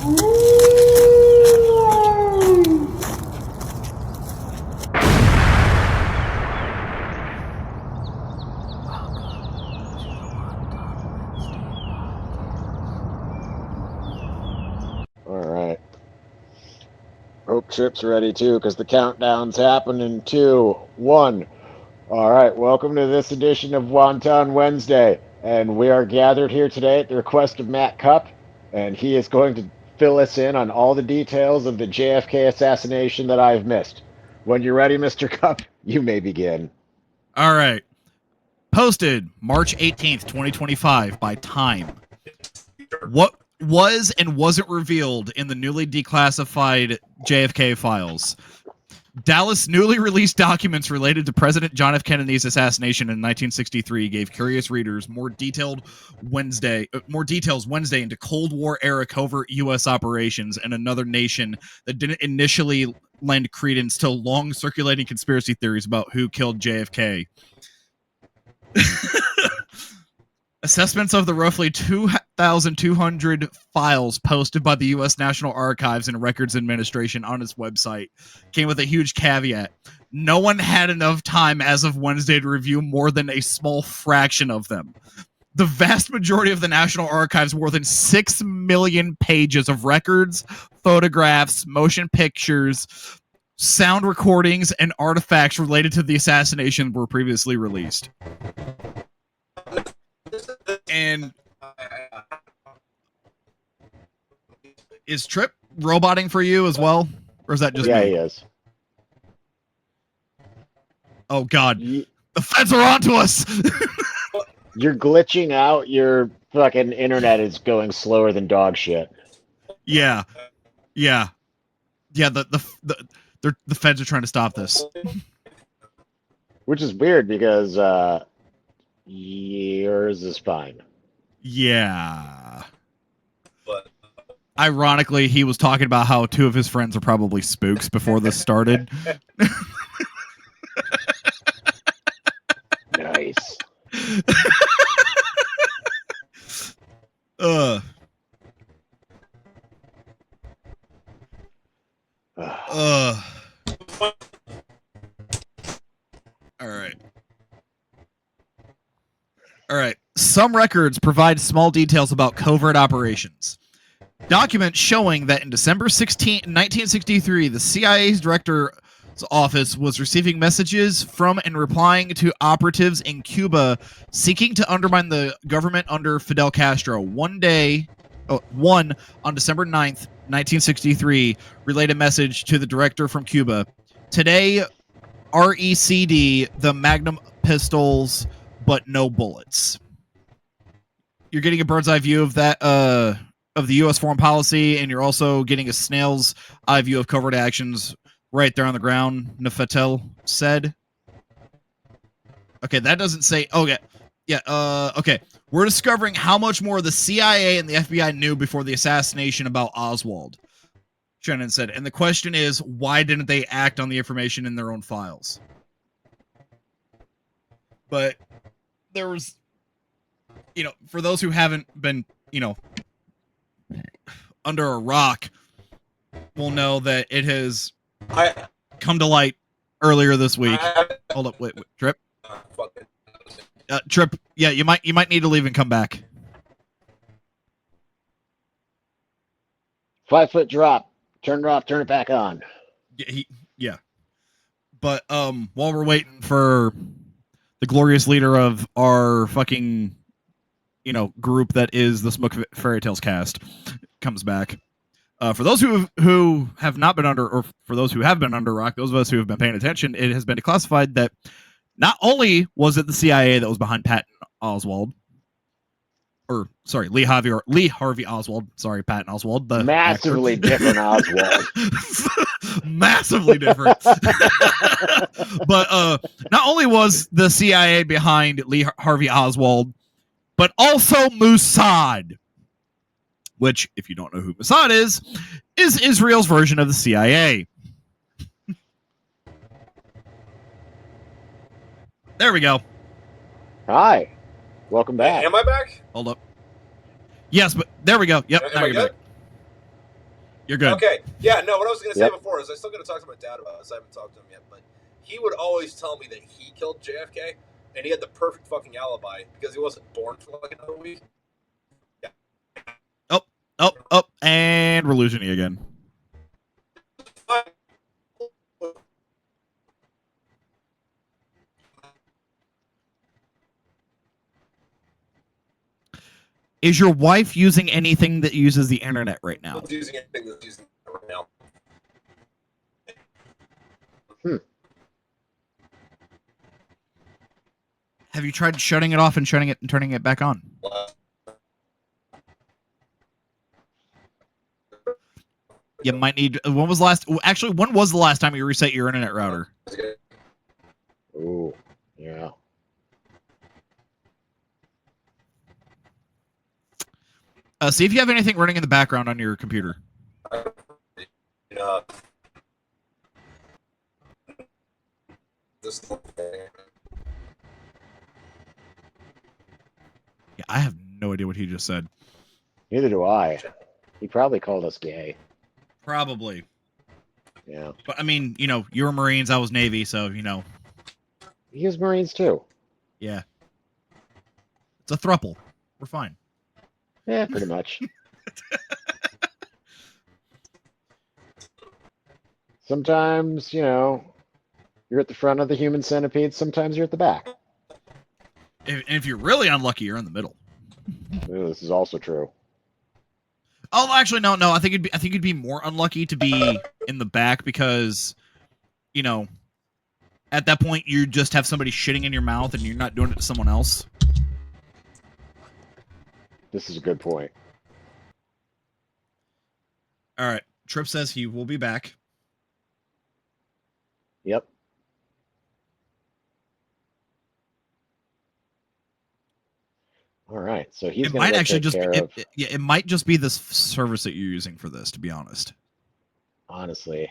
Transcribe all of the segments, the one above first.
Alright. Hope Tripp's ready too, because the countdown's happening in 2, 1. Alright, welcome to this edition of Wonton Wednesday. And we are gathered here today at the request of Matt Kupp, and he is going to fill us in on all the details of the JFK assassination that I've missed. When you're ready, Mr. Kupp, you may begin. All right. Posted March 18th, 2025 by Time. What was and wasn't revealed in the newly declassified JFK files? Dallas newly released documents related to President John F. Kennedy's assassination in 1963 gave curious readers more details Wednesday into Cold War era covert U.S. operations and another nation that didn't initially lend credence to long circulating conspiracy theories about who killed JFK. Assessments of the roughly 2,200 files posted by the U.S. National Archives and Records Administration on its website came with a huge caveat. No one had enough time as of Wednesday to review more than a small fraction of them. The vast majority of the National Archives, more than 6 million pages of records, photographs, motion pictures, sound recordings, and artifacts related to the assassination were previously released. And is Tripp roboting for you as well? Or is that just me? He is. Oh, God. The feds are onto us! You're glitching out. Your fucking internet is going slower than dog shit. Yeah. The feds are trying to stop this. Which is weird because yours is fine. Yeah. Ironically, he was talking about how 2 of his friends are probably spooks before this started. Nice. All right. Some records provide small details about covert operations. Documents showing that in December 16, 1963, the CIA's director's office was receiving messages from and replying to operatives in Cuba seeking to undermine the government under Fidel Castro. One on December 9th, 1963, relayed a message to the director from Cuba. Today, RECD, the Magnum pistols, but no bullets. You're getting a bird's eye view of that, of the U.S. foreign policy, and you're also getting a snail's eye view of covert actions right there on the ground, Nefertel said. Okay, that doesn't say... Okay. Yeah, okay. We're discovering how much more the CIA and the FBI knew before the assassination about Oswald, Shannon said. And the question is, why didn't they act on the information in their own files? But there was... for those who haven't been, under a rock, will know that it has come to light earlier this week. Hold up, wait, Tripp. Tripp, yeah, you might need to leave and come back. 5-foot drop. Turn it off. Turn it back on. Yeah. But while we're waiting for the glorious leader of our fucking group that is the Smoke Fairy Tales cast comes back. For those who have not been under, or for those who have been under rock, those of us who have been paying attention, it has been declassified that not only was it the CIA that was behind Patton Oswald, or sorry, Lee Harvey Oswald, sorry, Patton Oswald, the massively different Oswald, massively different. But not only was the CIA behind Lee Harvey Oswald, but also Mossad, which, if you don't know who Mossad is Israel's version of the CIA. There we go. Hi. Welcome back. Am I back? Hold up. Yes, but there we go. Yep, now you're back. You're good. Okay. Yeah, no, what I was going to say Yep. before is I still got to talk to my dad about this. I haven't talked to him yet, but he would always tell me that he killed JFK, and he had the perfect fucking alibi because he wasn't born for like another week. Yeah. Oh, and we're losing you again. Is your wife using anything that uses the internet right now? Who's using anything that's using it right now? Have you tried shutting it off and shutting it and turning it back on? You might need. When was the last? Actually, when was the last time you reset your internet router? Ooh, yeah. See if you have anything running in the background on your computer. Yeah, I have no idea what he just said. Neither do I. He probably called us gay. Probably. Yeah. But I mean, you know, you were Marines, I was Navy, so you know. He was Marines too. Yeah. It's a thruple. We're fine. Yeah, pretty much. Sometimes, you know, you're at the front of the human centipede. Sometimes you're at the back. If you're really unlucky, you're in the middle. Ooh, this is also true. Oh, actually, no. I think it'd be more unlucky to be in the back because, you know, at that point you just have somebody shitting in your mouth and you're not doing it to someone else. This is a good point. All right. Tripp says he will be back. Yep. All right. So he's It going might to actually take just care be, of. it might just be this service that you're using for this, to be honest. Honestly,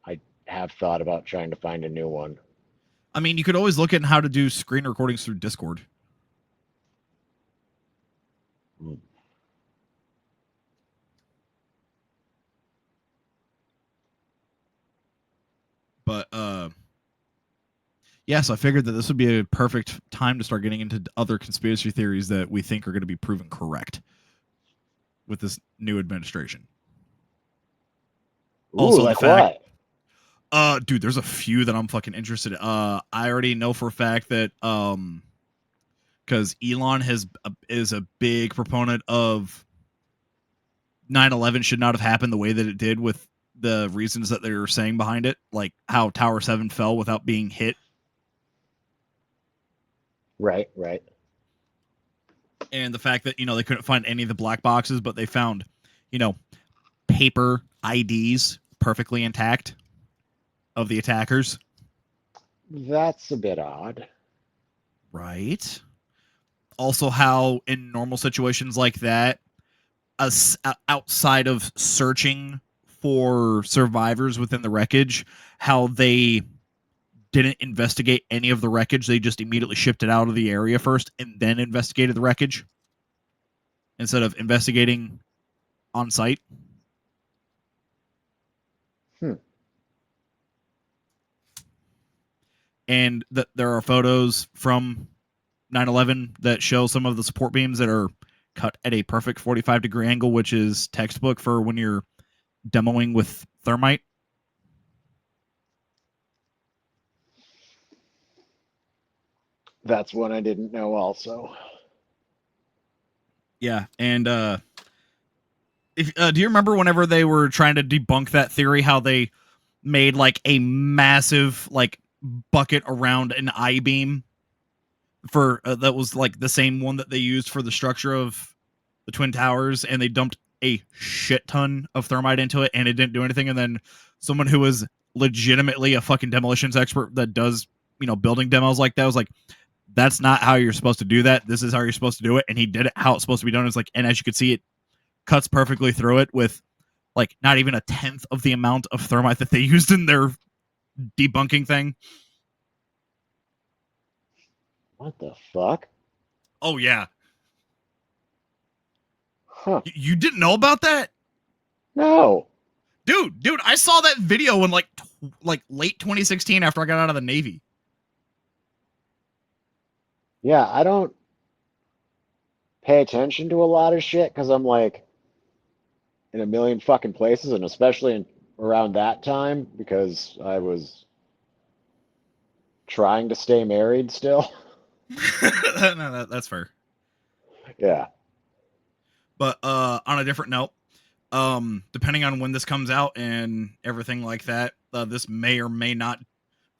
I have thought about trying to find a new one. I mean, you could always look at how to do screen recordings through Discord. But yeah, so I figured that this would be a perfect time to start getting into other conspiracy theories that we think are going to be proven correct with this new administration. Ooh, Also, like the fact, what? dude, there's a few that I'm fucking interested in. I already know for a fact that because Elon is a big proponent of 9/11 should not have happened the way that it did, with the reasons that they were saying behind it, like how Tower 7 fell without being hit. Right. And the fact that, you know, they couldn't find any of the black boxes, but they found, you know, paper IDs perfectly intact of the attackers. That's a bit odd. Right. Also, how in normal situations like that, outside of searching for survivors within the wreckage, how they didn't investigate any of the wreckage. They just immediately shipped it out of the area first and then investigated the wreckage instead of investigating on site. And that there are photos from 9/11 that show some of the support beams that are cut at a perfect 45-degree angle, which is textbook for when you're demoing with thermite. That's one I didn't know also. Yeah, and if do you remember whenever they were trying to debunk that theory, how they made like a massive like bucket around an I-beam for that was like the same one that they used for the structure of the Twin Towers, and they dumped a shit ton of thermite into it and it didn't do anything, and then someone who was legitimately a fucking demolitions expert that does, you know, building demos like that was like, that's not how you're supposed to do that. This is how you're supposed to do it. And he did it how it's supposed to be done. It's like, and as you can see, it cuts perfectly through it with like not even a tenth of the amount of thermite that they used in their debunking thing. What the fuck? Oh yeah. Huh. You didn't know about that? No. Dude, I saw that video in like late 2016 after I got out of the Navy. Yeah, I don't pay attention to a lot of shit because I'm like in a million fucking places, and especially around that time because I was trying to stay married still. No, that's fair. Yeah. But on a different note, depending on when this comes out and everything like that, this may or may not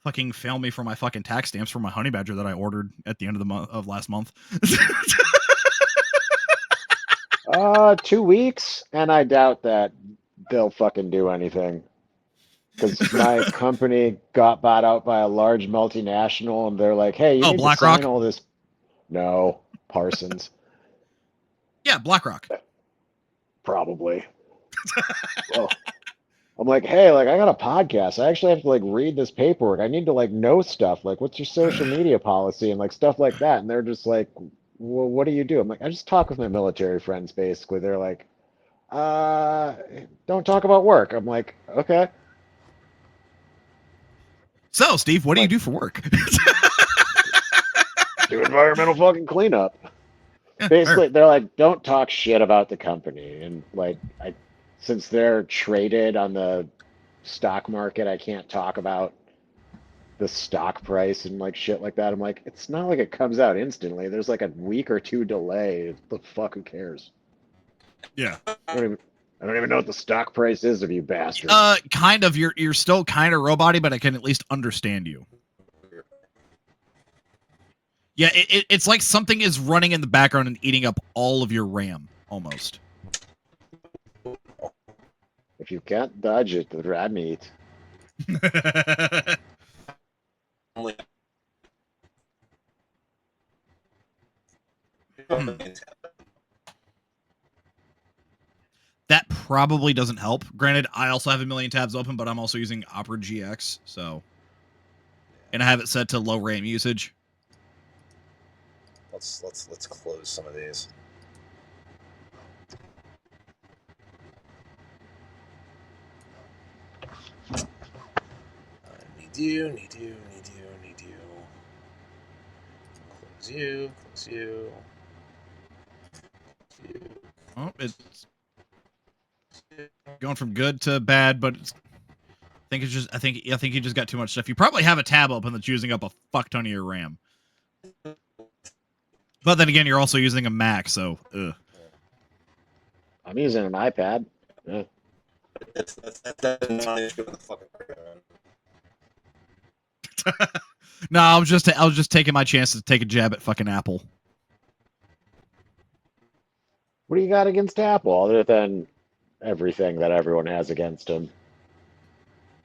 fucking fail me for my fucking tax stamps for my honey badger that I ordered at the end of the month of last month. 2 weeks, and I doubt that they'll fucking do anything. Because my company got bought out by a large multinational, and they're like, "Hey, you Oh, need to sign BlackRock? all this." No, Parsons, Yeah, BlackRock. probably. Well, I'm like, "Hey, like, I got a podcast. I actually have to like read this paperwork. I need to like know stuff. Like, what's your social media policy and like stuff like that." And they're just like, "Well, what do you do?" I'm like, "I just talk with my military friends." Basically, they're like, "Uh, don't talk about work." I'm like, "Okay." So, Steve, what do you Like, do for work? do environmental fucking cleanup. Yeah, fair. Basically, they're like, don't talk shit about the company. And like, since they're traded on the stock market, I can't talk about the stock price and like shit like that. I'm like, it's not like it comes out instantly. There's like a week or two delay. The fuck, who cares? Yeah. I don't even, I don't even know what the stock price is of you bastards. Kind of. You're still kind of roboty, but I can at least understand you. Yeah, it's like something is running in the background and eating up all of your RAM, almost. If you can't dodge it, the rat meat. Only Hmm. That probably doesn't help. Granted, I also have a million tabs open, but I'm also using Opera GX, so, and I have it set to low RAM usage. let's close some of these. Need you. Close you. Oh, it's going from good to bad, but I think you just got too much stuff. You probably have a tab open that's using up a fuck ton of your RAM. But then again, you're also using a Mac, so ugh. I'm using an iPad. Yeah. That's not an issue with the fucking program. No, I was just taking my chance to take a jab at fucking Apple. What do you got against Apple other than everything that everyone has against them?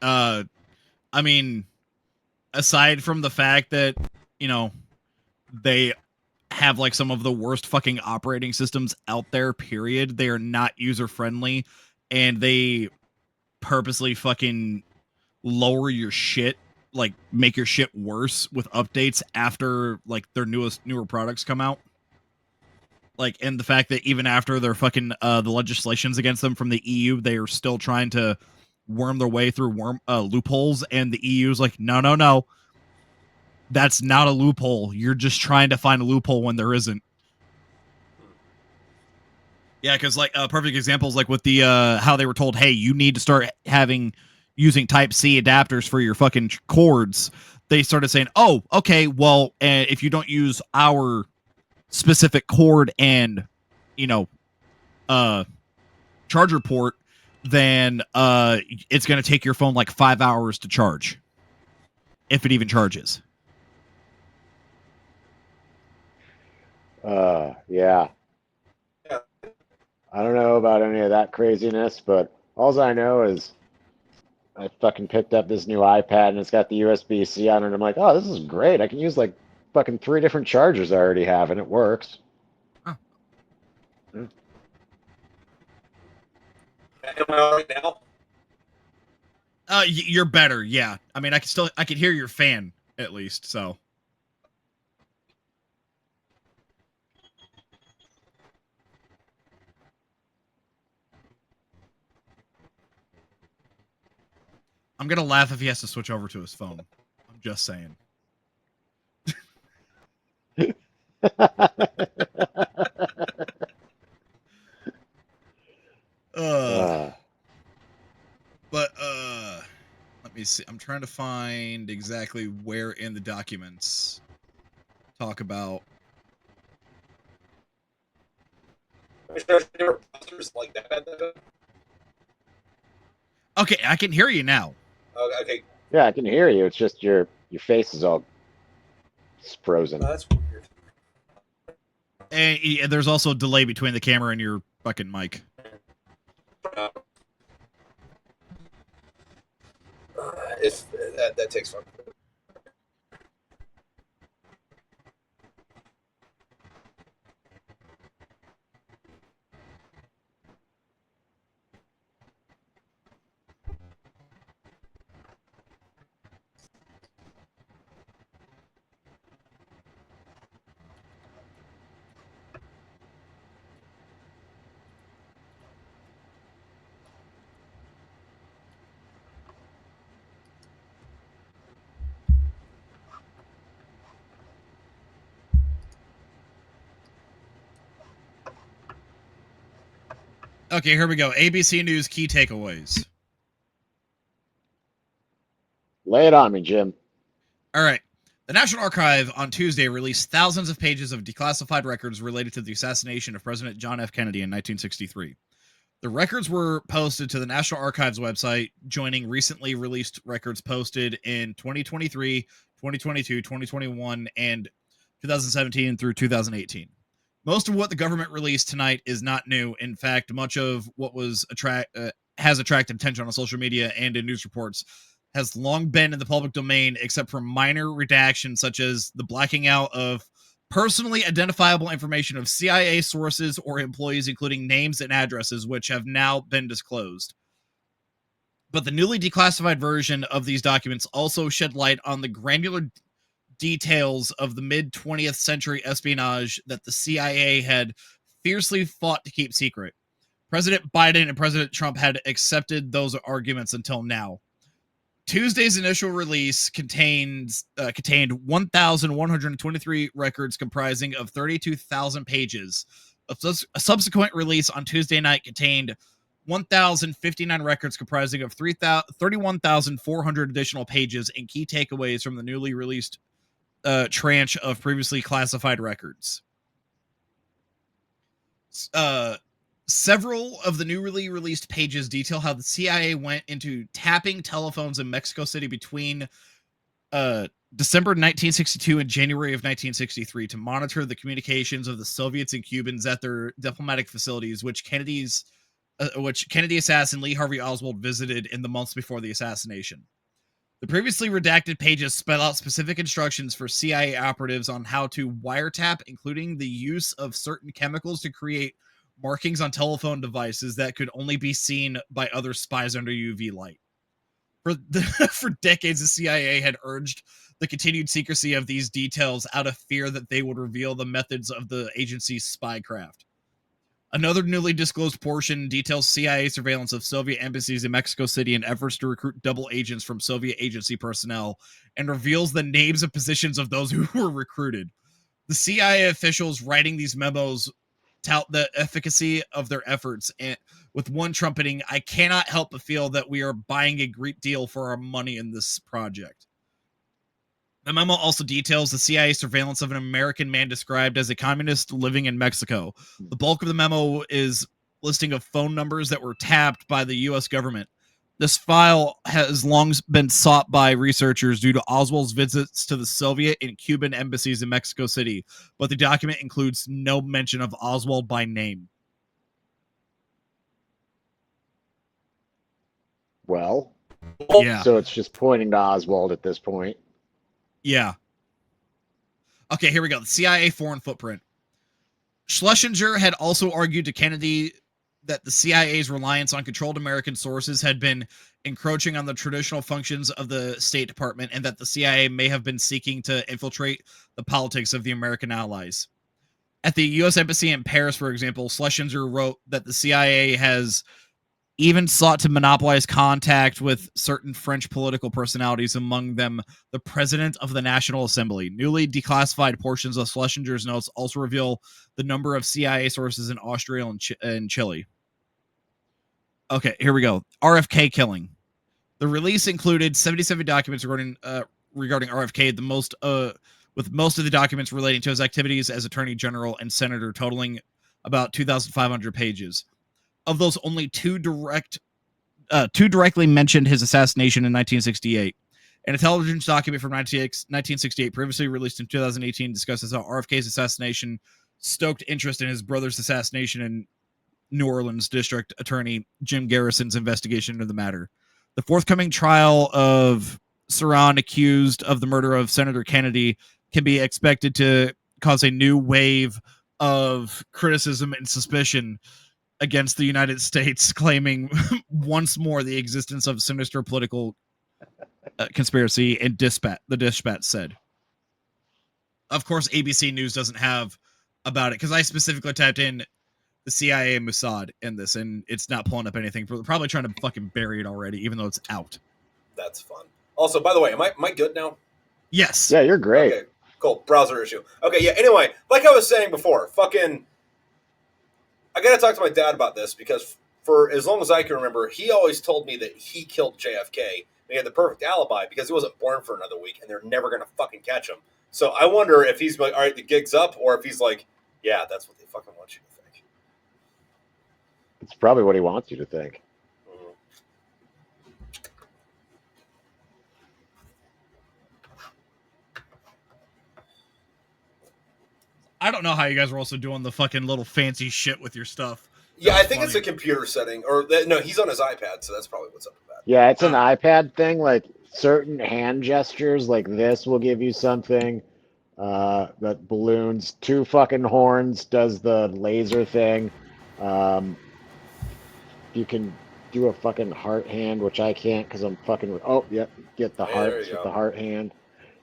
I mean, aside from the fact that, you know, they have like some of the worst fucking operating systems out there, period. They are not user friendly, and they purposely fucking lower your shit, like make your shit worse with updates after like their newer products come out. Like, and the fact that even after their fucking the legislations against them from the EU, they are still trying to worm their way through loopholes, and the EU's like, no, that's not a loophole. You're just trying to find a loophole when there isn't. Yeah, because like a perfect example is like with the how they were told, hey, you need to start using Type C adapters for your fucking cords. They started saying, oh, okay, well, if you don't use our specific cord and you know charger port, then it's going to take your phone like 5 hours to charge, if it even charges. Yeah. Yeah. I don't know about any of that craziness, but all I know is I fucking picked up this new iPad and it's got the USB-C on it. And I'm like, oh, this is great. I can use like fucking 3 different chargers I already have, and it works. Huh. Mm. Am I all right now? You're better, yeah. I mean, I can hear your fan at least, so. I'm gonna laugh if he has to switch over to his phone. I'm just saying. But let me see. I'm trying to find exactly where in the documents talk about. Like that. Okay, I can hear you now. Okay. Yeah, I can hear you. It's just your face is all frozen. That's weird. And there's also a delay between the camera and your fucking mic. If that takes fun. Okay, here we go. ABC News key takeaways. Lay it on me, Jim. All right. The National Archive on Tuesday released thousands of pages of declassified records related to the assassination of President John F. Kennedy in 1963. The records were posted to the National Archives website, joining recently released records posted in 2023, 2022, 2021, and 2017 through 2018. Most of what the government released tonight is not new. In fact, much of what was has attracted attention on social media and in news reports has long been in the public domain, except for minor redactions such as the blacking out of personally identifiable information of CIA sources or employees, including names and addresses, which have now been disclosed. But the newly declassified version of these documents also shed light on the granular details of the mid-20th century espionage that the CIA had fiercely fought to keep secret. President Biden and President Trump had accepted those arguments until now. Tuesday's initial release contained 1,123 records comprising of 32,000 pages. A subsequent release on Tuesday night contained 1,059 records comprising of 31,400 additional pages and key takeaways from the newly released tranche of previously classified records. Several of the newly released pages detail how the CIA went into tapping telephones in Mexico City between December 1962 and January of 1963 to monitor the communications of the Soviets and Cubans at their diplomatic facilities, which Kennedy assassin Lee Harvey Oswald visited in the months before the assassination. The previously redacted pages spell out specific instructions for CIA operatives on how to wiretap, including the use of certain chemicals to create markings on telephone devices that could only be seen by other spies under UV light. For decades, the CIA had urged the continued secrecy of these details out of fear that they would reveal the methods of the agency's spycraft. Another newly disclosed portion details CIA surveillance of Soviet embassies in Mexico City and efforts to recruit double agents from Soviet agency personnel, and reveals the names and positions of those who were recruited. The CIA officials writing these memos tout the efficacy of their efforts, and with one trumpeting, "I cannot help but feel that we are buying a great deal for our money in this project." The memo also details the CIA surveillance of an American man described as a communist living in Mexico. The bulk of the memo is listing of phone numbers that were tapped by the U.S. government. This file has long been sought by researchers due to Oswald's visits to the Soviet and Cuban embassies in Mexico City, but the document includes no mention of Oswald by name. Well, Yeah. So it's just pointing to Oswald at this point. Yeah. Okay, here we go. The CIA foreign footprint. Schlesinger had also argued to Kennedy that the CIA's reliance on controlled American sources had been encroaching on the traditional functions of the State Department, and that the CIA may have been seeking to infiltrate the politics of the American allies. At the U.S. Embassy in Paris, for example, Schlesinger wrote that the CIA has even sought to monopolize contact with certain French political personalities, among them the President of the National Assembly. Newly declassified portions of Schlesinger's notes also reveal the number of CIA sources in Austria and Chile. Okay, here we go. RFK killing. The release included 77 documents regarding RFK, with most of the documents relating to his activities as Attorney General and Senator, totaling about 2,500 pages. Of those, only two directly mentioned his assassination in 1968. An intelligence document from 1968, previously released in 2018, discusses how RFK's assassination stoked interest in his brother's assassination and New Orleans District Attorney Jim Garrison's investigation into the matter. The forthcoming trial of Saran, accused of the murder of Senator Kennedy, can be expected to cause a new wave of criticism and suspicion against the United States, claiming once more the existence of sinister political conspiracy, and the Dispatch said. Of course, ABC News doesn't have about it, because I specifically typed in the CIA and Mossad in this, and it's not pulling up anything. They're probably trying to fucking bury it already, even though it's out. That's fun. Also, by the way, am I good now? Yes. Yeah, you're great. Okay, cool. Browser issue. Okay, yeah, anyway, like I was saying before, fucking, I gotta talk to my dad about this, because for as long as I can remember, he always told me that he killed JFK, and he had the perfect alibi, because he wasn't born for another week, and they're never gonna fucking catch him. So I wonder if he's like, all right, the gig's up, or if he's like, yeah, that's what they fucking want you to think. It's probably what he wants you to think. I don't know how you guys are also doing the fucking little fancy shit with your stuff. Yeah, I think it's a computer setting, or no, he's on his iPad, so that's probably what's up with that. Yeah, it's an iPad thing. Like certain hand gestures, like this, will give you something. That balloons, two fucking horns does the laser thing. You can do a fucking heart hand, which I can't because I'm fucking with. Oh, yep, get the hearts with the heart hand.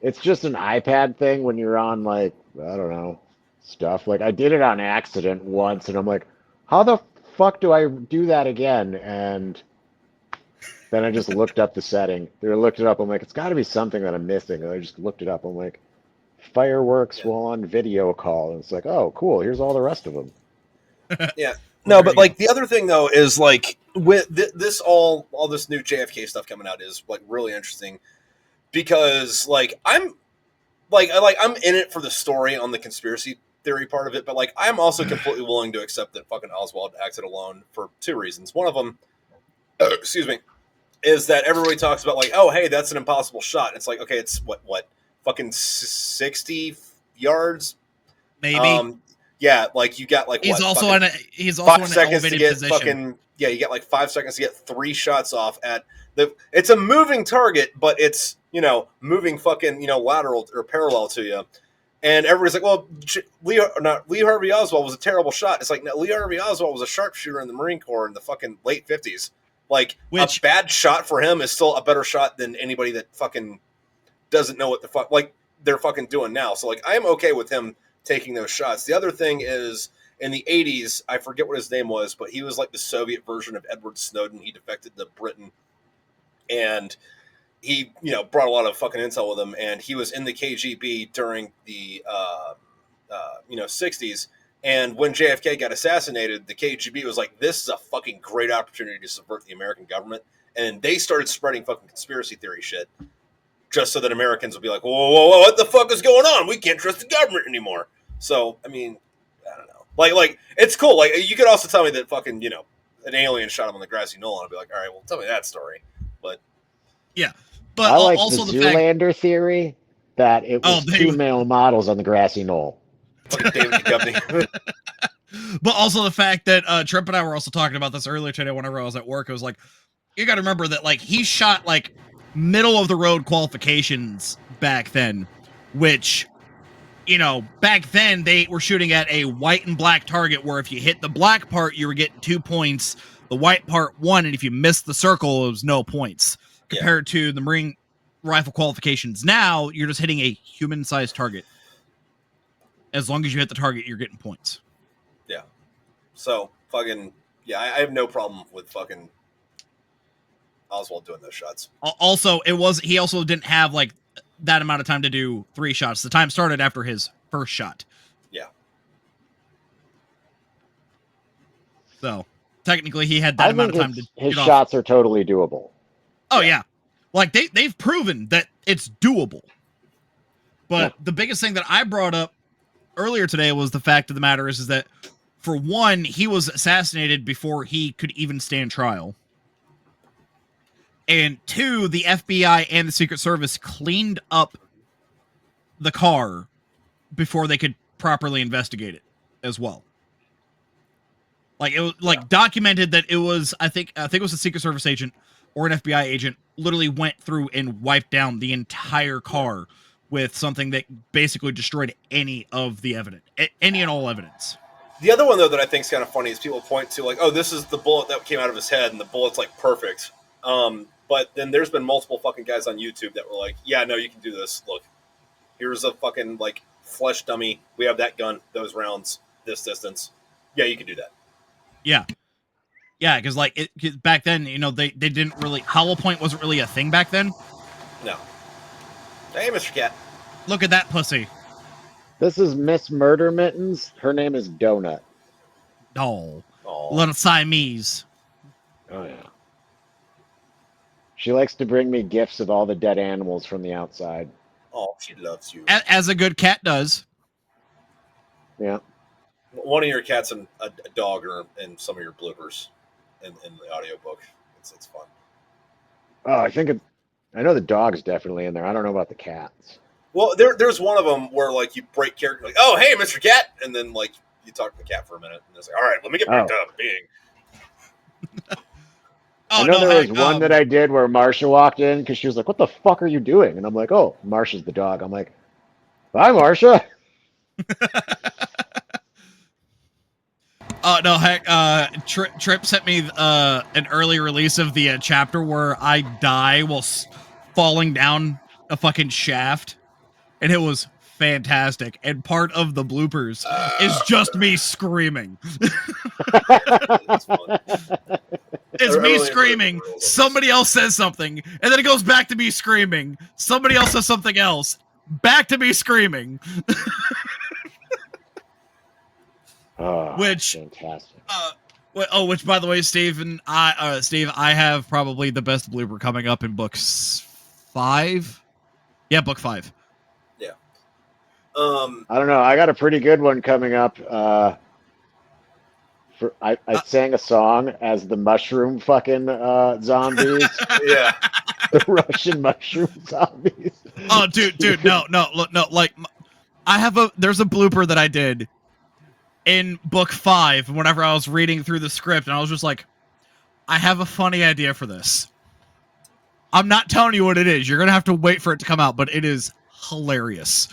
It's just an iPad thing when you're on, like, I don't know, stuff. Like I did it on accident once, and I'm like, how the fuck do I do that again? And then I just looked up the setting. I looked it up. I'm like, it's got to be something that I'm missing. And I just looked it up. I'm like, fireworks while on video call. And it's like, oh, cool. Here's all the rest of them. Yeah. No, but like the other thing though is like with this all this new JFK stuff coming out is like really interesting, because like I'm in it for the story on the conspiracy theory part of it, but like I'm also completely willing to accept that fucking Oswald acted alone for two reasons. One of them, excuse me, is that everybody talks about like, oh hey, that's an impossible shot. It's like, okay, it's what fucking 60 yards, maybe. Yeah, like you got like he's what, also fucking in he's also 5 in an seconds to elevated get position. fucking you get like 5 seconds to get 3 shots off at the. It's a moving target, but it's moving fucking lateral or parallel to you, and everybody's like, well, Lee Harvey Oswald was a terrible shot. It's like, no, Lee Harvey Oswald was a sharpshooter in the Marine Corps in the fucking late 50s. Like a bad shot for him is still a better shot than anybody that fucking doesn't know what the fuck like they're fucking doing now. So like I am okay with him taking those shots. The other thing is in the 80s, I forget what his name was, but he was like the Soviet version of Edward Snowden. He defected to Britain, and he brought a lot of fucking intel with him, and he was in the KGB during the 60s. And when JFK got assassinated, the KGB was like, this is a fucking great opportunity to subvert the American government, and they started spreading fucking conspiracy theory shit, just so that Americans will be like, whoa, what the fuck is going on? We can't trust the government anymore. So, I mean, I don't know. Like it's cool. Like, you could also tell me that fucking, an alien shot him on the grassy knoll, and I'd be like, all right, well, tell me that story. But yeah, but I like also the Zoolander theory that it was two male models on the grassy knoll. Fucking David Duchovny. But also the fact that Tripp and I were also talking about this earlier today whenever I was at work. I was like, you got to remember that like he shot like middle of the road qualifications back then, which back then they were shooting at a white and black target where if you hit the black part you were getting 2 points, the white part 1, and if you missed the circle it was no points, compared to the Marine rifle qualifications. Now you're just hitting a human-sized target. As long as you hit the target you're getting points. Yeah. So fucking I have no problem with fucking Oswald doing those shots. Also, he also didn't have like that amount of time to do 3 shots. The time started after his first shot. Yeah. So technically, he had that amount of time to. His shots are totally doable. Oh yeah, like they've proven that it's doable. But Yeah. the biggest thing that I brought up earlier today was the fact of the matter is that, for one, he was assassinated before he could even stand trial. And 2, the FBI and the Secret Service cleaned up the car before they could properly investigate it as well. Like it was documented that it was I think it was a Secret Service agent or an FBI agent literally went through and wiped down the entire car with something that basically destroyed any of the evidence, any and all evidence. The other one, though, that I think is kind of funny is people point to, like, oh, this is the bullet that came out of his head, and the bullet's, like, perfect. But then there's been multiple fucking guys on YouTube that were like, yeah, no, you can do this. Look, here's a fucking, like, flesh dummy. We have that gun, those rounds, this distance. Yeah, you can do that. Yeah. Yeah, because, like, back then, you know, they didn't really... Hollow point wasn't really a thing back then. No. Hey, Mr. Cat. Look at that pussy. This is Miss Murder Mittens. Her name is Donut. Oh. Aww. Little Siamese. Oh, yeah. She likes to bring me gifts of all the dead animals from the outside. Oh, she loves you. As a good cat does. Yeah. One of your cats and a dog are in some of your bloopers in the audiobook. It's fun. Oh, I know the dog's definitely in there. I don't know about the cats. Well, there's one of them where, like, you break character, like, oh, hey, Mr. Cat, and then, like, you talk to the cat for a minute, and it's like, all right, let me get back to being. I know there was one that I did where Marsha walked in because she was like, what the fuck are you doing? And I'm like, oh, Marsha's the dog. I'm like, bye, Marsha. Oh, no, heck, Tripp sent me an early release of the chapter where I die while falling down a fucking shaft, and it was fantastic. And part of the bloopers is just me screaming. That's fun. It's me screaming, somebody else says something, and then it goes back to me screaming. Somebody else says something else, back to me screaming. Oh, which fantastic. Which, by the way, Steve, I have probably the best blooper coming up in book 5. Yeah, book 5. Yeah. I don't know. I got a pretty good one coming up. I sang a song as the mushroom fucking zombies. Yeah. The Russian mushroom zombies. Oh, dude, no. Like, there's a blooper that I did in book 5 whenever I was reading through the script, and I was just like, I have a funny idea for this. I'm not telling you what it is. You're gonna have to wait for it to come out, but it is hilarious.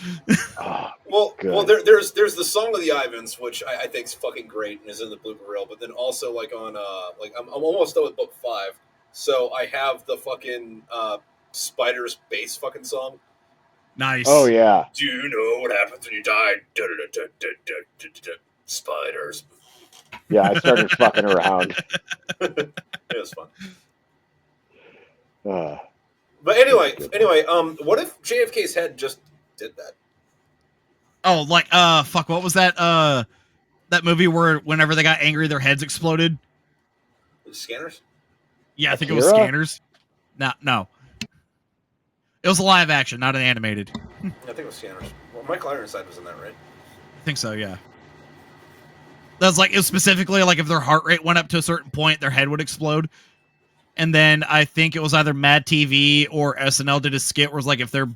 Oh, well, there's the Song of the Ivans, which I think is fucking great and is in the blooper reel. But then also, like, on I'm almost done with book 5, so I have the fucking Spiders bass fucking song. Nice. Oh yeah. Do you know what happens when you die? Spiders. Yeah, I started fucking around. It was fun. Uh, But anyway, what if JFK's head just did that? Oh, like, fuck, what was that movie where whenever they got angry, their heads exploded? The Scanners? Yeah, I think it was Akira? Scanners. No. It was a live action, not an animated. I think it was Scanners. Well, Michael Ironside was in that, right? I think so, yeah. That was like, it was specifically like if their heart rate went up to a certain point, their head would explode. And then I think it was either Mad TV or SNL did a skit where it's like if the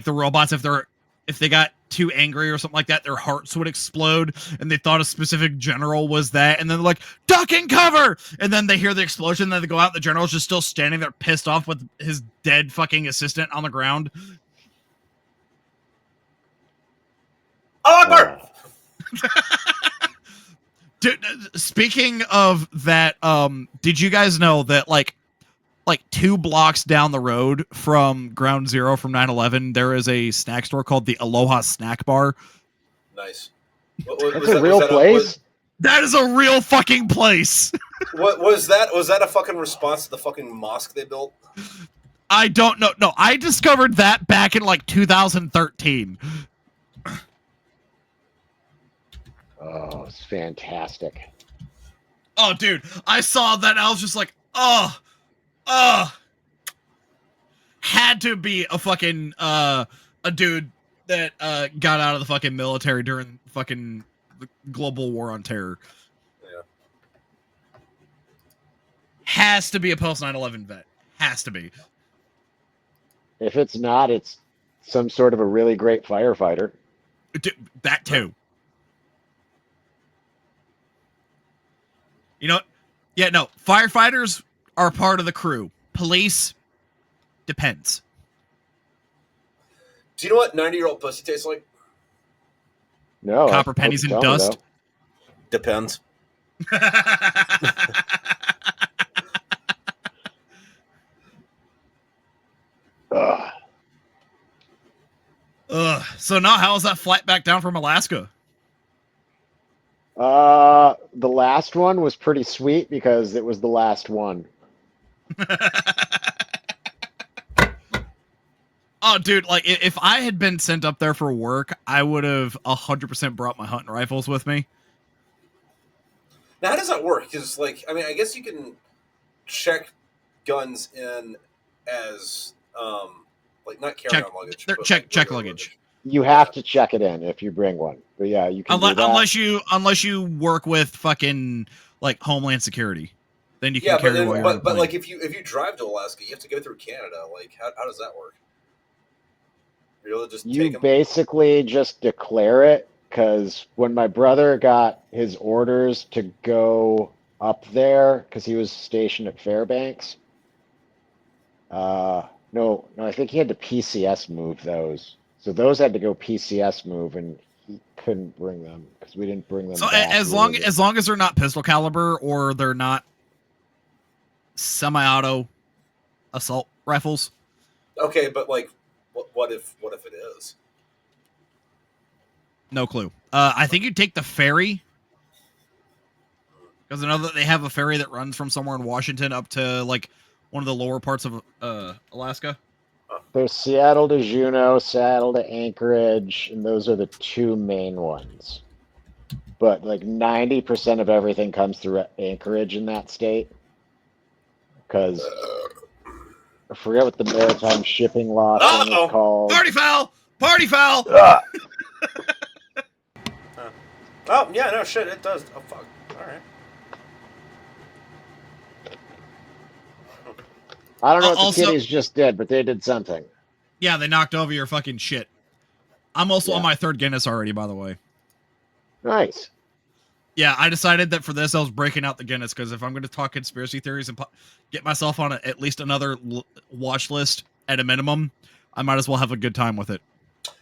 robots, if they got too angry or something like that, their hearts would explode, and they thought a specific general was that, and then they're like, duck and cover! And then they hear the explosion, and then they go out, and the general's just still standing there pissed off with his dead fucking assistant on the ground. Akbar! Dude, speaking of that, did you guys know that like 2 blocks down the road from Ground Zero from 9/11, there is a snack store called the Aloha Snack Bar? Nice. That's a real place? That is a real fucking place. What was that? Was that a fucking response to the fucking mosque they built? I don't know. No, I discovered that back in like 2013. Oh, it's fantastic. Oh, dude, I saw that. And I was just like, had to be a fucking a dude that got out of the fucking military during fucking the global war on terror. Yeah. Has to be a post 9/11 vet. Has to be. If it's not, it's some sort of a really great firefighter. That too. You know, yeah, no. Firefighters are part of the crew. Police depends. Do you know what 90-year-old pussy tastes like? No, Copper I hope pennies you and tell me, dust. Depends. though. So now, how was that flight back down from Alaska? The last one was pretty sweet because it was the last one. Oh, dude, like if I had been sent up there for work, I would have 100% brought my hunting rifles with me. Now, how does that work? Because, like, I mean, I guess you can check guns in as, like, not carry-on luggage. They're But check like check regular luggage. You have to check it in if you bring one. But yeah, you can do that. Unless you work with fucking like Homeland Security, then you can Yeah, but carry then, while you're on the but plane. like, if you drive to Alaska, you have to go through Canada. Like, how does that work? You're able to just take You them. basically just declare it because when my brother got his orders to go up there because he was stationed at Fairbanks, no, I think he had to PCS move those. So those had to go PCS move, and he couldn't bring them because we didn't bring them So back. as long as they're not pistol caliber or they're not semi-auto assault rifles. Okay, but like, what if it is? No clue. I think you take the ferry because I know that they have a ferry that runs from somewhere in Washington up to like one of the lower parts of Alaska. There's Seattle to Juneau, Seattle to Anchorage, and those are the two main ones. But like 90% of everything comes through Anchorage in that state because I forget what the maritime shipping law thing is Uh-oh! called. Party foul! Party foul! Ah! Oh, yeah, no, shit, it does. Oh, fuck. All right. I don't know what the Also, kitties just did, but they did something. yeah, they knocked over your fucking shit. I'm also on Yeah. my third Guinness already, by the way. Nice. Yeah, I decided that for this, I was breaking out the Guinness because if I'm going to talk conspiracy theories and get myself on at least another watch list at a minimum, I might as well have a good time with it.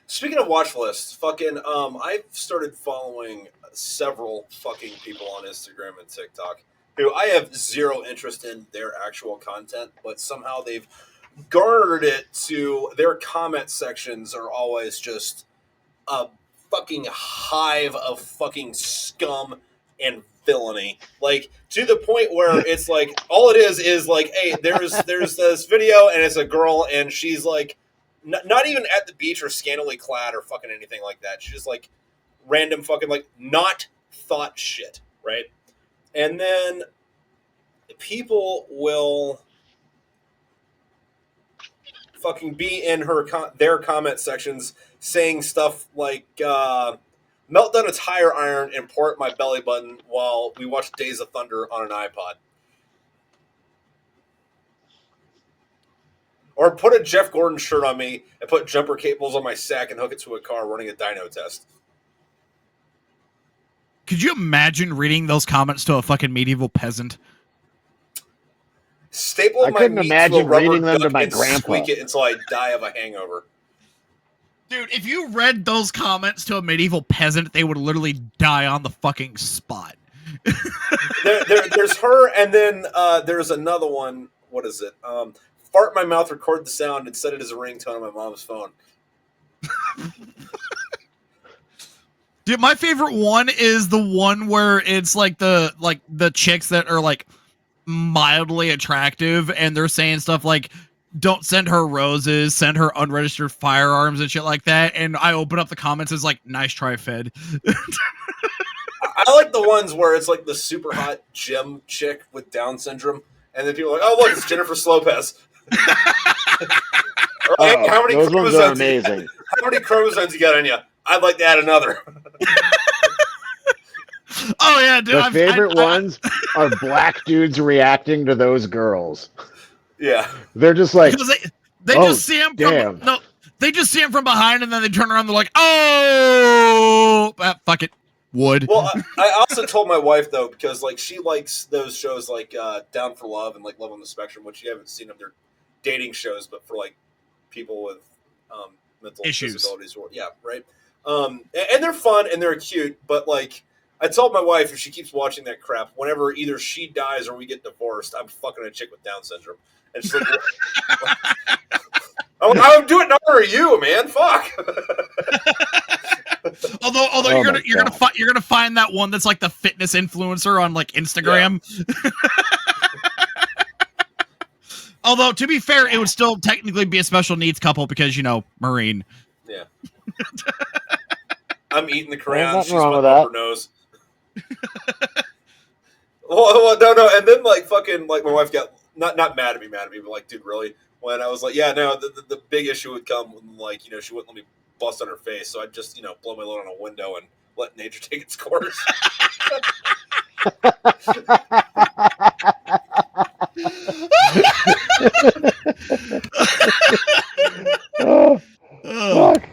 Speaking of watch lists, fucking, I've started following several fucking people on Instagram and TikTok who I have zero interest in their actual content, but somehow they've garnered it to their comment sections are always just a fucking hive of fucking scum and villainy. Like, to the point where it's like all it is like, hey, there's this video and it's a girl and she's like not even at the beach or scantily clad or fucking anything like that. She's just like random fucking like not thought shit, right? And then people will fucking be in their comment sections saying stuff like melt down a tire iron and pour it my belly button while we watch Days of Thunder on an iPod. Or put a Jeff Gordon shirt on me and put jumper cables on my sack and hook it to a car running a dyno test. Could you imagine reading those comments to a fucking medieval peasant? Staple I my couldn't meat to a imagine rubber reading them to duck my and grandpa. squeak it until I die of a hangover. Dude, if you read those comments to a medieval peasant, they would literally die on the fucking spot. There's her, and then there's another one. What is it? Fart in my mouth, record the sound, and set it as a ringtone on my mom's phone. Dude, my favorite one is the one where it's like the chicks that are like mildly attractive and they're saying stuff like, don't send her roses, send her unregistered firearms and shit like that. And I open up the comments, it's like, nice try, Fed. I like the ones where it's like the super hot gym chick with Down syndrome, and then people are like, oh look, it's Jennifer Lopez. Or like, hey, how many those ones are amazing. How many chromosomes you got on you? I'd like to add another. Oh yeah, dude. The favorite ones are black dudes reacting to those girls. Yeah, they're just like, because they just see him damn. they just see him from behind, and then they turn around. And they're like, oh, fuck it, wood. Well, I also told my wife though, because like she likes those shows like Down for Love and like Love on the Spectrum, which you haven't seen them. They're dating shows, but for like people with mental issues, disabilities. Or, yeah, right. And they're fun and they're cute, but like I told my wife, if she keeps watching that crap, whenever either she dies or we get divorced, I'm fucking a chick with Down syndrome. And she's like, I would do it in honor of you, man. Fuck. although you're gonna find that one that's like the fitness influencer on like Instagram. Yeah. Although to be fair, it would still technically be a special needs couple because Marine. Yeah. I'm eating the crayon. She's wrong with up her that. nose. well, no, and then like fucking like my wife got not mad at me, but like, dude, really? When I was like, yeah, no, the big issue would come when like she wouldn't let me bust on her face, so I'd just blow my load on a window and let nature take its course. Oh, fuck.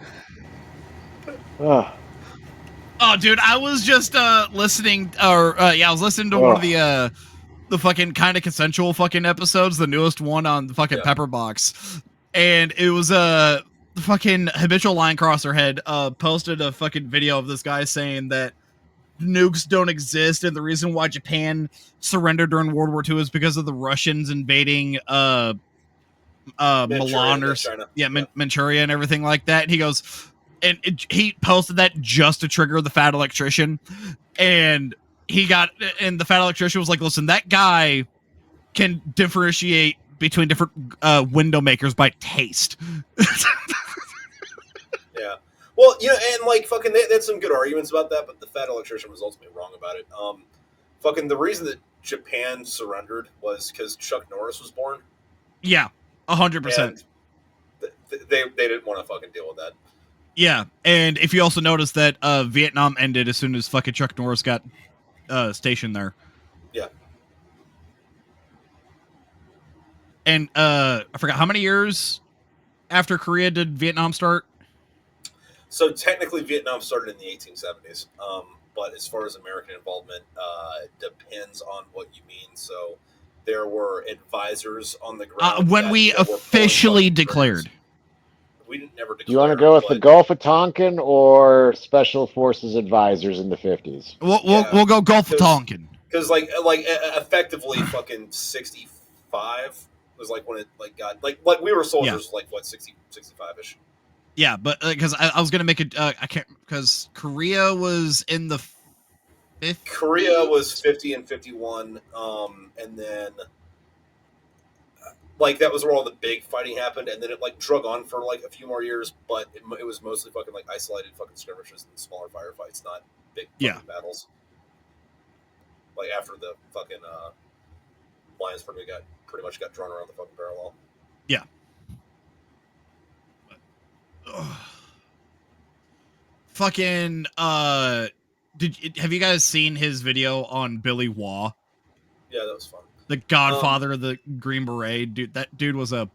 Oh, dude, I was just listening, I was listening to one of the fucking kind of consensual fucking episodes, the newest one on the fucking Pepper Box, and it was fucking habitual line crosser head posted a fucking video of this guy saying that nukes don't exist, and the reason why Japan surrendered during World War II is because of the Russians invading Milan Manchuria and everything like that. And he goes, and he posted that just to trigger the fat electrician, and the fat electrician was like, listen, that guy can differentiate between different window makers by taste. Yeah. Well, and like fucking they had some good arguments about that, but the fat electrician was ultimately wrong about it. Fucking the reason that Japan surrendered was because Chuck Norris was born. Yeah, 100%. They didn't want to fucking deal with that. Yeah, and if you also notice that Vietnam ended as soon as fucking Chuck Norris got stationed there. Yeah. And I forgot how many years after Korea did Vietnam start? So technically Vietnam started in the 1870s, but as far as American involvement, it depends on what you mean. So there were advisors on the ground. When we officially declared. We didn't never declare. Do you want to go with the Gulf of Tonkin or Special Forces advisors in the 50s? We'll go Gulf of Tonkin. Because like effectively fucking 65 was like when it like got like we were soldiers like what 65ish. Yeah, but because I was gonna make it, I can't, because Korea was in the 50s? Korea was 50 and 51, and then like that was where all the big fighting happened, and then it like drug on for like a few more years, but it was mostly fucking like isolated fucking skirmishes and smaller firefights, not big fucking battles. Like after the fucking lines pretty much got drawn around the fucking parallel. Yeah. Fucking have you guys seen his video on Billy Waugh? Yeah, that was fun. The godfather of the Green Beret, dude. That dude was a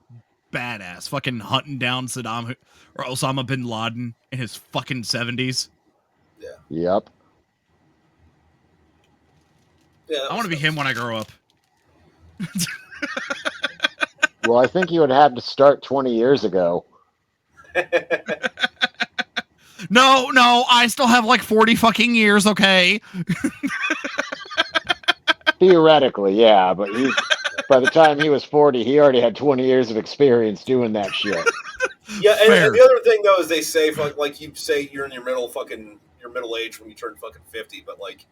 badass, fucking hunting down Saddam or Osama bin Laden in his fucking 70s. Yeah. Yep. Yeah, I want to be him when I grow up. Well, I think you would have to start 20 years ago. No, I still have like 40 fucking years, okay? Theoretically, yeah, but by the time he was 40, he already had 20 years of experience doing that shit. Yeah, and the other thing though is they say like you say you're in your middle fucking your middle age when you turn fucking 50, but like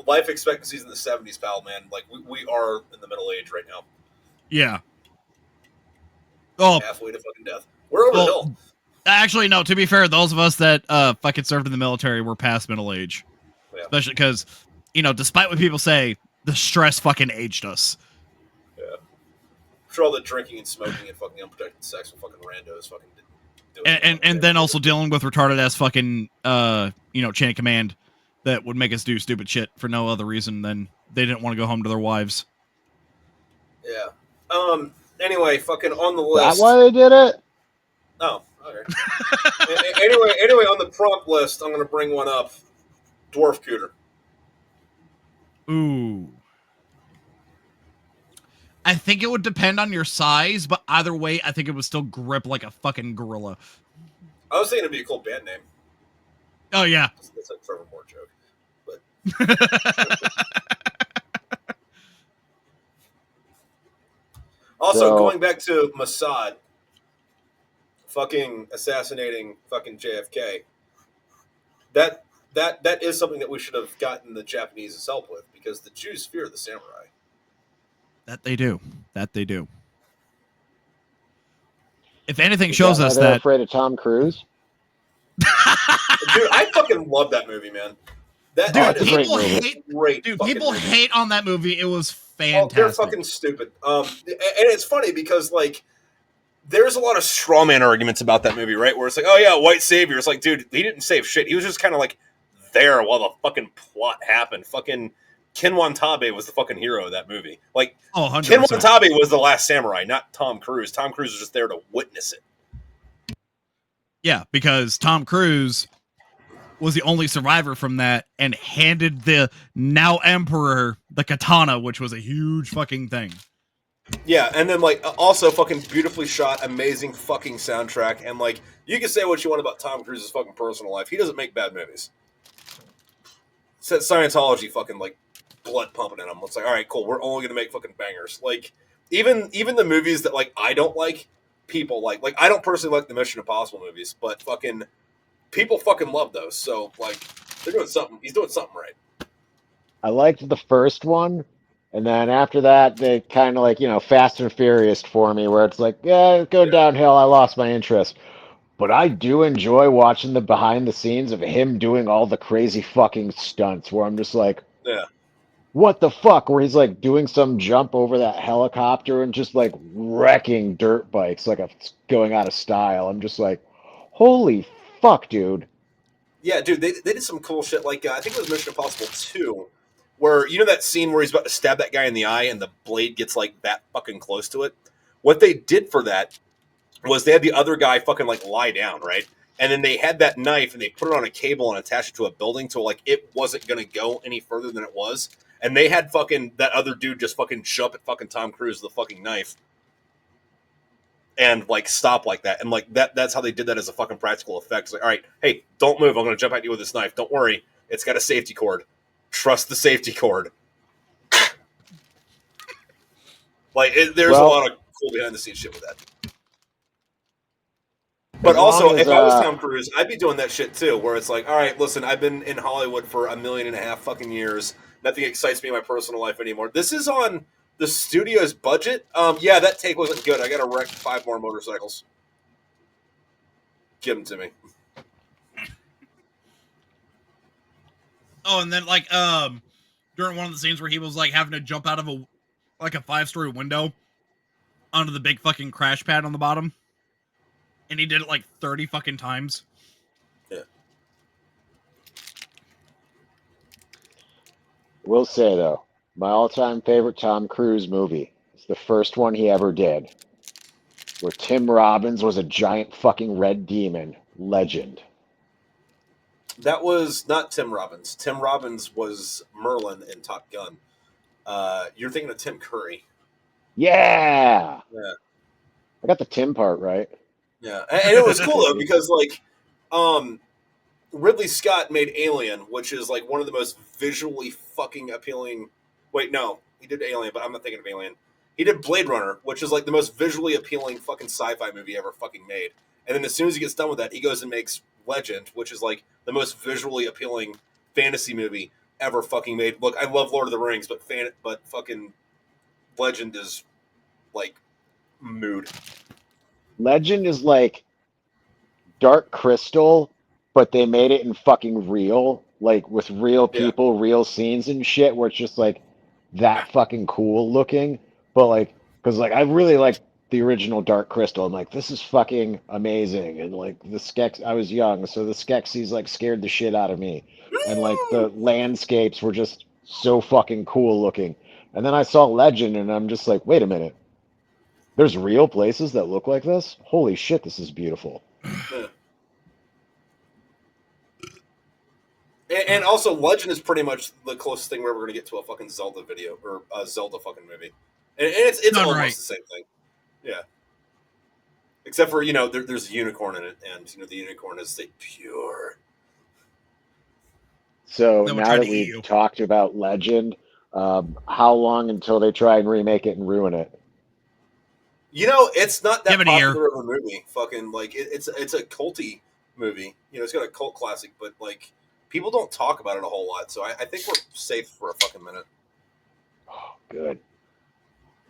life expectancies in the 70s, pal, man. Like we are in the middle age right now. Yeah. Oh, halfway to fucking death. We're over the hill. Actually, no. To be fair, those of us that fucking served in the military were past middle age, especially because, despite what people say, the stress fucking aged us. Yeah. I'm sure all the drinking and smoking and fucking unprotected sex with fucking randos fucking do it. And then also dealing with retarded ass fucking chain of command that would make us do stupid shit for no other reason than they didn't want to go home to their wives. Yeah. Anyway, fucking on the list. That's why they did it? Oh, okay. anyway, on the prompt list, I'm gonna bring one up. Dwarf Cooter. Ooh. I think it would depend on your size, but either way, I think it would still grip like a fucking gorilla. I was thinking it'd be a cool band name. Oh, yeah. That's a Trevor Moore joke. But also, going back to Mossad fucking assassinating fucking JFK, that is something that we should have gotten the Japanese help with, because the Jews fear the samurai. That they do. If anything shows us they're that afraid of Tom Cruise. Dude, I fucking love that movie, man. People hate on that movie. It was fantastic. Oh, they're fucking stupid. And it's funny because like there's a lot of straw man arguments about that movie, right? Where it's like, oh yeah, white savior. It's like, dude, he didn't save shit. He was just kind of like there while the fucking plot happened. Fucking Ken Watanabe was the fucking hero of that movie. Like, 100%. Ken Watanabe was the last samurai, not Tom Cruise. Tom Cruise was just there to witness it. Yeah, because Tom Cruise was the only survivor from that and handed the now emperor the katana, which was a huge fucking thing. Yeah, and then like also fucking beautifully shot, amazing fucking soundtrack, and like you can say what you want about Tom Cruise's fucking personal life. He doesn't make bad movies. It's that Scientology fucking like blood pumping in him. It's like, all right, cool. We're only gonna make fucking bangers. Like even the movies that like I don't like, people like I don't personally like the Mission Impossible movies, but fucking people fucking love those. So like they're doing something. He's doing something right. I liked the first one, and then after that, they kind of like Fast and Furious for me, where it's like, yeah, go downhill. I lost my interest. But I do enjoy watching the behind the scenes of him doing all the crazy fucking stunts, where I'm just like, yeah, what the fuck? Where he's like doing some jump over that helicopter and just like wrecking dirt bikes like it's going out of style. I'm just like, holy fuck, dude. Yeah, dude, they did some cool shit. Like I think it was Mission Impossible 2, where that scene where he's about to stab that guy in the eye and the blade gets like that fucking close to it. What they did for that was they had the other guy fucking like lie down, right? And then they had that knife and they put it on a cable and attached it to a building so like it wasn't gonna go any further than it was. And they had fucking that other dude just fucking jump at fucking Tom Cruise with the fucking knife and like stop like that. And like that's how they did that as a fucking practical effect. It's like, all right, hey, don't move. I'm gonna jump at you with this knife. Don't worry. It's got a safety cord. Trust the safety cord. Like there's a lot of cool behind the scenes shit with that. But also, if I was Tom Cruise, I'd be doing that shit too, where it's like, all right, listen, I've been in Hollywood for 1.5 million fucking years. Nothing excites me in my personal life anymore. This is on the studio's budget. Yeah, that take wasn't good. I got to wreck 5 more motorcycles. Give them to me. Oh, and then like during one of the scenes where he was like having to jump out of a 5-story window onto the big fucking crash pad on the bottom. And he did it like 30 fucking times. Yeah. Will say though, my all-time favorite Tom Cruise movie is the first one he ever did, where Tim Robbins was a giant fucking red demon. Legend. That was not Tim Robbins. Tim Robbins was Merlin in Top Gun. You're thinking of Tim Curry. Yeah. Yeah. I got the Tim part right. Yeah, and it was cool though because like, Ridley Scott made Alien, which is like one of the most visually fucking appealing. Wait, no, he did Alien, but I'm not thinking of Alien. He did Blade Runner, which is like the most visually appealing fucking sci-fi movie ever fucking made. And then as soon as he gets done with that, he goes and makes Legend, which is like the most visually appealing fantasy movie ever fucking made. Look, I love Lord of the Rings, but fucking Legend is like mood. Legend is like Dark Crystal, but they made it in fucking real, like with real Yeah. people, real scenes and shit, where it's just like that fucking cool looking. But like, because like I really like the original Dark Crystal. I'm like, this is fucking amazing. And like the Skex, I was young, so the Skeksis like scared the shit out of me. And like the landscapes were just so fucking cool looking. And then I saw Legend, and I'm just like, wait a minute. There's real places that look like this? Holy shit, this is beautiful. Yeah. And also, Legend is pretty much the closest thing we're ever going to get to a fucking Zelda video or a Zelda fucking movie, and it's Done almost right. the same thing. Yeah, except for there's a unicorn in it, and the unicorn is pure. So Then we're now trying that to eat we've you. talked about Legend, how long until they try and remake it and ruin it? It's not that Give it a year. popular of a movie. Fucking like it's a culty movie. It's got a cult classic, but like people don't talk about it a whole lot. So I think we're safe for a fucking minute. Oh, good.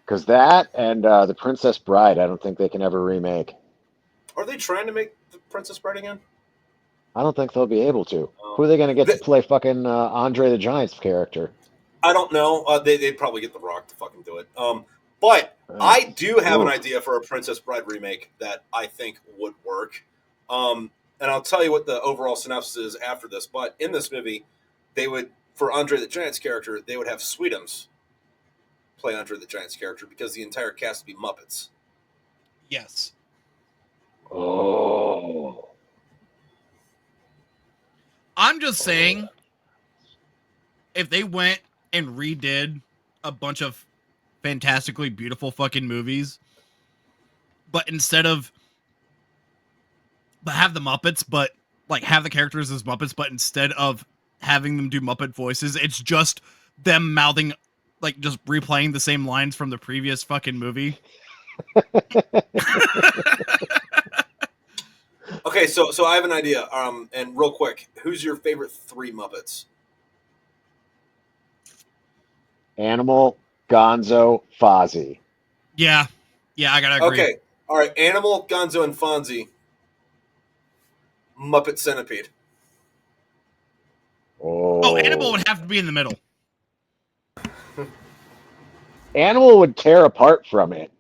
Because that and The Princess Bride, I don't think they can ever remake. Are they trying to make the Princess Bride again? I don't think they'll be able to. Who are they going to get to play fucking Andre the Giant's character? I don't know. They'd probably get The Rock to fucking do it. But I do have an idea for a Princess Bride remake that I think would work. And I'll tell you what the overall synopsis is after this. But in this movie, they would, for Andre the Giant's character, they would have Sweetums play Andre the Giant's character because the entire cast would be Muppets. Yes. Oh. I'm just saying, if they went and redid a bunch of fantastically beautiful fucking movies, but have the Muppets, but like have the characters as Muppets, but instead of having them do Muppet voices, it's just them mouthing, like just replaying the same lines from the previous fucking movie. Okay, so I have an idea. And real quick, who's your favorite 3 Muppets? Animal, Gonzo, Fozzie. Yeah, I gotta agree. Okay, all right. Animal, Gonzo, and Fonzie. Muppet Centipede. Oh, Animal would have to be in the middle. Animal would tear apart from it.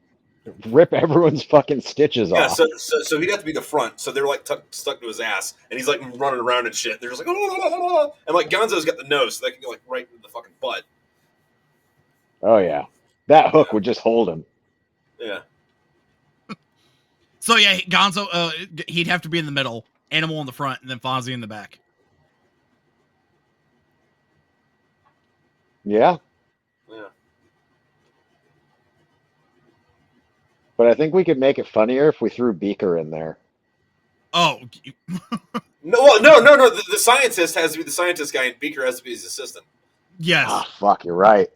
Rip everyone's fucking stitches Yeah, off. so he'd have to be the front. So they're like stuck to his ass, and he's like running around and shit. They're just like, oh, and like Gonzo's got the nose, so they can go like right in the fucking butt. Oh yeah, that hook would just hold him. Yeah. So yeah, Gonzo, he'd have to be in the middle, Animal in the front, and then Fonzie in the back. Yeah. Yeah. But I think we could make it funnier if we threw Beaker in there. Oh. No. The scientist has to be the scientist guy, and Beaker has to be his assistant. Yes. Ah, fuck, you're right.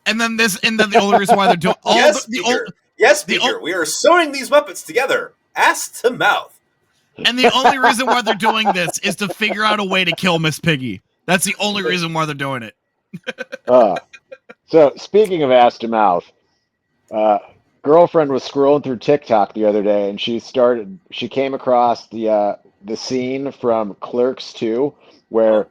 And then the only reason why they're doing all yes, the Beaker. We are sewing these Muppets together, ass to mouth. And the only reason why they're doing this is to figure out a way to kill Miss Piggy. That's the only reason why they're doing it. So speaking of ass to mouth, girlfriend was scrolling through TikTok the other day, and she came across the scene from Clerks 2 where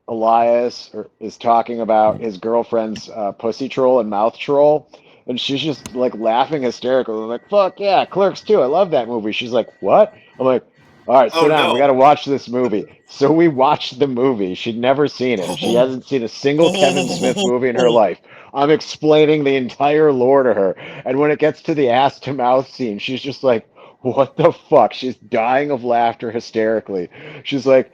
Elias is talking about his girlfriend's pussy troll and mouth troll, and she's just like laughing hysterically. I'm like, fuck yeah, Clerks 2, I love that movie. She's like, what? I'm like, all right, sit down. No. We got to watch this movie. So we watched the movie. She'd never seen it. She hasn't seen a single Kevin Smith movie in her life. I'm explaining the entire lore to her. And when it gets to the ass to mouth scene, she's just like, what the fuck? She's dying of laughter hysterically. She's like,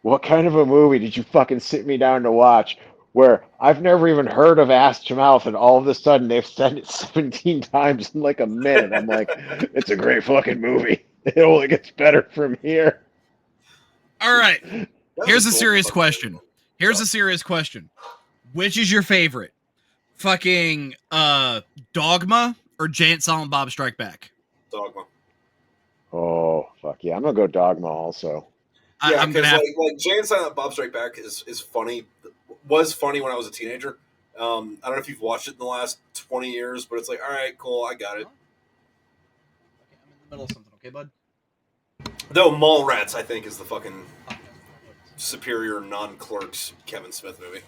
what kind of a movie did you fucking sit me down to watch? Where I've never even heard of ass to mouth, and all of a sudden they've said it 17 times in like a minute. I'm like, it's a great fucking movie. It only gets better from here. All right. Here's a serious question. Which is your favorite? fucking Dogma or Jay and Silent Bob Strike Back? Dogma. Oh, fuck yeah. I'm going to go Dogma also. Yeah, I'm gonna because have like Jay and Silent Bob Strike Back is funny. Was funny when I was a teenager. I don't know if you've watched it in the last 20 years, but it's like, all right, cool, I got it. Okay, I'm in the middle of something, okay, bud? Though Mallrats, I think, is the fucking superior non-Clerks Kevin Smith movie.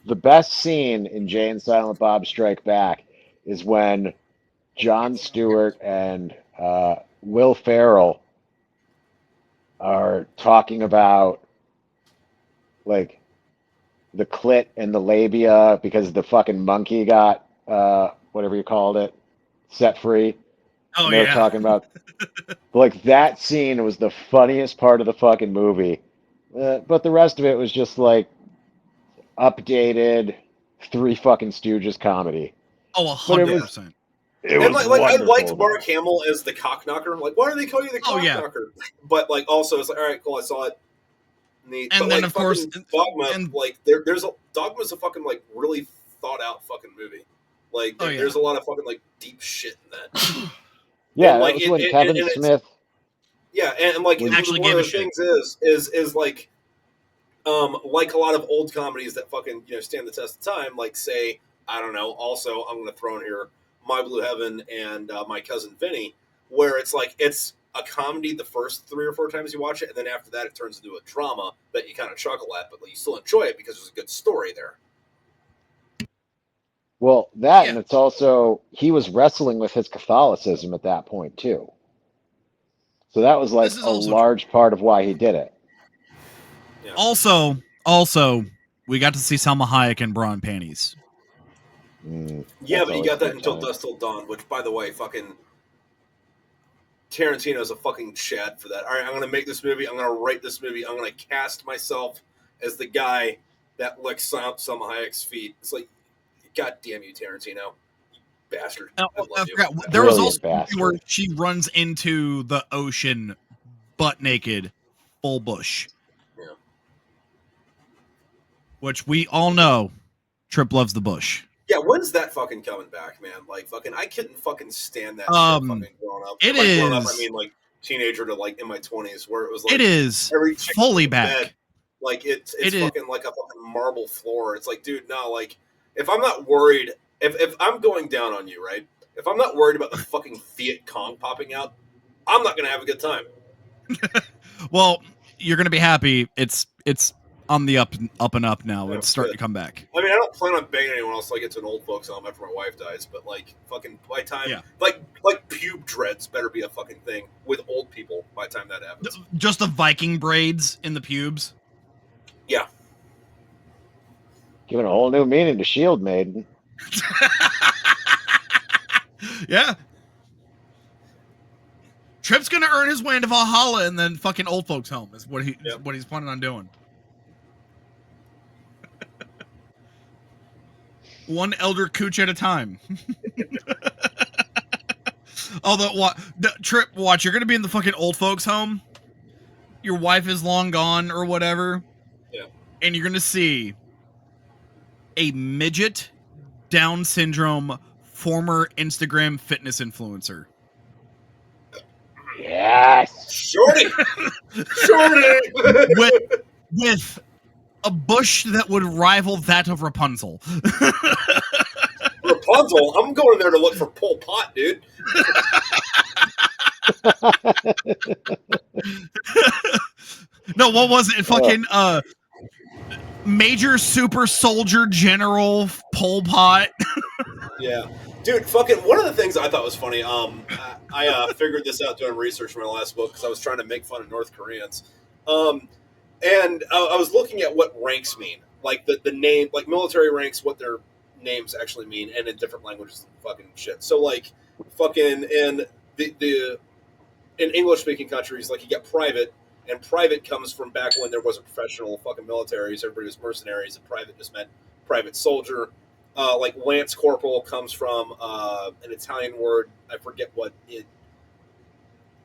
The best scene in Jay and Silent Bob Strike Back is when Jon Stewart and Will Ferrell are talking about like the clit and the labia because the fucking monkey got whatever you called it set free. Oh And they're yeah. talking about like that scene was the funniest part of the fucking movie. But the rest of it was just like updated Three Fucking Stooges comedy. Oh, But 100%. it And was like I liked wonderful. Mark Hamill as the cock knocker. Like, why do they call you the Oh, cock yeah. knocker? But like also it's like, all right, cool, I saw it. Neat. And but then, like of course, Dogma, and like there's a Dogma's a fucking like really thought out fucking movie. Like Oh, yeah. there's a lot of fucking like deep shit in that. Yeah, And, that like, was when Kevin and Smith. yeah, and like Was- Actually one gave of a the shit. things is like a lot of old comedies that fucking stand the test of time. Like say I don't know. Also, I'm going to throw in here My Blue Heaven and My Cousin Vinny, where it's like it's a comedy the first 3 or 4 times you watch it, and then after that it turns into a drama that you kind of chuckle at, but you still enjoy it because there's a good story there. Well, that Yeah. and it's also he was wrestling with his Catholicism at that point too. So that was like This is a also large part of why he did it. Yeah. Also, we got to see Salma Hayek in bra and panties. Yeah, That's but you always got a that good until time. Dusk Till Dawn, which, by the way, fucking Tarantino's a fucking chad for that. All right, I'm going to make this movie. I'm going to write this movie. I'm going to cast myself as the guy that licks Salma Hayek's feet. It's like, God damn you, Tarantino. You bastard. I love you. forgot, there was also Brilliant a movie where bastard. she runs into the ocean butt naked, full bush. Yeah. Which we all know Tripp loves the bush. Yeah, when's that fucking coming back, man? Like, fucking, I couldn't fucking stand that shit fucking growing up. it By growing up, I is- mean, like, teenager to, like, in my 20s, where it was, like, It is every chick fully in back. bed, like, it's It is- fucking like a fucking marble floor. It's like, dude, no, like, if I'm not worried, if I'm going down on you, right? If I'm not worried about the fucking Viet Cong popping out, I'm not going to have a good time. Well, you're gonna be happy. It's on the up and up now. Yeah, It's starting good. to come back. I mean, I don't plan on banging anyone else till I get to an old folks home after my wife dies, but like fucking by time, Yeah. like pube dreads better be a fucking thing with old people by the time that happens. Just the Viking braids in the pubes. Yeah, Giving a whole new meaning to Shield Maiden. Yeah. Tripp's gonna earn his way into Valhalla and then fucking old folks home is what he's planning on doing. One elder cooch at a time. Although, Tripp, watch, you're gonna be in the fucking old folks home. Your wife is long gone or whatever. Yeah. And you're gonna see a midget, Down syndrome, former Instagram fitness influencer. Yes. Shorty, with a bush that would rival that of Rapunzel. Rapunzel. I'm going there to look for Pol Pot, dude. No, what was it? Fucking Major Super Soldier General Pol Pot. Yeah, dude. Fucking one of the things I thought was funny. I figured this out doing research for my last book because I was trying to make fun of North Koreans. And I was looking at what ranks mean, like the name, like military ranks, what their names actually mean, and in different languages, and fucking shit. So like, fucking in the in English speaking countries, like you get private, and private comes from back when there wasn't professional fucking militaries. Everybody was mercenaries, and private just meant private soldier. Like lance corporal comes from an Italian word. I forget what it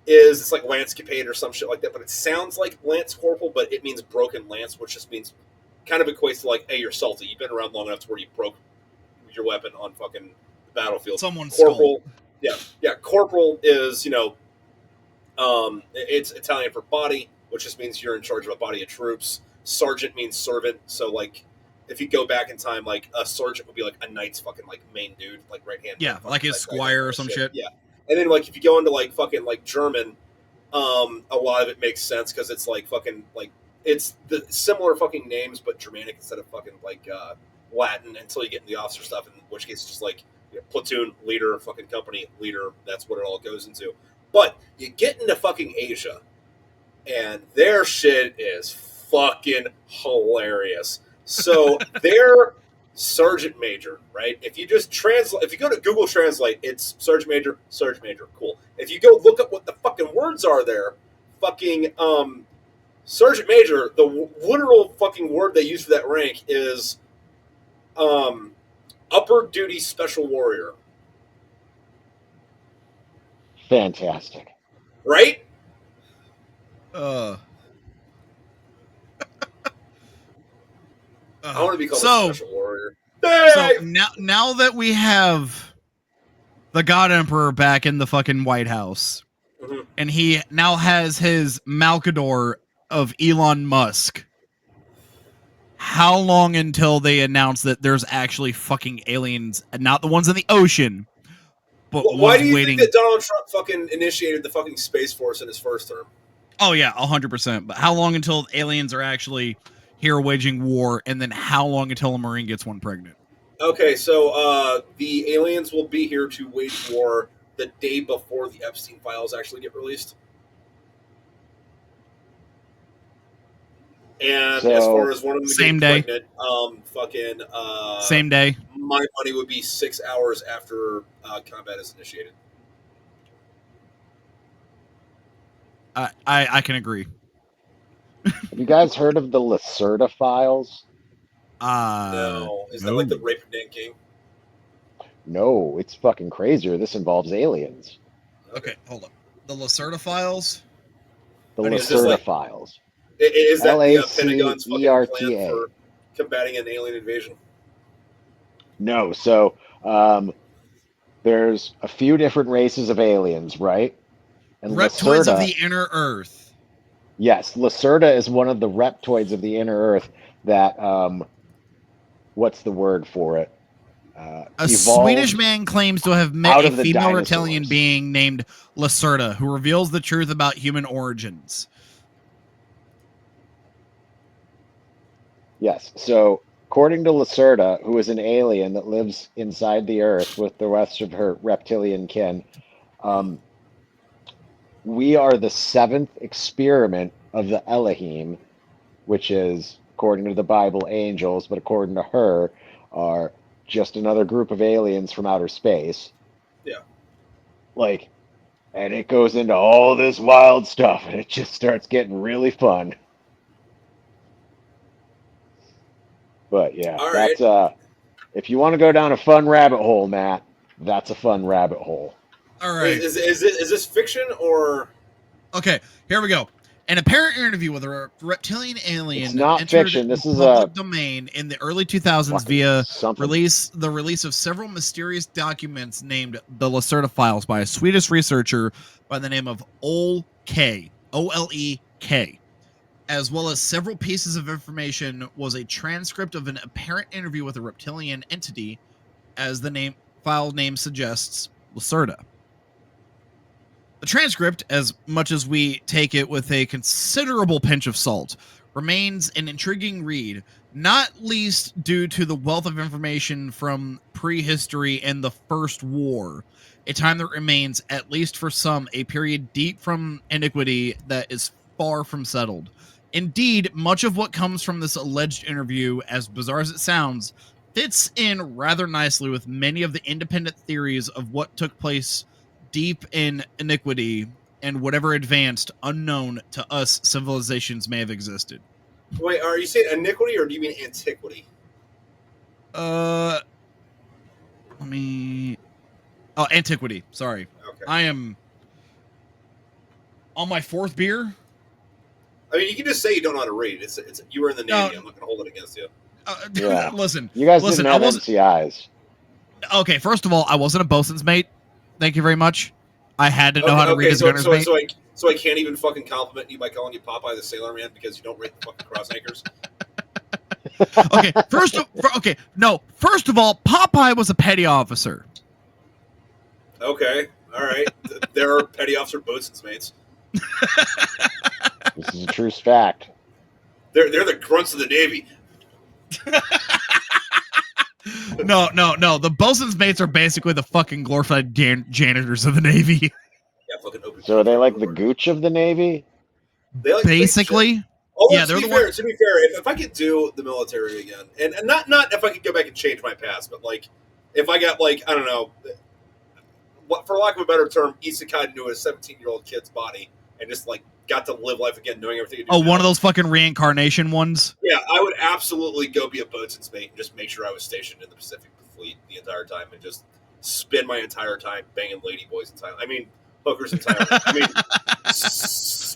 is. It's like lancecapade or some shit like that, but it sounds like lance corporal, but it means broken lance, which just means kind of equates to like, hey, you're salty. You've been around long enough to where you broke your weapon on fucking the battlefield. Someone's Corporal, skull. yeah. Corporal is it's Italian for body, which just means you're in charge of a body of troops. Sergeant means servant. So like, if you go back in time, like a sergeant would be like a knight's fucking like main dude, like right hand. Yeah, like his squire or some shit. Yeah, and then like if you go into like fucking like German, a lot of it makes sense because it's like fucking like it's the similar fucking names but Germanic instead of fucking like Latin until you get into the officer stuff, in which case it's just like platoon leader, fucking company leader. That's what it all goes into. But you get into fucking Asia, and their shit is fucking hilarious. So their sergeant major, right? If you just translate, if you go to Google Translate, it's sergeant major, cool. If you go look up what the fucking words are there, fucking sergeant major, the literal fucking word they use for that rank is upper duty special warrior. Fantastic. Right? I I want to be called a special warrior. So now that we have the God Emperor back in the fucking White House, and he now has his Malcador of Elon Musk, how long until they announce that there's actually fucking aliens, and not the ones in the ocean, but why do you waiting... think that Donald Trump fucking initiated the fucking Space Force in his first term? Oh yeah, 100%. But how long until aliens are actually here waging war, and then how long until a Marine gets one pregnant? Okay, so the aliens will be here to wage war the day before the Epstein files actually get released. And as far as one of them same getting day. pregnant, same day. My money would be 6 hours after combat is initiated. I can agree. Have you guys heard of the Lacerda files? No. Is that like the Rape of Nanking? No, it's fucking crazier. This involves aliens. Okay, hold up. The Lacerda files? The Lacerda files. Is that the Pentagon's fucking Lacerta. plan for combating an alien invasion? No, so there's a few different races of aliens, right? And Reptoids Lacerda, of the inner Earth. Yes, Lacerda is one of the reptoids of the inner Earth that, what's the word for it? A Swedish man claims to have met a female reptilian being named Lacerda, who reveals the truth about human origins. Yes, so according to Lacerda, who is an alien that lives inside the Earth with the rest of her reptilian kin, we are the 7th experiment of the Elohim, which is, according to the Bible, angels, but according to her, are just another group of aliens from outer space. Yeah. Like, and it goes into all this wild stuff, and it just starts getting really fun. But yeah, all that's right. if you want to go down a fun rabbit hole, Matt, that's a fun rabbit hole. All right. Is this fiction or? Okay, here we go. An apparent interview with a reptilian alien. It's not fiction. This is public domain in the early 2000s via something. the release of several mysterious documents named the Lacerda Files by a Swedish researcher by the name of Ole-K, O-L-E-K, as well as several pieces of information was a transcript of an apparent interview with a reptilian entity, as the file name suggests, Lacerda. The transcript, as much as we take it with a considerable pinch of salt, remains an intriguing read, not least due to the wealth of information from prehistory and the First War, a time that remains, at least for some, a period deep from iniquity that is far from settled. Indeed, much of what comes from this alleged interview, as bizarre as it sounds, fits in rather nicely with many of the independent theories of what took place deep in iniquity and whatever advanced unknown to us civilizations may have existed. Wait, are you saying iniquity or do you mean antiquity? Let me... Oh, antiquity. Sorry. Okay. I am on my 4th beer. I mean, you can just say you don't know how to read. It's you were in the Navy. I'm not going to hold it against you. Yeah. Listen, You guys didn't have I wasn't. NCIs. Okay, first of all, I wasn't a bosun's mate. Thank you very much. I had to know how to read as a gunner's mate. So I can't even fucking compliment you by calling you Popeye the Sailor Man because you don't rate the fucking cross anchors. Okay, first of all, Popeye was a petty officer. Okay, all right. There are petty officer bosun's mates. This is a true fact. They're the grunts of the Navy. No. The bosun's mates are basically the fucking glorified janitors of the Navy. Yeah, fucking open. So are they like the gooch of the Navy? They like basically. Yeah, to be fair, if I could do the military again, and not if I could go back and change my past, but like if I got like I don't know, for lack of a better term, isekai into a 17-year-old kid's body and just like got to live life again, knowing everything. One of those fucking reincarnation ones. Yeah, I would absolutely go be a boatswain's mate and just make sure I was stationed in the Pacific Fleet the entire time and just spend my entire time banging ladyboys in Thailand. I mean, hookers in Thailand. I mean,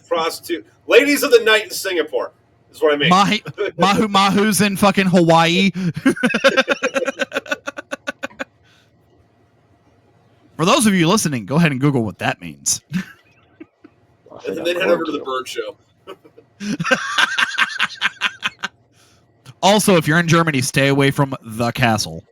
prostitute ladies of the night in Singapore is what I mean. Mahu's in fucking Hawaii. For those of you listening, go ahead and Google what that means. And then head over to the bird show. Also, if you're in Germany, stay away from the castle.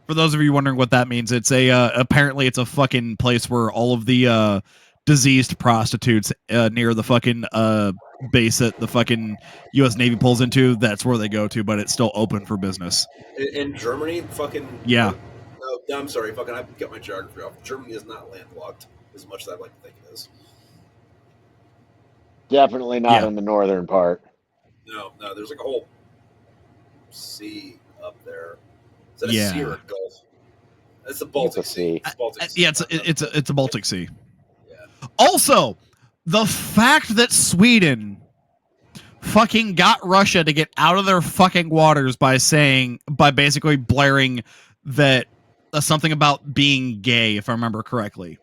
For those of you wondering what that means, it's apparently it's a fucking place where all of the diseased prostitutes near the fucking base that the fucking U.S. Navy pulls into, that's where they go to, but it's still open for business. In Germany, fucking yeah. No, I'm sorry, fucking I've got my geography off. Germany is not landlocked as much as I'd like to think it is. Definitely not in the northern part. No, there's like a whole sea up there. Is that a sea or a gulf? It's the Baltic Sea. It's a Baltic Sea. Yeah. Also, the fact that Sweden fucking got Russia to get out of their fucking waters by basically blaring that something about being gay, if I remember correctly.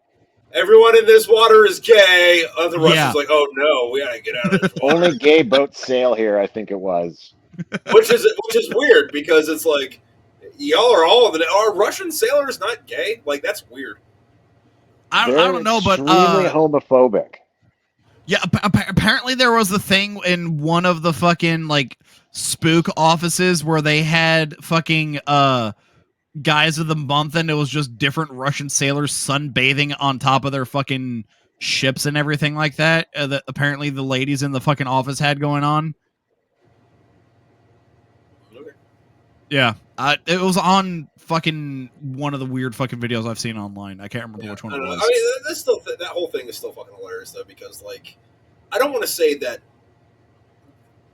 Everyone in this water is gay. The Russians like, oh no, we gotta get out of this water. Only gay boats sail here, I think it was. Which is weird because it's like y'all are all are Russian sailors not gay? Like that's weird. I don't know, but extremely homophobic. Yeah, apparently there was the thing in one of the fucking like spook offices where they had fucking guys of the month, and it was just different Russian sailors sunbathing on top of their fucking ships and everything like that. That apparently the ladies in the fucking office had going on. Okay. Yeah, it was on fucking one of the weird fucking videos I've seen online. I can't remember which one it was. I mean, that whole thing is still fucking hilarious though, because like, I don't want to say that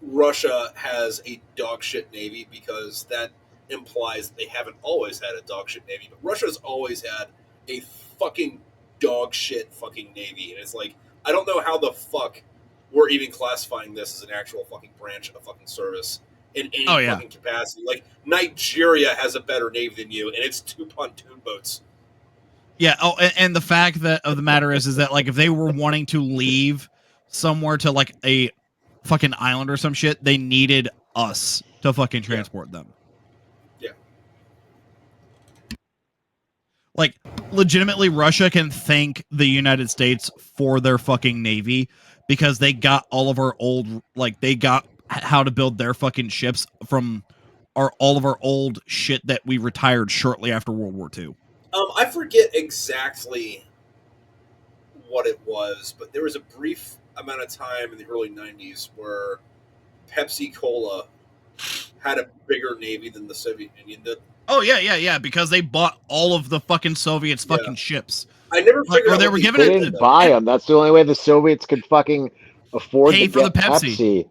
Russia has a dog shit navy because that implies they haven't always had a dog shit navy, but Russia has always had a fucking dog shit fucking navy, and it's like I don't know how the fuck we're even classifying this as an actual fucking branch of a fucking service in any fucking capacity. Like Nigeria has a better navy than you, and it's 2 pontoon boats. Yeah. Oh, and the fact of the matter is that like if they were wanting to leave somewhere to like a fucking island or some shit, they needed us to fucking transport them. Yeah. Like, legitimately, Russia can thank the United States for their fucking navy because they got all of our old, like, they got how to build their fucking ships from all of our old shit that we retired shortly after World War II. I forget exactly what it was, but there was a brief amount of time in the early 90s where Pepsi Cola had a bigger navy than the Soviet Union did. Oh, yeah, because they bought all of the fucking Soviets' fucking ships. I never figured out they were giving they didn't buy them. That's the only way the Soviets could fucking afford to get Pepsi.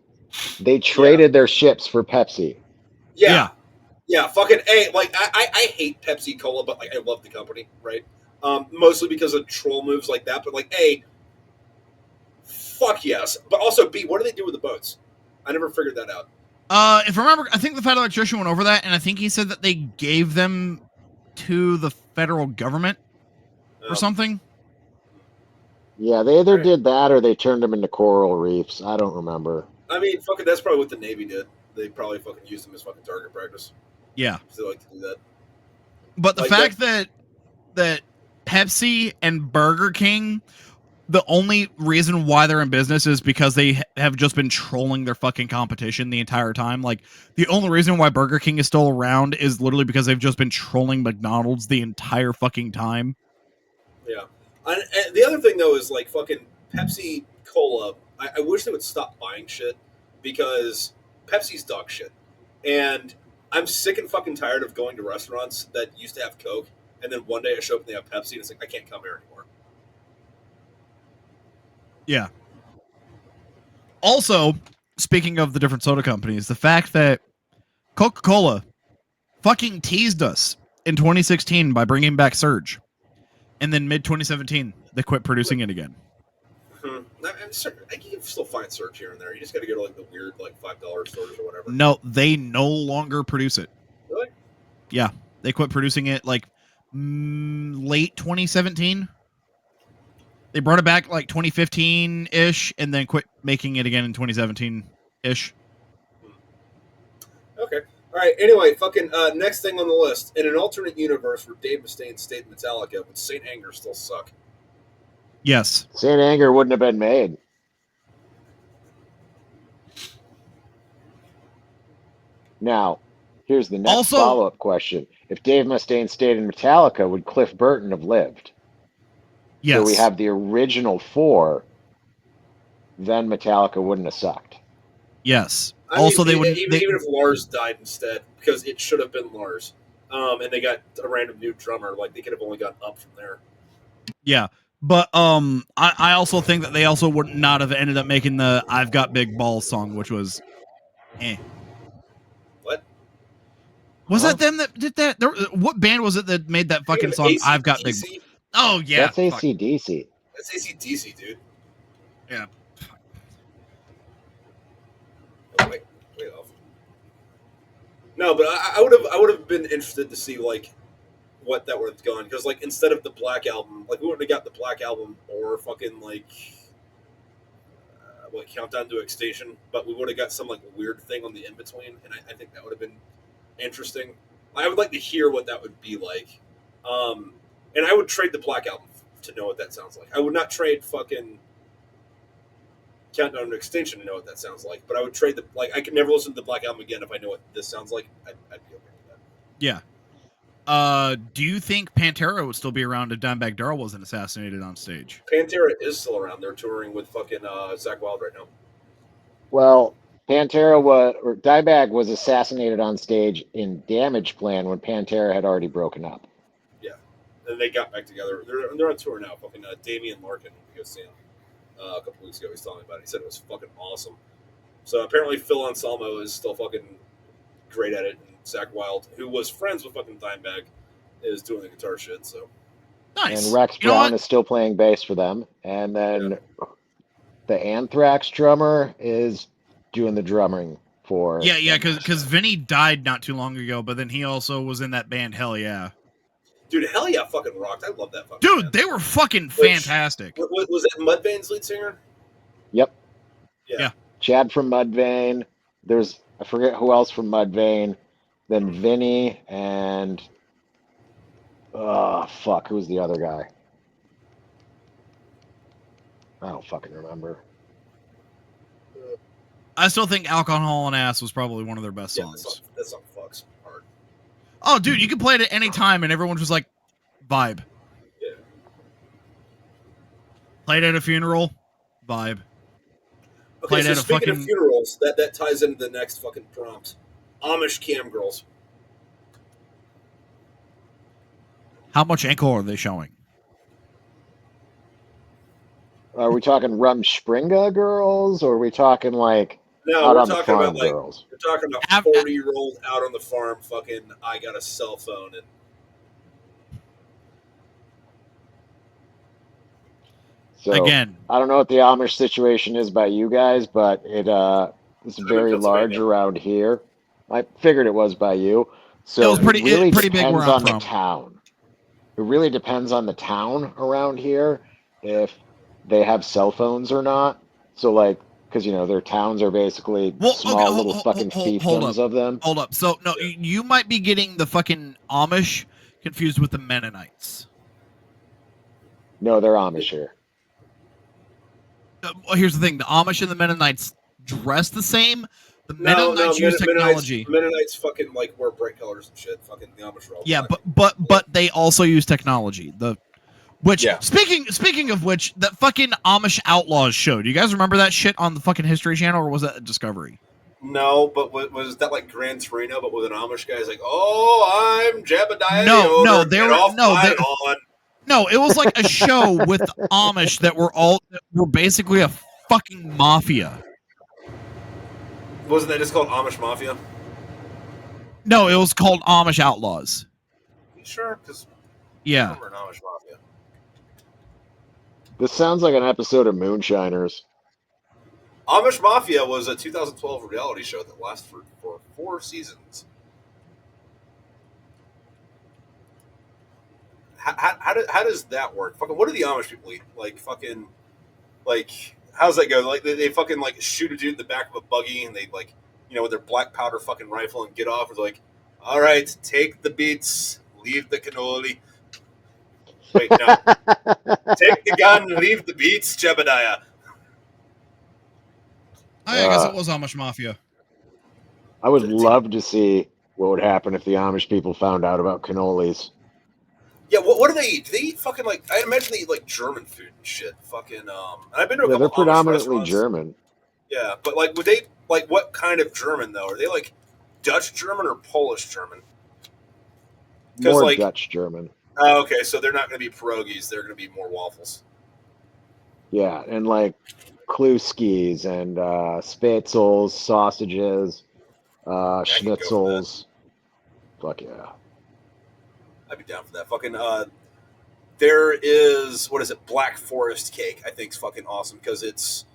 They traded their ships for Pepsi. Yeah, fucking A. Like, I hate Pepsi Cola, but like I love the company, right? Mostly because of troll moves like that. But like, A, fuck yes. But also, B, what do they do with the boats? I never figured that out. If I remember, I think the federal electrician went over that, and I think he said that they gave them to the federal government or something. Yeah, they either Right. did that or they turned them into coral reefs. I don't remember. I mean, fucking, that's probably what the Navy did. They probably fucking used them as fucking target practice. Yeah. They like to do that. But the Like fact that Pepsi and Burger King, the only reason why they're in business is because they have just been trolling their fucking competition the entire time. Like, the only reason why Burger King is still around is literally because they've just been trolling McDonald's the entire fucking time. Yeah. And the other thing though is like fucking Pepsi Cola. I wish they would stop buying shit because Pepsi's dog shit, and I'm sick and fucking tired of going to restaurants that used to have Coke, and then one day I show up and they have Pepsi, and it's like I can't come here anymore. Yeah. Also, speaking of the different soda companies, the fact that Coca-Cola fucking teased us in 2016 by bringing back Surge, and then mid 2017 they quit producing it again. I'm certain I can still find Surge here and there. You just got to go to like the weird like $5 stores or whatever. No, they no longer produce it. Really? Yeah, they quit producing it like late 2017. They brought it back like 2015 ish, and then quit making it again in 2017 ish. Okay. All right. Anyway, fucking next thing on the list. In an alternate universe where Dave Mustaine stayed Metallica, would Saint Anger still suck? Yes. Saint Anger wouldn't have been made. Now, here's the next Also- follow-up question. If Dave Mustaine stayed in Metallica, would Cliff Burton have lived? Yes. So we have the original four, then Metallica wouldn't have sucked. Yes. I Also, mean, they would even if Lars died instead, because it should have been Lars, and they got a random new drummer. Like they could have only gotten up from there. Yeah. But I also think that they also would not have ended up making the "I've Got Big Balls" song, which was, What? Was Huh? that them that did that? What band was it that made that fucking song? AC/DC? "I've Got Big." Oh yeah, That's AC/DC. That's AC/DC, dude. Yeah. Oh, wait off. No, but I would have been interested to see like what that would have gone because like instead of the Black Album, like we wouldn't have got the Black Album or fucking like what Countdown to Extinction, but we would have got some like weird thing on the in between, and I think that would have been interesting. I would like to hear what that would be like, and I would trade the Black Album to know what that sounds like. I would not trade fucking Countdown to Extinction to know what that sounds like, but I would trade the like. I could never listen to the Black Album again if I know what this sounds like. I'd be okay with that. Yeah. Do you think Pantera would still be around if Dimebag Darrell wasn't assassinated on stage? Pantera is still around. They're touring with fucking Zach Wild right now. Well, Dimebag was assassinated on stage in Damage Plan when Pantera had already broken up. Yeah, and they got back together. They're on tour now. Fucking Damian Larkin, we go see him a couple weeks ago. He's telling me about it. He said it was fucking awesome. So apparently Phil Anselmo is still fucking great at it, and Zach Wild, who was friends with fucking Dimebag, is doing the guitar shit. So Nice. And Rex Brown is still playing bass for them. And then the Anthrax drummer is doing the drumming for. Yeah, because Vinny died not too long ago, but then he also was in that band. Hell yeah, dude, hell yeah, fucking rocked. I love that fucking dude, band. they were fucking fantastic. Was that Mudvayne's lead singer? Yep. Yeah. Chad from Mudvayne. There's I forget who else from Mudvayne. Then Vinny and who's the other guy? I don't fucking remember. I still think "Alcohol and Ass" was probably one of their best songs. That song fucks hard. Oh, dude, you can play it at any time, and everyone's just like, vibe. Yeah. Played at a funeral, vibe. Okay, Played so at a speaking of fucking- funerals, that ties into the next fucking prompt. Amish cam girls. How much ankle are they showing? Are we talking Rumspringa girls, or are we talking like No, out we're on the talking farm about like girls? we're talking about Av- 40-year-old out on the farm. Fucking, I got a cell phone and. So Again, I don't know what the Amish situation is by you guys, but it's very Pennsylvania. large around here. I figured it was by you. So It was pretty- really pretty big where depends I'm on from. the town. It really depends on the town around here. If they have cell phones or not. So like, because their towns are basically Well, okay, small little fucking hold up, fiefdoms of them. hold up. So no, you might be getting the fucking Amish confused with the Mennonites. No, they're Amish here. Here's the thing: the Amish and the Mennonites dress the same. The No, Mennonites use technology. Mennonites fucking like wear bright colors and shit. Fucking the Amish are all Yeah, black. but they also use technology. Which Yeah. speaking of which, that fucking Amish Outlaws show. Do you guys remember that shit on the fucking History Channel, or was that Discovery? No, but was that like Gran Torino, but with an Amish guy? He's like, "Oh, I'm Jebediah No, the Elder. Get off my lawn." No, it was like a show with Amish that were basically a fucking mafia. Wasn't that just called Amish Mafia? No, it was called Amish Outlaws. You sure? Because Yeah. I remember an Amish Mafia. This sounds like an episode of Moonshiners. Amish Mafia was a 2012 reality show that lasted for 4 seasons. How does that work? Fucking, what do the Amish people eat? Like fucking, like how's that go? Like they fucking like shoot a dude in the back of a buggy and they like with their black powder fucking rifle and get off. It's like, all right, take the beets, leave the cannoli. Wait, no, take the gun, leave the beets, Jebediah. I guess it was Amish Mafia. I would love to see what would happen if the Amish people found out about cannolis. Yeah, what do they eat? Do they eat fucking like? I imagine they eat like German food and shit. Fucking and I've been to a couple They're Amish predominantly restaurants. German. Yeah, but like, would they like what kind of German though? Are they like Dutch German or Polish German? More like, Dutch German. Oh, okay, so they're not going to be pierogies. They're going to be more waffles. Yeah, and like kluskis and spätzles, sausages, schnitzels. Fuck yeah. I'd be down for that. Fucking there is, what is it, Black Forest cake. I think is fucking awesome because it's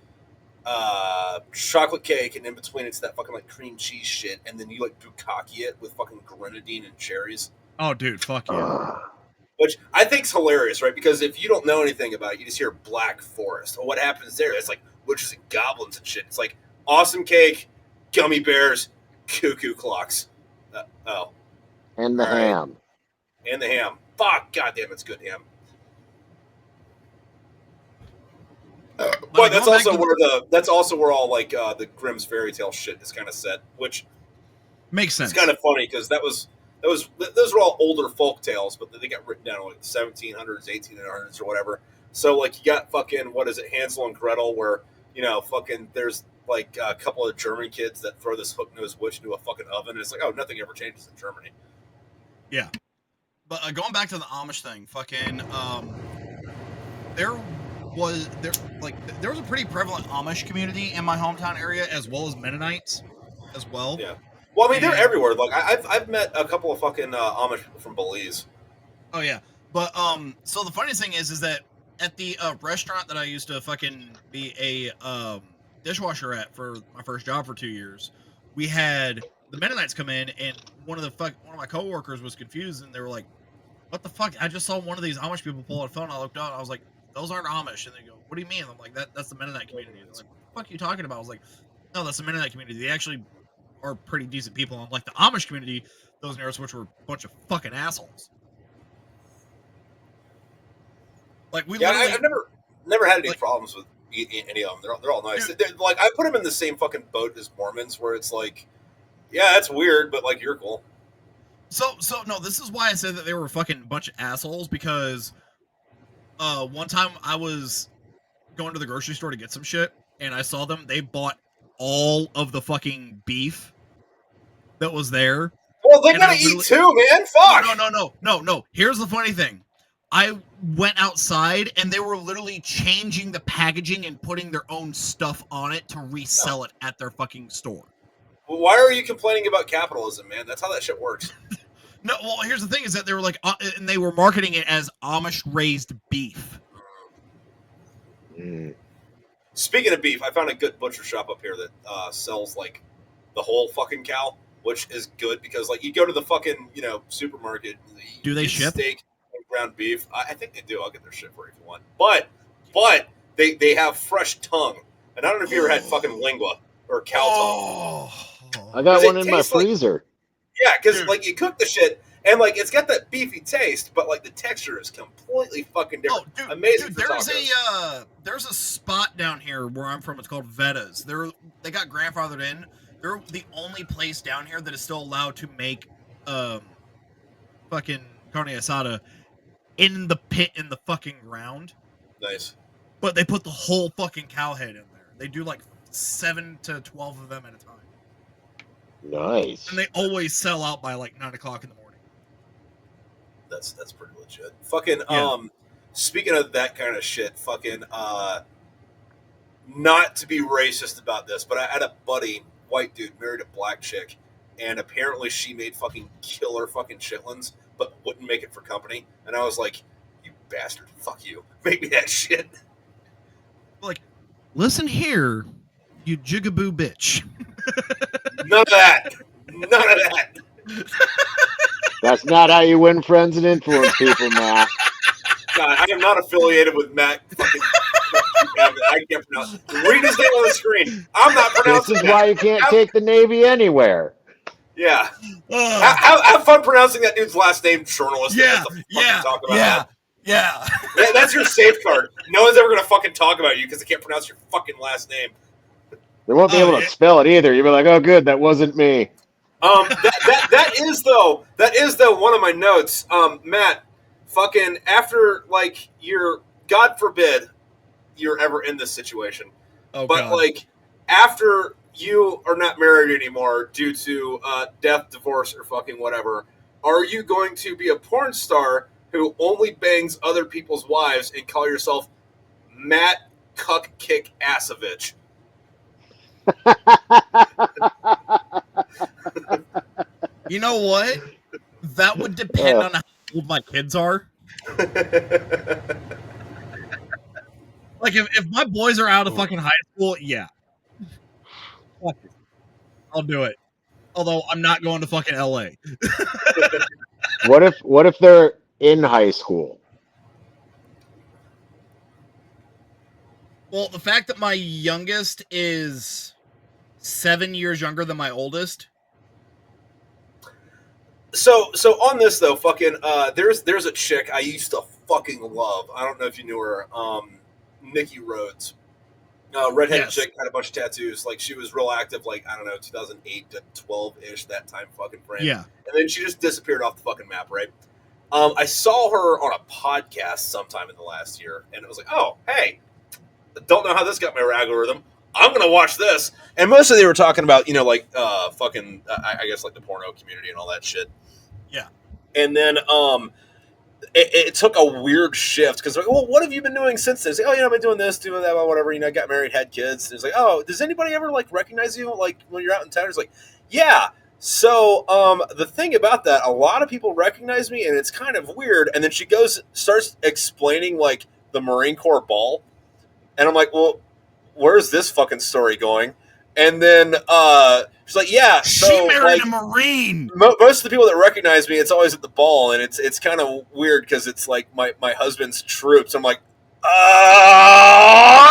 chocolate cake and in between it's that fucking like cream cheese shit, and then you like bukkake it with fucking grenadine and cherries. Oh, dude, fuck yeah. Which I think's hilarious, right? Because if you don't know anything about it, you just hear Black Forest. Well, what happens there? It's like witches and goblins and shit. It's like awesome cake, gummy bears, cuckoo clocks. And the ham. And the ham. Fuck, goddamn, it's good ham. But that's also where all like the Grimm's fairy tale shit is kind of set, which makes sense. It's kind of funny because those were all older folk tales, but they got written down in like the 1700s, 1800s, or whatever. So like you got fucking what is it, Hansel and Gretel, where fucking there's like a couple of German kids that throw this hook-nosed witch into a fucking oven, and it's like, oh, nothing ever changes in Germany. Yeah, but going back to the Amish thing, fucking there was a pretty prevalent Amish community in my hometown area, as well as Mennonites, as well. Yeah. Well, I mean, they're everywhere. Like I've met a couple of fucking Amish people from Belize. Oh yeah, but so the funniest thing is that at the restaurant that I used to fucking be a dishwasher at for my first job for 2 years, we had the Mennonites come in, and one of my coworkers was confused, and they were like, "What the fuck? I just saw one of these Amish people pull out a phone. I looked out, and I was like, those aren't Amish." And they go, "What do you mean?" I'm like, that's the Mennonite community. And they're like, "What the fuck are you talking about?" I was like, "No, that's the Mennonite community. They actually are pretty decent people." Unlike the Amish community, those nerds, which were a bunch of fucking assholes. Like I've never had any problems with any of them. They're all nice. They're, like I put them in the same fucking boat as Mormons, where it's like, yeah, that's weird, but like you're cool. So no, this is why I said that they were a fucking bunch of assholes, because one time I was going to the grocery store to get some shit, and I saw them. They bought all of the fucking beef that was there. Well, they gotta eat too, man. Fuck. No. Here's the funny thing. I went outside, and they were literally changing the packaging and putting their own stuff on it to resell it at their fucking store. Well, why are you complaining about capitalism, man? That's how that shit works. No, well, here's the thing: is that they were like, and they were marketing it as Amish raised beef. Speaking of beef, I found a good butcher shop up here that sells like the whole fucking cow, which is good because like you go to the fucking supermarket. Do they ship steak and ground beef? I think they do. I'll get their shit for you if you want. But they have fresh tongue. And I don't know if you ever had fucking lingua or cow tongue. I got 'Cause one it in my tastes like freezer. yeah, because Dude. like you cook the shit and like it's got that beefy taste, but like the texture is completely fucking different. Oh, dude, Amazing dude, for tacos. there's a spot down here where I'm from. It's called Vetta's. They got grandfathered in. They're the only place down here that is still allowed to make fucking carne asada in the pit in the fucking ground. Nice. But they put the whole fucking cow head in there. They do like 7 to 12 of them at a time. Nice. And they always sell out by like 9 o'clock in the morning. That's pretty legit. Fucking Yeah. speaking of that kind of shit, fucking not to be racist about this, but I had a buddy, white dude, married a black chick, and apparently she made fucking killer fucking chitlins, but wouldn't make it for company. And I was like, you bastard, fuck you. Make me that shit. Like, listen here, you jigaboo bitch. None of that. None of that. That's not how you win friends and influence people, Matt. God, I am not affiliated with Matt. Fucking, I can't pronounce. Read his name on the screen. I'm not This pronouncing is that. why you can't take the Navy anywhere. Yeah. Have fun pronouncing that dude's last name, journalist. Yeah, Talk about that. yeah. That's your safeguard. No one's ever gonna fucking talk about you because they can't pronounce your fucking last name. They won't be able to spell it either. You'll be like, oh, good, that wasn't me. That is though one of my notes. Matt, fucking after like you're, God forbid you're ever in this situation, Oh, but God. like after you are not married anymore due to death, divorce, or fucking whatever, are you going to be a porn star who only bangs other people's wives and call yourself Matt Cuck Kick Assovich? You know what? That would depend on how old my kids are. Like, if my boys are out of fucking high school, yeah. Fuck it. I'll do it. Although I'm not going to fucking LA. What if they're in high school? Well, the fact that my youngest is 7 years younger than my oldest. So on this though, fucking there's a chick I used to fucking love. I don't know if you knew her, Nikki Rhodes. Redheaded chick, had a bunch of tattoos. Like she was real active, like I don't know, 2008 to 12-ish, that time fucking frame. Yeah. And then she just disappeared off the fucking map, right? I saw her on a podcast sometime in the last year, and it was like, oh, hey, don't know how this got my algorithm. I'm gonna watch this. And mostly they were talking about, you know, like fucking I guess like the porno community and all that shit. Yeah. And then it took a weird shift because like, well, what have you been doing since this? Like, oh, you know, I've been doing this, doing that, whatever. You know, got married, had kids. And it's like, oh, does anybody ever like recognize you like when you're out in town? It's like, yeah. So the thing about that, a lot of people recognize me, and it's kind of weird. And then she starts explaining like the Marine Corps ball, and I'm like, well, where's this fucking story going? And then she's like, yeah, so, she married like, a Marine. Most of the people that recognize me, it's always at the ball, and it's kind of weird because it's like my husband's troops. I'm like,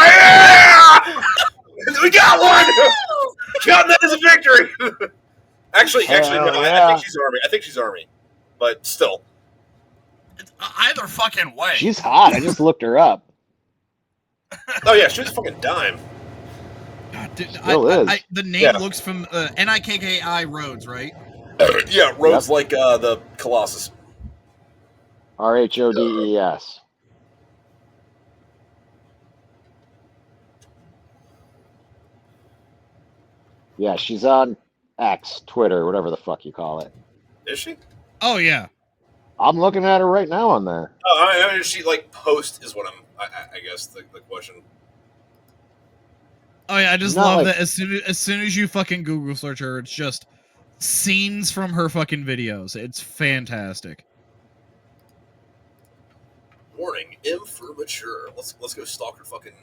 yeah! We got one! Count that as a victory! actually, no, yeah. I think she's Army. I think she's Army. But still. It's either fucking way. She's hot. I just looked her up. Oh, yeah, she was a fucking dime. God, dude, Still is. the name looks from Nikki Rhodes, right? Yeah, Rhodes like the Colossus. RHODES. Yeah, she's on X, Twitter, whatever the fuck you call it. Is she? Oh yeah. I'm looking at her right now on there. Oh, I mean, she like post is what I guess the question. Oh yeah, I just Not love like- that as soon as you fucking Google search her, it's just scenes from her fucking videos. It's fantastic. Warning: M for mature. Let's go stalk her fucking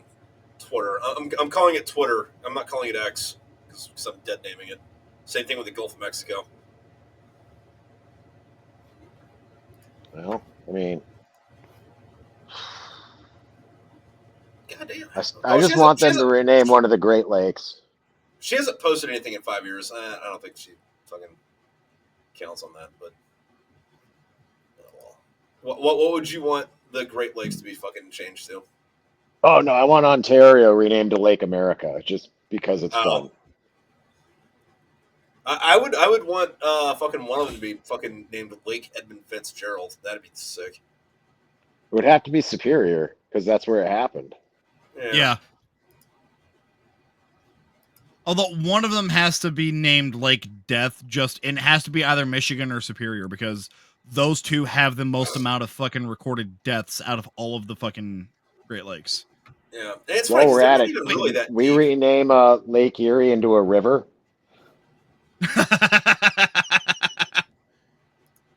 Twitter. I'm calling it Twitter. I'm not calling it X because I'm dead naming it. Same thing with the Gulf of Mexico. Well, I mean, Goddamn. I just want them to rename one of the Great Lakes. She hasn't posted anything in 5 years. I don't think she fucking counts on that. But what would you want the Great Lakes to be fucking changed to? Oh no, I want Ontario renamed to Lake America just because it's fun. I would want fucking one of them to be fucking named Lake Edmund Fitzgerald. That'd be sick. It would have to be Superior because that's where it happened. Yeah. Although one of them has to be named Lake Death, and it has to be either Michigan or Superior because those two have the most amount of fucking recorded deaths out of all of the fucking Great Lakes. Yeah, and it's While funny, we're at it, even really that we deep. rename Lake Erie into a river.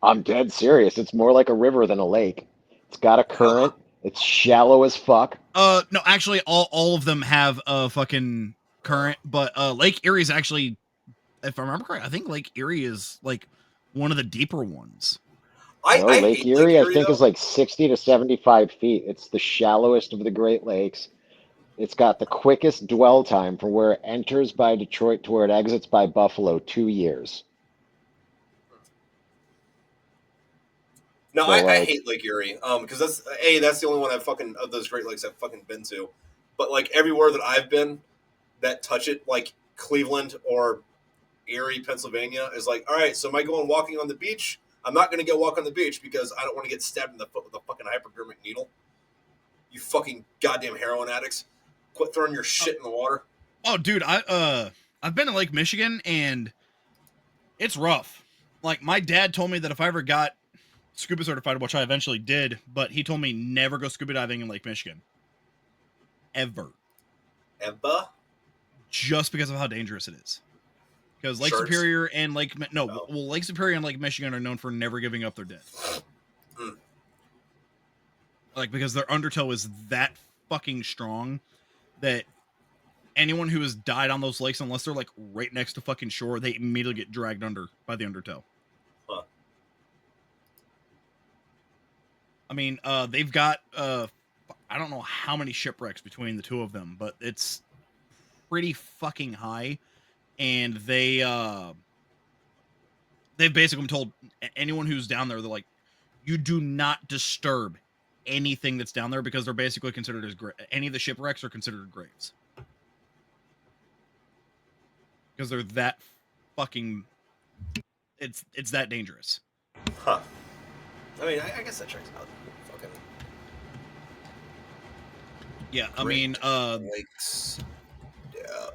I'm dead serious. It's more like a river than a lake. It's got a current. It's shallow as fuck. No, actually, all of them have a fucking current, but Lake Erie is actually, if I remember correctly, I think Lake Erie is like one of the deeper ones. Lake Erie, I think, is like 60 to 75 feet. It's the shallowest of the Great Lakes. It's got the quickest dwell time from where it enters by Detroit to where it exits by Buffalo, 2 years. No, so, I hate Lake Erie, because that's the only one of those Great Lakes I've fucking been to. But like everywhere that I've been that touch it, like Cleveland or Erie, Pennsylvania, is like, all right, so am I going walking on the beach? I'm not going to go walk on the beach because I don't want to get stabbed in the foot with a fucking hypodermic needle. You fucking goddamn heroin addicts. Quit throwing your shit in the water. Oh, dude, I've been to Lake Michigan, and it's rough. Like, my dad told me that if I ever got scuba certified, which I eventually did, but he told me never go scuba diving in Lake Michigan. Ever. Just because of how dangerous it is. Because Lake Superior and Lake Superior and Lake Michigan are known for never giving up their dead. Like, because their undertow is that fucking strong that anyone who has died on those lakes, unless they're like right next to fucking shore, they immediately get dragged under by the undertow. Huh. I mean, they've got I don't know how many shipwrecks between the two of them, but it's pretty fucking high. And they've basically told anyone who's down there, they're like, you do not disturb anything that's down there because they're basically considered as any of the shipwrecks are considered graves. Because they're that fucking it's that dangerous. Huh. I mean, I guess that checks out. Fucking yeah, I mean lakes. Yeah.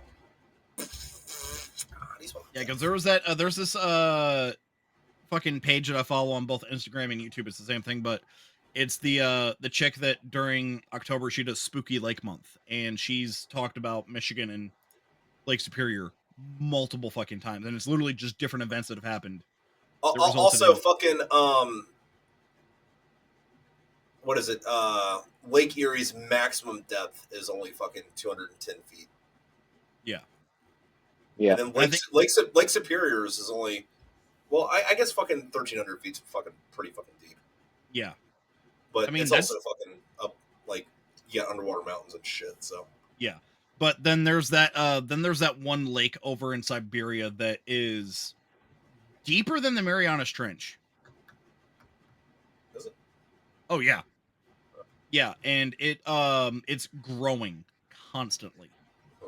Yeah, because there was that there's this fucking page that I follow on both Instagram and YouTube. It's the same thing, but it's the chick that during October she does Spooky Lake Month, and she's talked about Michigan and Lake Superior multiple fucking times, and it's literally just different events that have happened. Also, fucking what is it? Lake Erie's maximum depth is only fucking 210 feet. Yeah. Yeah. And then Lake Superior's is only, well, I guess fucking 1,300 feet's fucking pretty fucking deep. Yeah. But I mean, it's also fucking up, like, you got underwater mountains and shit, so. Yeah. But then there's that one lake over in Siberia that is deeper than the Marianas Trench. Is it? Oh yeah. Yeah, and it's growing constantly. I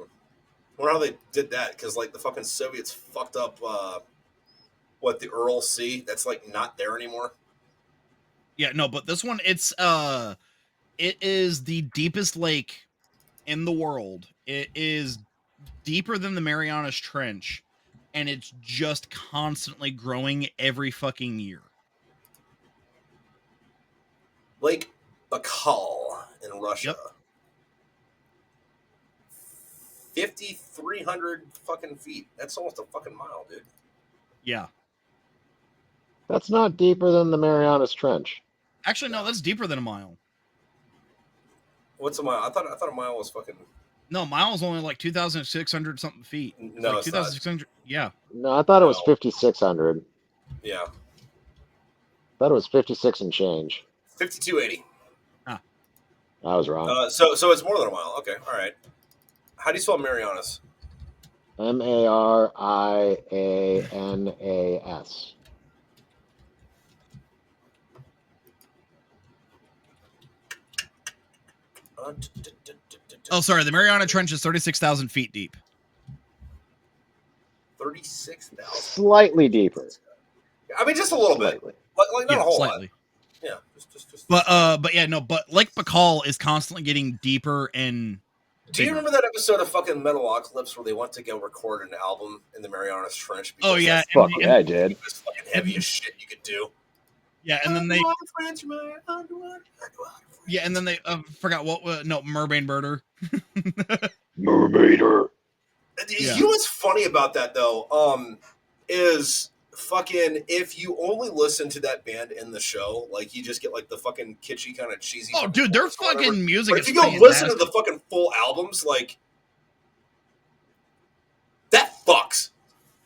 wonder how they did that, because like the fucking Soviets fucked up the Ural Sea. That's like not there anymore. Yeah, no, but this one it is the deepest lake in the world. It is deeper than the Marianas Trench, and it's just constantly growing every fucking year. Lake Baikal in Russia. Yep. 5,300 fucking feet. That's almost a fucking mile, dude. Yeah. That's not deeper than the Marianas Trench. Actually, no, that's deeper than a mile. What's a mile? I thought a mile was fucking. No, mile is only like 2,600 something feet. No, like 2,600. Yeah. No, I thought it was 5,600. Yeah. I thought it was 56 and change. 5,280. Ah. I was wrong. So it's more than a mile. Okay, all right. How do you spell Marianas? Marianas. Oh, sorry. The Mariana Trench is 36,000 feet deep. 36,000. Slightly deeper. I mean, just a little Slightly. bit. Like not a whole slightly. lot. Yeah, just. But yeah, no. But Lake Baikal is constantly getting deeper and. Do you remember that episode of fucking Metalocalypse where they went to go record an album in the Marianas Trench? Oh yeah, fuck yeah, I did. It was fucking heaviest shit you could do. Yeah, and then they. Yeah, and then they forgot what. No, Mermaid Murder. Mermaider. You know what's funny about that though? Is fucking if you only listen to that band in the show, like you just get like the fucking kitschy kind of cheesy. Oh, dude, their fucking music. But if you go listen to the fucking full albums, like that fucks.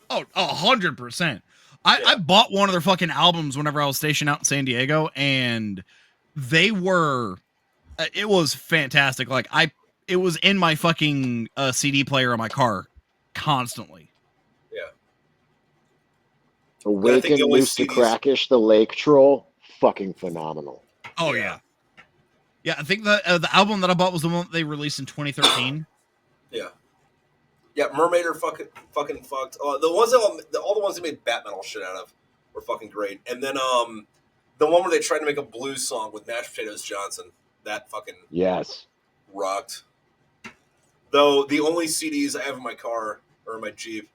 Oh, 100%. I bought one of their fucking albums whenever I was stationed out in San Diego, and they were. It was fantastic. Like it was in my fucking CD player in my car constantly. Yeah. Awaken Loose to Crackish, the Lake Troll, fucking phenomenal. Oh yeah. I think the album that I bought was the one that they released in 2013. Yeah. Yeah, Mermaid are fucking fucked. The ones that all the ones they made bat metal shit out of were fucking great. And then the one where they tried to make a blues song with Mashed Potatoes Johnson, that fucking rocked. Though the only CDs I have in my car or in my Jeep,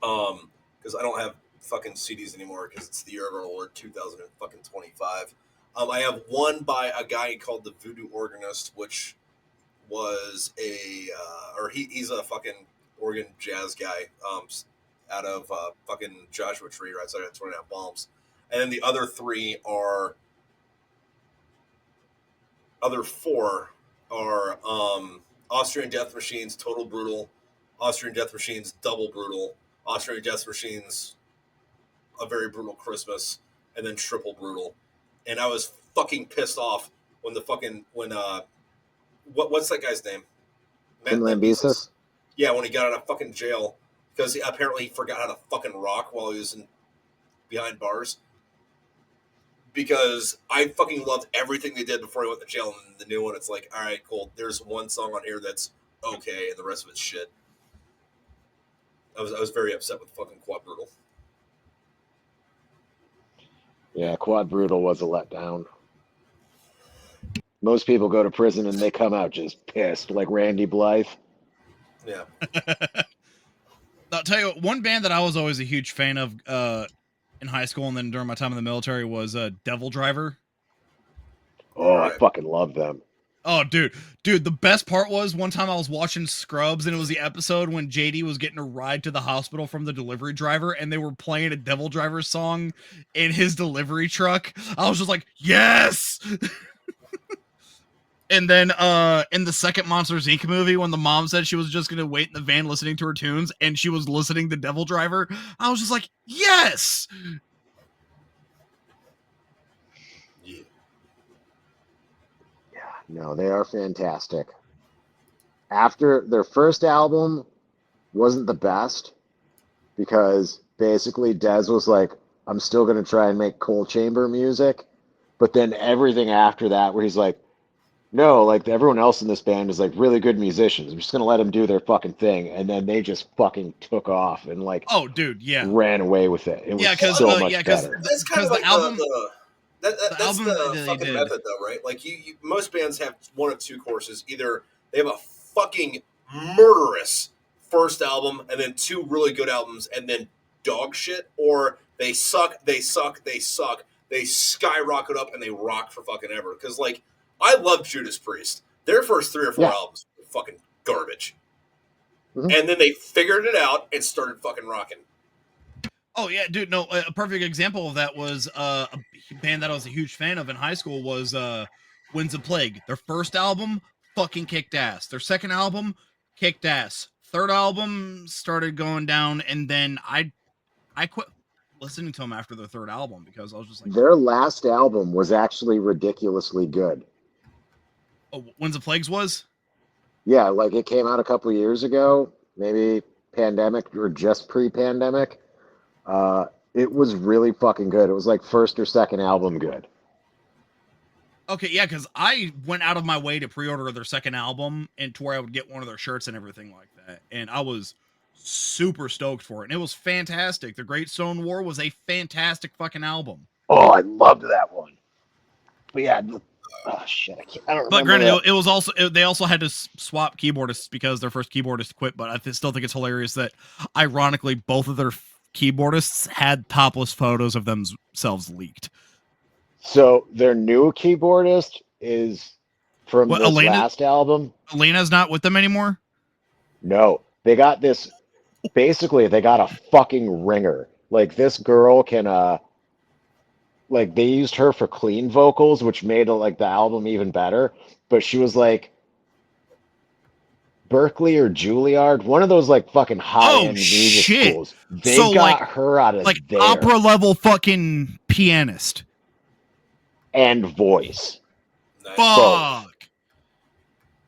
because I don't have fucking CDs anymore because it's the year of our Lord 2025. I have one by a guy called the Voodoo Organist, which was he's a fucking organ jazz guy out of fucking Joshua Tree right outside of 29 Palms. And then the other four are Austrian Death Machines, Total Brutal, Austrian Death Machines, Double Brutal, Austrian Death Machines, A Very Brutal Christmas, and then Triple Brutal. And I was fucking pissed off when what's that guy's name? Tim Lambesis? Yeah, when he got out of fucking jail because he apparently forgot how to fucking rock while he was behind bars. Because I fucking loved everything they did before he went to jail, and the new one, it's like, all right, cool. There's one song on here that's okay, and the rest of it's shit. I was very upset with fucking Quad Brutal. Yeah, Quad Brutal was a letdown. Most people go to prison and they come out just pissed, like Randy Blythe. Yeah. I'll tell you what, one band that I was always a huge fan of in high school and then during my time in the military was Devil Driver. Oh, I fucking love them. Oh, dude, the best part was one time I was watching Scrubs and it was the episode when JD was getting a ride to the hospital from the delivery driver and they were playing a Devil Driver song in his delivery truck. I was just like, yes! And then in the second Monsters, Inc. movie, when the mom said she was just going to wait in the van listening to her tunes and she was listening to Devil Driver, I was just like, yes! No, they are fantastic. After their first album wasn't the best because basically Dez was like, I'm still going to try and make coal chamber music. But then everything after that where he's like, no, like everyone else in this band is like really good musicians. I'm just going to let them do their fucking thing. And then they just fucking took off and like, oh, dude, yeah, ran away with it. It was so much better. That's kind of like the album. That's the they fucking method, though, right? Like you, most bands have one of two courses. Either they have a fucking murderous first album, and then two really good albums, and then dog shit, or they suck, they skyrocket up, and they rock for fucking ever. Because, like, I love Judas Priest. Their first 3 or 4 albums were fucking garbage. Mm-hmm. And then they figured it out and started fucking rocking. Oh, yeah, dude, no, a perfect example of that was a band that I was a huge fan of in high school was Winds of Plague. Their first album fucking kicked ass. Their second album kicked ass. Third album started going down, and then I quit listening to them after their third album because I was just like... Their last album was actually ridiculously good. Oh, Winds of Plagues was? Yeah, like it came out a couple years ago, maybe pandemic or just pre-pandemic. Uh, it was really fucking good. It was like first or second album good. Okay, yeah, because I went out of my way to pre-order their second album and to where I would get one of their shirts and everything like that. And I was super stoked for it. And it was fantastic. The Great Stone War was a fantastic fucking album. Oh, I loved that one. But yeah, oh shit, I don't But remember granted, that. it was also they also had to swap keyboardists because their first keyboardist quit. But I still think it's hilarious that, ironically, both of their keyboardists had topless photos of themselves leaked. So their new keyboardist is from What, this last album. Elena's not with them anymore? No, they got this. Basically, they got a fucking ringer. Like this girl can like they used her for clean vocals, which made like the album even better. But she was like Berkeley or Juilliard, one of those like fucking high-end music shit! schools. They So got her out of like there opera level fucking pianist. and voice. Nice. Fuck.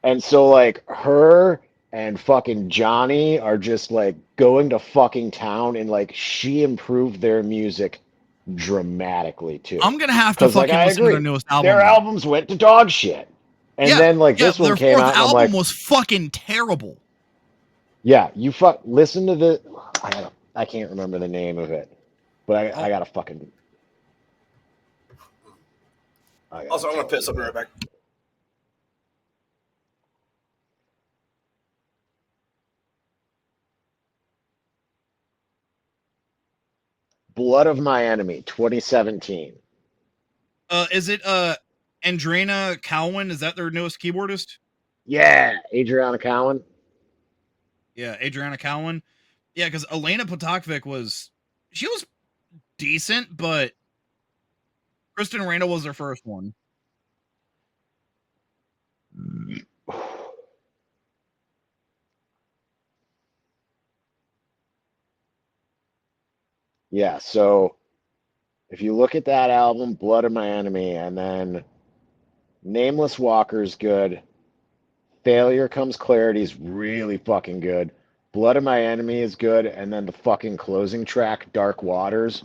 And so like her and fucking Johnny are just like going to fucking town, and like she improved their music dramatically too. I'm gonna have to Because like fucking I listen to agree, their newest album. their then. albums went to dog shit. And then like this one their came fourth out, and I'm album like, was fucking terrible. yeah, you listen to the I can't remember the name of it, but I gotta fucking Also, I'm gonna piss. I'll be right back. Blood of My Enemy 2017. Is it Andrina Cowan? Is that their newest keyboardist? Yeah, Adriana Cowan. Yeah, Adriana Cowan. Yeah, because Elena Potakvik was decent, but Kristen Randall was their first one. Yeah, so if you look at that album, Blood of My Enemy, and then Nameless Walker's good, Failure Comes Clarity's really fucking good, Blood of My Enemy is good, and then the fucking closing track, Dark Waters,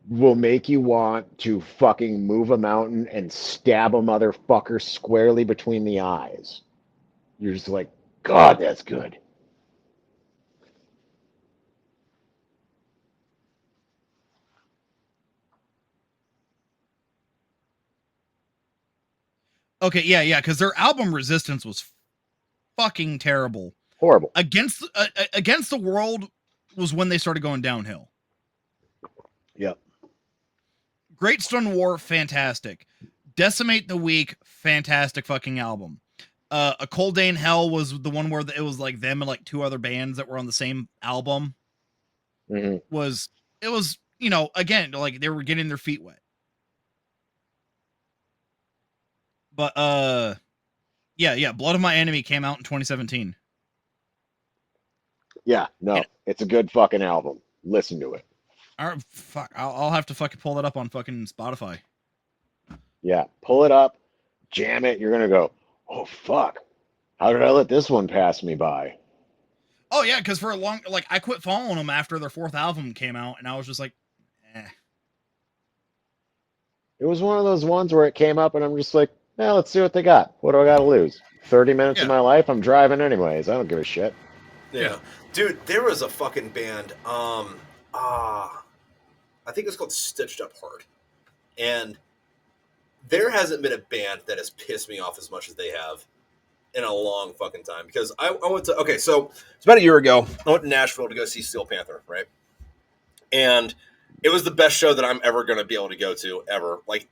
will make you want to fucking move a mountain and stab a motherfucker squarely between the eyes. You're just like, God, that's good. Okay, yeah, because their album Resistance was fucking terrible. Horrible. Against the World was when they started going downhill. Yep. Great Stone War, fantastic. Decimate the Weak, fantastic fucking album. A Cold Day in Hell was the one where it was like them and like two other bands that were on the same album. Mm-hmm. It was, again, like they were getting their feet wet. But yeah, Blood of My Enemy came out in 2017. Yeah, no, it's a good fucking album. Listen to it. All right, fuck, I'll have to fucking pull that up on fucking Spotify. Yeah, pull it up, jam it. You're gonna go, oh fuck, how did I let this one pass me by? Oh yeah, because for a long, like, I quit following them after their fourth album came out, and I was just like, eh. It was one of those ones where it came up, and I'm just like, let's see what they got. What do I got to lose? 30 minutes of my life? I'm driving anyways. I don't give a shit. Yeah. Dude, there was a fucking band. I think it's called Stitched Up Heart. And there hasn't been a band that has pissed me off as much as they have in a long fucking time. Because I went to, okay, so it's about a year ago. I went to Nashville to go see Steel Panther, right? And it was the best show that I'm ever going to be able to go to, ever. Like,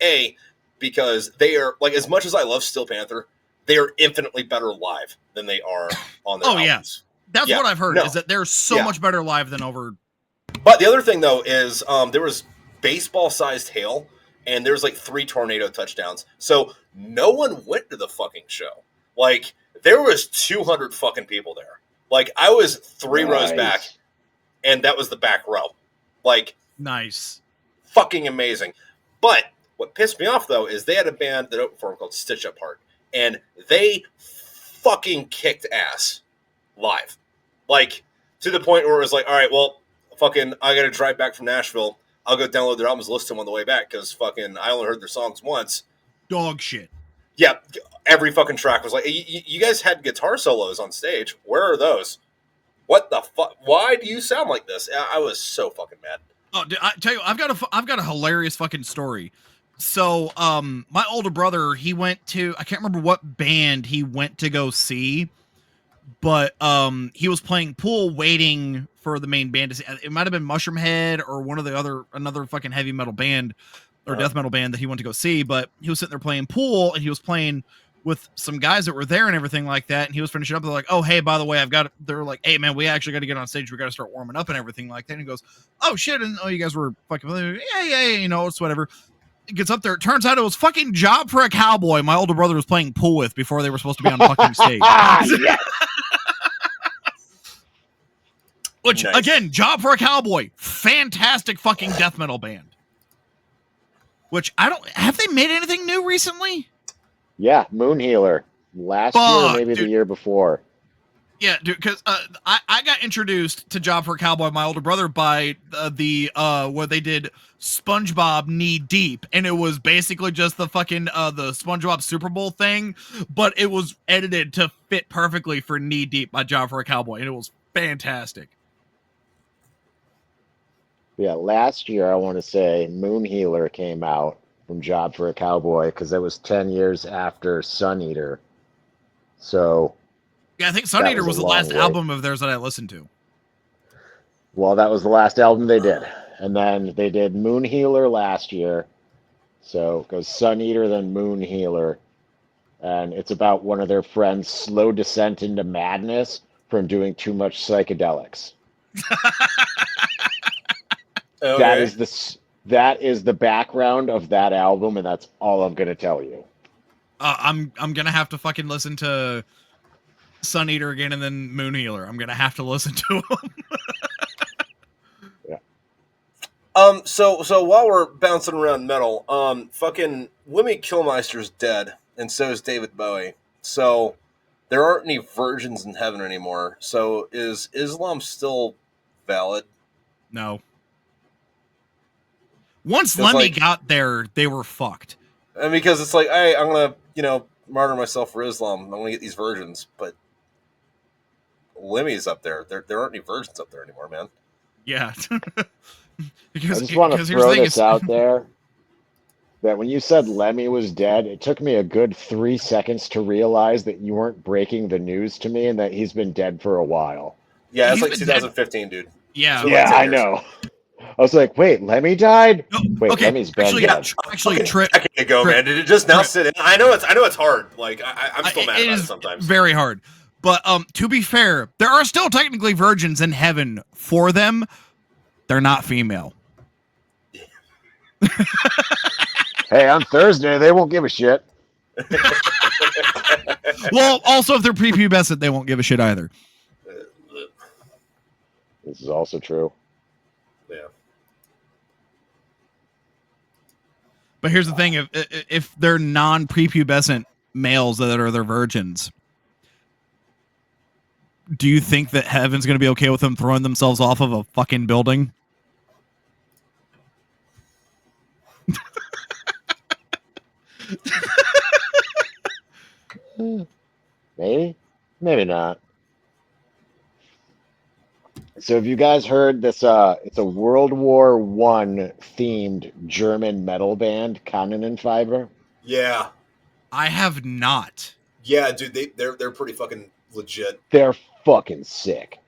because they are, like, as much as I love Steel Panther, they are infinitely better live than they are on their albums. That's what I've heard, is that they're so much better live than over. But the other thing, though, is there was baseball-sized hail, and there was, like, 3 tornado touchdowns. So no one went to the fucking show. Like, there was 200 fucking people there. Like, I was 3 rows back, and that was the back row. Like, nice. Fucking amazing. But What pissed me off though is they had a band that opened for them called Stitch Apart, and they fucking kicked ass live, like to the point where it was like, all right, well, fucking, I got to drive back from Nashville. I'll go download their albums, listen to them on the way back because fucking I only heard their songs once. Dog shit. Yeah, every fucking track was like, hey, you guys had guitar solos on stage. Where are those? What the fuck? Why do you sound like this? I was so fucking mad. Oh, I tell you, I've got a hilarious fucking story. So, my older brother, he went to, I can't remember what band he went to go see, but he was playing pool waiting for the main band to see. It might have been Mushroom Head or another fucking heavy metal band or death metal band that he went to go see, but he was sitting there playing pool and he was playing with some guys that were there and everything like that. And he was finishing up. They're like, oh, hey, by the way, they're like, hey man, we actually got to get on stage. We got to start warming up and everything like that. And he goes, oh shit. And you guys were fucking, yeah, you know, it's whatever. It gets up there. It turns out it was fucking Job for a Cowboy my older brother was playing pool with before they were supposed to be on fucking stage. Which, nice. Again, Job for a Cowboy, fantastic fucking death metal band. Which have they made anything new recently? Yeah, Moon Healer. Last year, maybe the year before. Yeah, dude, because I got introduced to Job for a Cowboy, my older brother, by where they did SpongeBob Knee Deep, and it was basically just the fucking the SpongeBob Super Bowl thing, but it was edited to fit perfectly for Knee Deep by Job for a Cowboy, and it was fantastic. Yeah, last year I want to say Moon Healer came out from Job for a Cowboy because that was 10 years after Sun Eater. So yeah, I think Sun Eater was the last album of theirs that I listened to. Well, that was the last album they did. And then they did Moon Healer last year. So it goes Sun Eater, then Moon Healer. And it's about one of their friends' slow descent into madness from doing too much psychedelics. Okay. That is the background of that album, and that's all I'm gonna tell you. I'm gonna have to fucking listen to Sun Eater again and then Moon Healer. I'm gonna have to listen to them. Yeah. So while we're bouncing around metal, fucking Lemmy Kilmister's dead, and so is David Bowie. So there aren't any virgins in heaven anymore. So is Islam still valid? No. Once Lemmy got there, they were fucked. And because it's like, hey, I'm gonna, martyr myself for Islam. I'm gonna get these virgins, but Lemmy's up there. There aren't any virgins up there anymore, man. Yeah. Because, I just want to throw this out there that when you said Lemmy was dead, it took me a good 3 seconds to realize that you weren't breaking the news to me and that he's been dead for a while. Yeah, it's like 2015, dude. Yeah. Yeah, I know. I was like, wait, Lemmy died? No, wait, okay. Lemmy's been dead. Actually, Tripp. A second ago, man. Did it just now sit in? I know it's hard. Like, I'm still mad about it sometimes. Very hard. But to be fair, there are still technically virgins in heaven for them. They're not female. Hey, on Thursday, they won't give a shit. Well, also, if they're prepubescent, they won't give a shit either. This is also true. Yeah. But here's the thing: if they're non-prepubescent males that are their virgins, do you think that heaven's going to be okay with them throwing themselves off of a fucking building? Maybe not. So have you guys heard this? It's a World War I themed German metal band, Kanonenfiber. Yeah, I have not. Yeah, dude, they're pretty fucking legit. They're fucking sick.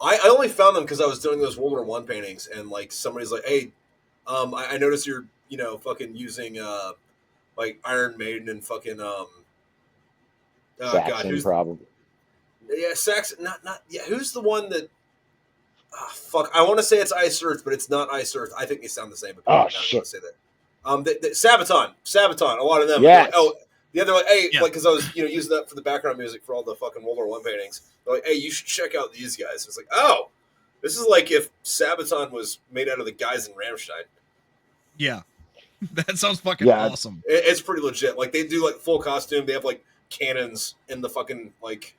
I only found them because I was doing those World War I paintings, and like somebody's like, "Hey, I noticed you're fucking using like Iron Maiden and fucking Saxon, who's probably. Yeah, Saxon. Not yeah. Who's the one that? Fuck, I want to say it's Ice Earth, but it's not Ice Earth. I think they sound the same. But oh shit! Say that. Sabaton. A lot of them. Yes. Like, oh, the other like, hey, yeah. like because I was using that for the background music for all the fucking World War I paintings. They're like, hey, you should check out these guys. It's like, oh, this is like if Sabaton was made out of the guys in Rammstein. Yeah. That sounds fucking Yeah, awesome. It's pretty legit. Like they do like full costume. They have like cannons in the fucking like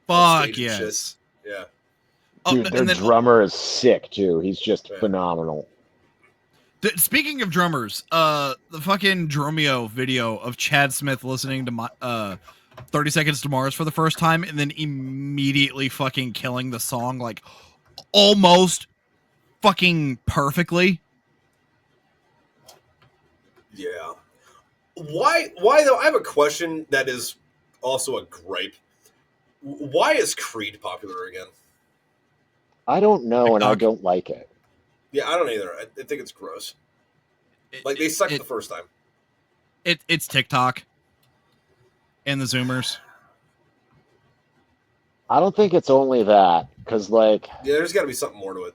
on Fuck stage and shit. yes. Yeah. Oh, dude, their and then drummer is sick too. He's just Yeah. phenomenal. Speaking of drummers, the fucking Dromeo video of Chad Smith listening to my 30 Seconds to Mars for the first time and then immediately fucking killing the song like almost fucking perfectly. Yeah. Why though? I have a question that is also a gripe. Why is Creed popular again? I don't know, and I TikTok. don't like it. Yeah, I don't either. I think it's gross. Like they sucked the first time. It's TikTok and the Zoomers. I don't think it's only that, because like, Yeah, there's got to be something more to it.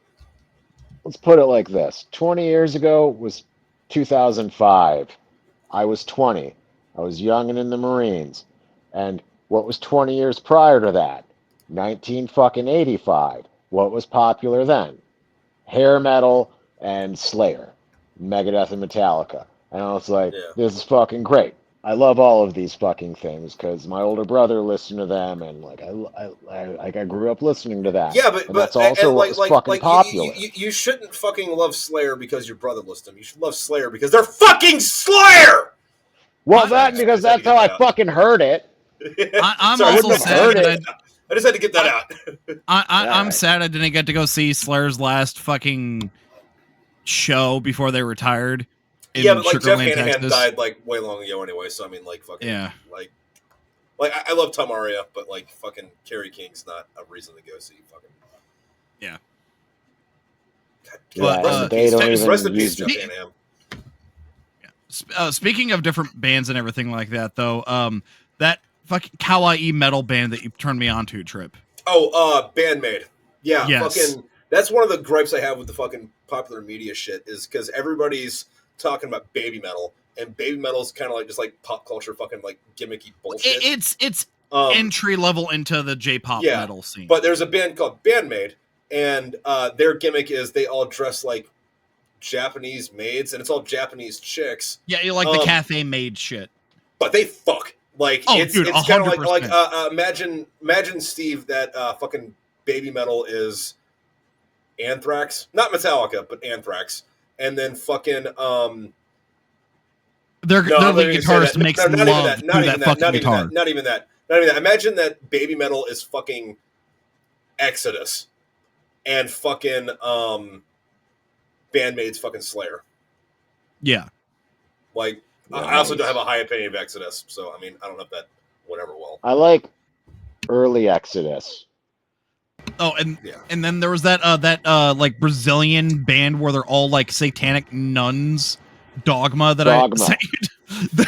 let's put it like this: 20 years ago was 2005. I was 20. I was young and in the Marines. And what was 20 years prior to that? 19 fucking 85. What was popular then? Hair metal and Slayer, Megadeth and Metallica. And I was like, Yeah. this is fucking great. I love all of these fucking things because my older brother listened to them, and like I grew up listening to that. Yeah, but and that's also and what was fucking popular. You shouldn't fucking love Slayer because your brother listened to them. You should love Slayer because they're fucking Slayer. Well, that because that's how I fucking heard it. I'm Sorry, also sad that I just had to get that out. I'm sad I didn't get to go see Slayer's last fucking show before they retired. In Yeah, but like Jeff Sugarland, Hanahan Texas. died like way long ago anyway. So I mean, like fucking Yeah. like I love Tom Araya, but like fucking Kerry King's not a reason to go see fucking. Yeah. God, But, rest in they peace, don't Jeff- even rest in peace, use Jeff it. Hanahan. Speaking of different bands and everything like that, though, that fucking kawaii metal band that you turned me on to, Tripp. Oh, Bandmade. Yeah, Yes. fucking. That's one of the gripes I have with the fucking popular media shit is because everybody's talking about baby metal, and baby metal is kind of like just like pop culture, fucking like gimmicky bullshit. It's Um, entry level into the J-pop Yeah, metal scene. But there's a band called Bandmade, and their gimmick is they all dress like Japanese maids, and it's all Japanese chicks. Yeah, you like the cafe made shit. But they fuck. Like Oh, it's dude, it's kind of like 100%. imagine Steve that fucking baby metal is Anthrax, not Metallica, but Anthrax, and then fucking Their no, lead guitarist makes love through that fucking guitar. Not even that. Imagine that baby metal is fucking Exodus, and fucking Bandmaid's fucking Slayer. Yeah. Like Nice. I also don't have a high opinion of Exodus, so I mean I don't know if that whatever will. I like early Exodus. Oh, and Yeah. and then there was that like Brazilian band where they're all like satanic nuns, Dogma that Dogma. I sent you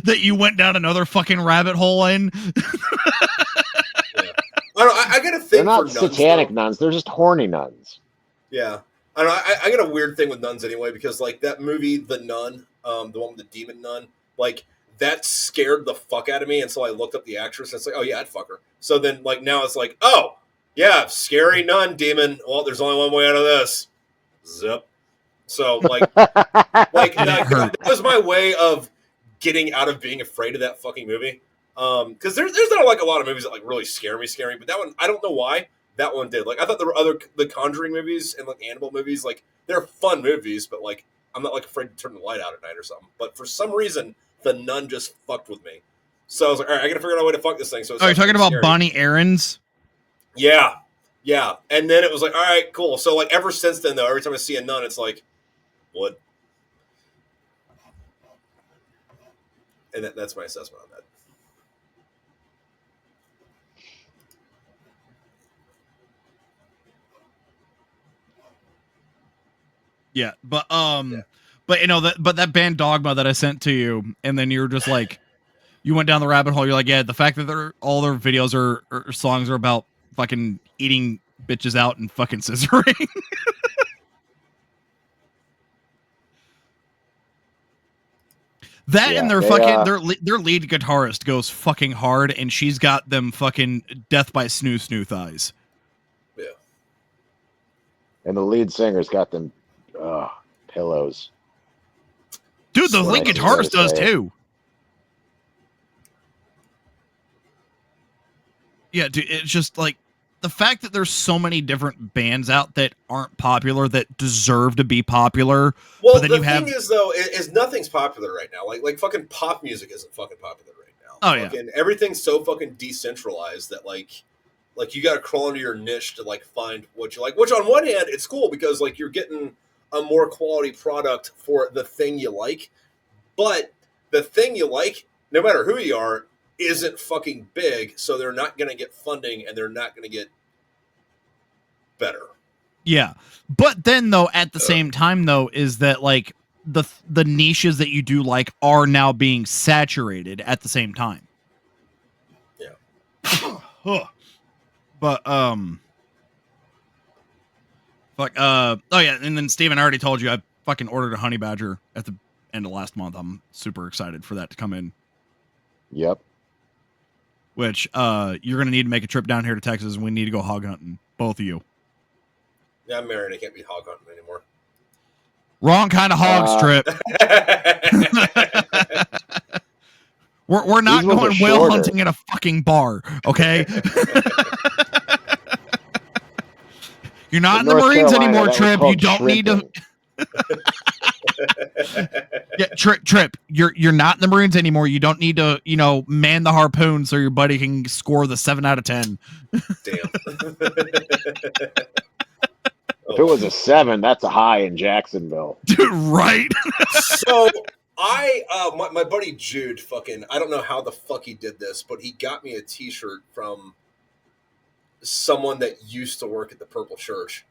that you went down another fucking rabbit hole in. I got a thing They're not for nuns, satanic though. nuns. They're just horny nuns. Yeah, I don't know. I got a weird thing with nuns anyway because like that movie, The Nun, the one with the demon nun, like that scared the fuck out of me, and so I looked up the actress. And it's like, oh yeah, I'd fuck her. So then like now it's like, oh yeah, scary nun demon. Well, there's only one way out of this. Zip. So like that was my way of getting out of being afraid of that fucking movie. Because there's not like a lot of movies that like really scare me, but that one I don't know why that one did. Like I thought there were the Conjuring movies and like Annabelle movies, like they're fun movies, but like I'm not like afraid to turn the light out at night or something. But for some reason, The Nun just fucked with me. So I was like, all right, I gotta figure out a way to fuck this thing. So you're talking about Bonnie Aarons? Yeah. And then it was like, all right, cool. So like ever since then, though, every time I see a nun, it's like, what? And that's my assessment on that. Yeah, but you know that band Dogma that I sent to you, and then you were just like, you went down the rabbit hole. You're like, yeah, the fact that all their videos or songs are about fucking eating bitches out and fucking scissoring. That and their lead guitarist goes fucking hard, and she's got them fucking death by snoo thighs. Yeah. And the lead singer's got them pillows. Dude, the What lead I see, what guitarist to does say. too. Yeah, dude, it's just like the fact that there's so many different bands out that aren't popular that deserve to be popular. Well, but then the you thing have, is though, is nothing's popular right now. Like fucking pop music isn't fucking popular right now. Oh, fucking everything's so fucking decentralized that like you got to crawl into your niche to like find what you like. Which on one hand, it's cool because like you're getting a more quality product for the thing you like, but the thing you like, no matter who you are, isn't fucking big, so they're not going to get funding and they're not going to get better. yeah. But then though, at the same time though, is that like the niches that you do like are now being saturated at the same time. Yeah. But fuck oh yeah, and then Steven, I already told you I fucking ordered a honey badger at the end of last month. I'm super excited for that to come in. Yep. Which you're gonna need to make a trip down here to Texas, and we need to go hog hunting, both of you. Yeah, I'm married. I can't be hog hunting anymore. Wrong kind of hog strip. We're not These ones going are whale shorter. hunting in a fucking bar, okay? You're not in the North Marines Carolina, anymore, that was Tripp. You called don't need to. Yeah, Tripp. You're not in the Marines anymore. You don't need to, man the harpoon so your buddy can score the 7 out of 10. Damn. If it was a 7, that's a high in Jacksonville. Dude, right? So my buddy Jude, fucking, I don't know how the fuck he did this, but he got me a T-shirt from someone that used to work at the Purple Church.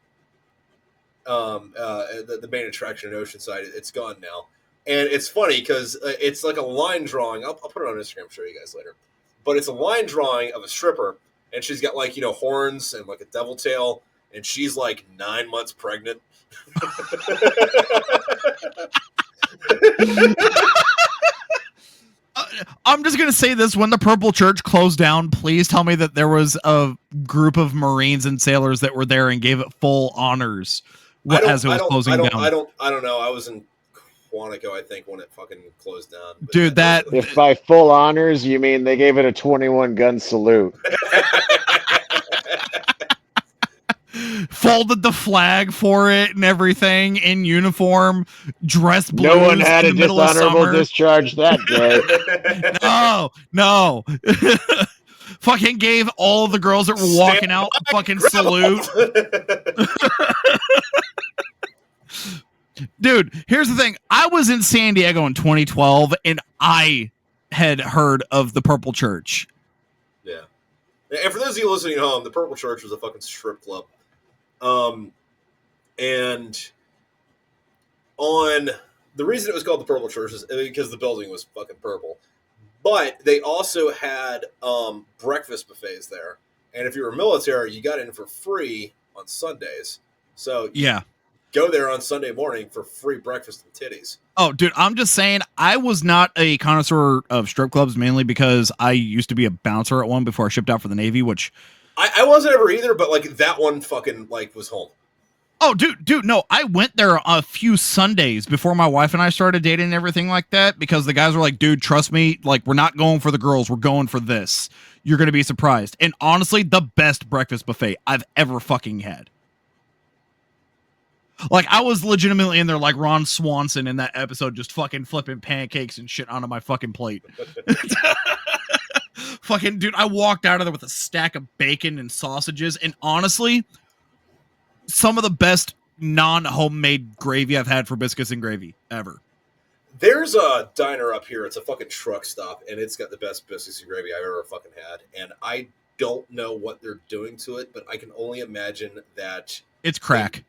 The main attraction in Oceanside, it's gone now, and it's funny because it's like a line drawing. I'll put it on Instagram, show you guys later. But it's a line drawing of a stripper, and she's got like horns and like a devil tail, and she's like 9 months pregnant. I'm just gonna say this: when the Purple Church closed down, please tell me that there was a group of Marines and sailors that were there and gave it full honors as it was closing down. I don't know. I was in Quantico, I think, when it fucking closed down. But dude, that If by full honors you mean they gave it a 21 gun salute. folded the flag for it and everything in uniform, dressed blues. No one had in a the middle of dishonorable summer. discharge that day. No. Fucking gave all the girls that were walking out a fucking salute. Dude, here's the thing. I was in San Diego in 2012 and I had heard of the Purple Church. Yeah. And for those of you listening at home, the Purple Church was a fucking strip club. And on the reason it was called the Purple Church is because the building was fucking purple. But they also had breakfast buffets there. And if you were military, you got in for free on Sundays. So yeah, go there on Sunday morning for free breakfast and titties. Oh, dude, I'm just saying, I was not a connoisseur of strip clubs mainly because I used to be a bouncer at one before I shipped out for the Navy, which I wasn't ever either, but like that one fucking like was home. Oh, dude, no, I went there a few Sundays before my wife and I started dating and everything like that because the guys were like, dude, trust me, like, we're not going for the girls. We're going for this. You're going to be surprised. And honestly, the best breakfast buffet I've ever fucking had. Like, I was legitimately in there like Ron Swanson in that episode, just fucking flipping pancakes and shit onto my fucking plate. Fucking, dude, I walked out of there with a stack of bacon and sausages. And honestly, some of the best non-homemade gravy I've had for biscuits and gravy ever. There's a diner up here. It's a fucking truck stop, and it's got the best biscuits and gravy I've ever fucking had. And I don't know what they're doing to it, but I can only imagine that it's crack.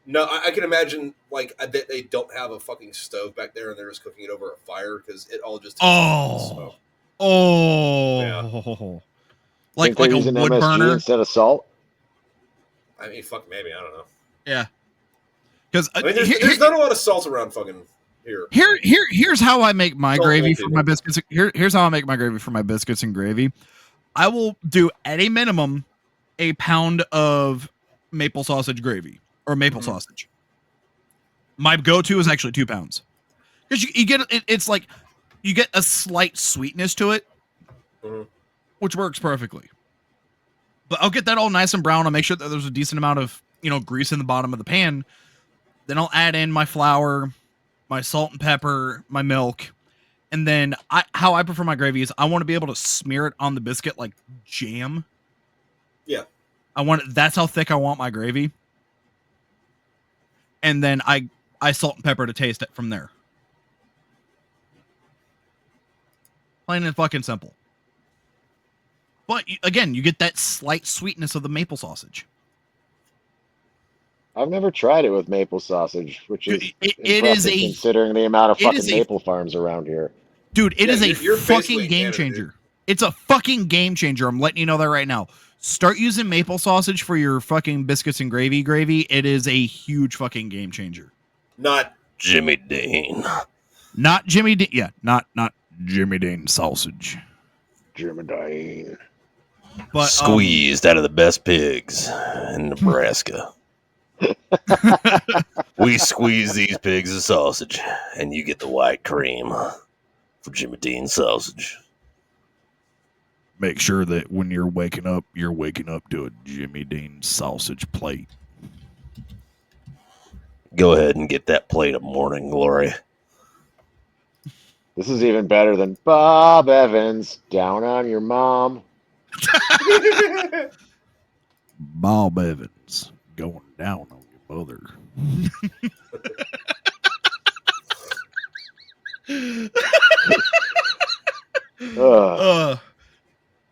No, I can imagine like that they don't have a fucking stove back there, and they're just cooking it over a fire because it all just smoke. Yeah. Like a wood MSG burner instead of salt. I mean, fuck, maybe, I don't know. Yeah, because I mean, there's not a lot of salt around fucking here. Here's how I make my gravy for my people. biscuits. Here's how I make my gravy for my biscuits and gravy. I will do at a minimum a pound of maple sausage gravy or maple sausage. My go-to is actually 2 pounds Because you get it's like you get a slight sweetness to it, which works perfectly. But I'll get that all nice and brown. I'll make sure that there's a decent amount of grease in the bottom of the pan. Then I'll add in my flour, my salt and pepper, my milk, and then how I prefer my gravy is I want to be able to smear it on the biscuit like jam. Yeah, that's how thick I want my gravy. And then I salt and pepper to taste it from there. Plain and fucking simple. But again, you get that slight sweetness of the maple sausage. I've never tried it with maple sausage, which is it is considering the amount of fucking maple farms around here. Dude, it is a fucking game changer. It's a fucking game changer. I'm letting you know that right now. Start using maple sausage for your fucking biscuits and gravy. It is a huge fucking game changer. Not Jimmy Dean. Not Jimmy Dean. Yeah, not Jimmy Dean sausage. Jimmy Dean. But squeezed out of the best pigs in Nebraska. We squeeze these pigs of sausage, and you get the white cream for Jimmy Dean sausage. Make sure that when you're waking up to a Jimmy Dean sausage plate. Go ahead and get that plate of morning glory. This is even better than Bob Evans, Down on Your Mom. Bob Evans, going down on your mother.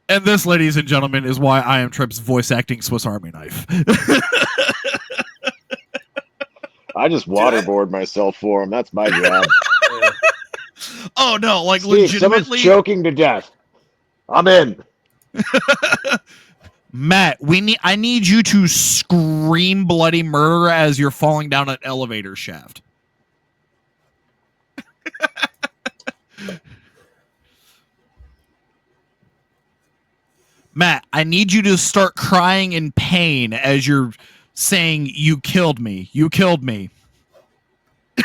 And this, ladies and gentlemen, is why I am Tripp's voice acting Swiss Army knife. I just waterboard myself for him. That's my job. Oh no, like Steve, legitimately someone's choking to death. I'm in. Matt, I need you to scream bloody murder as you're falling down an elevator shaft. Matt, I need you to start crying in pain as you're saying, "You killed me. You killed me." They're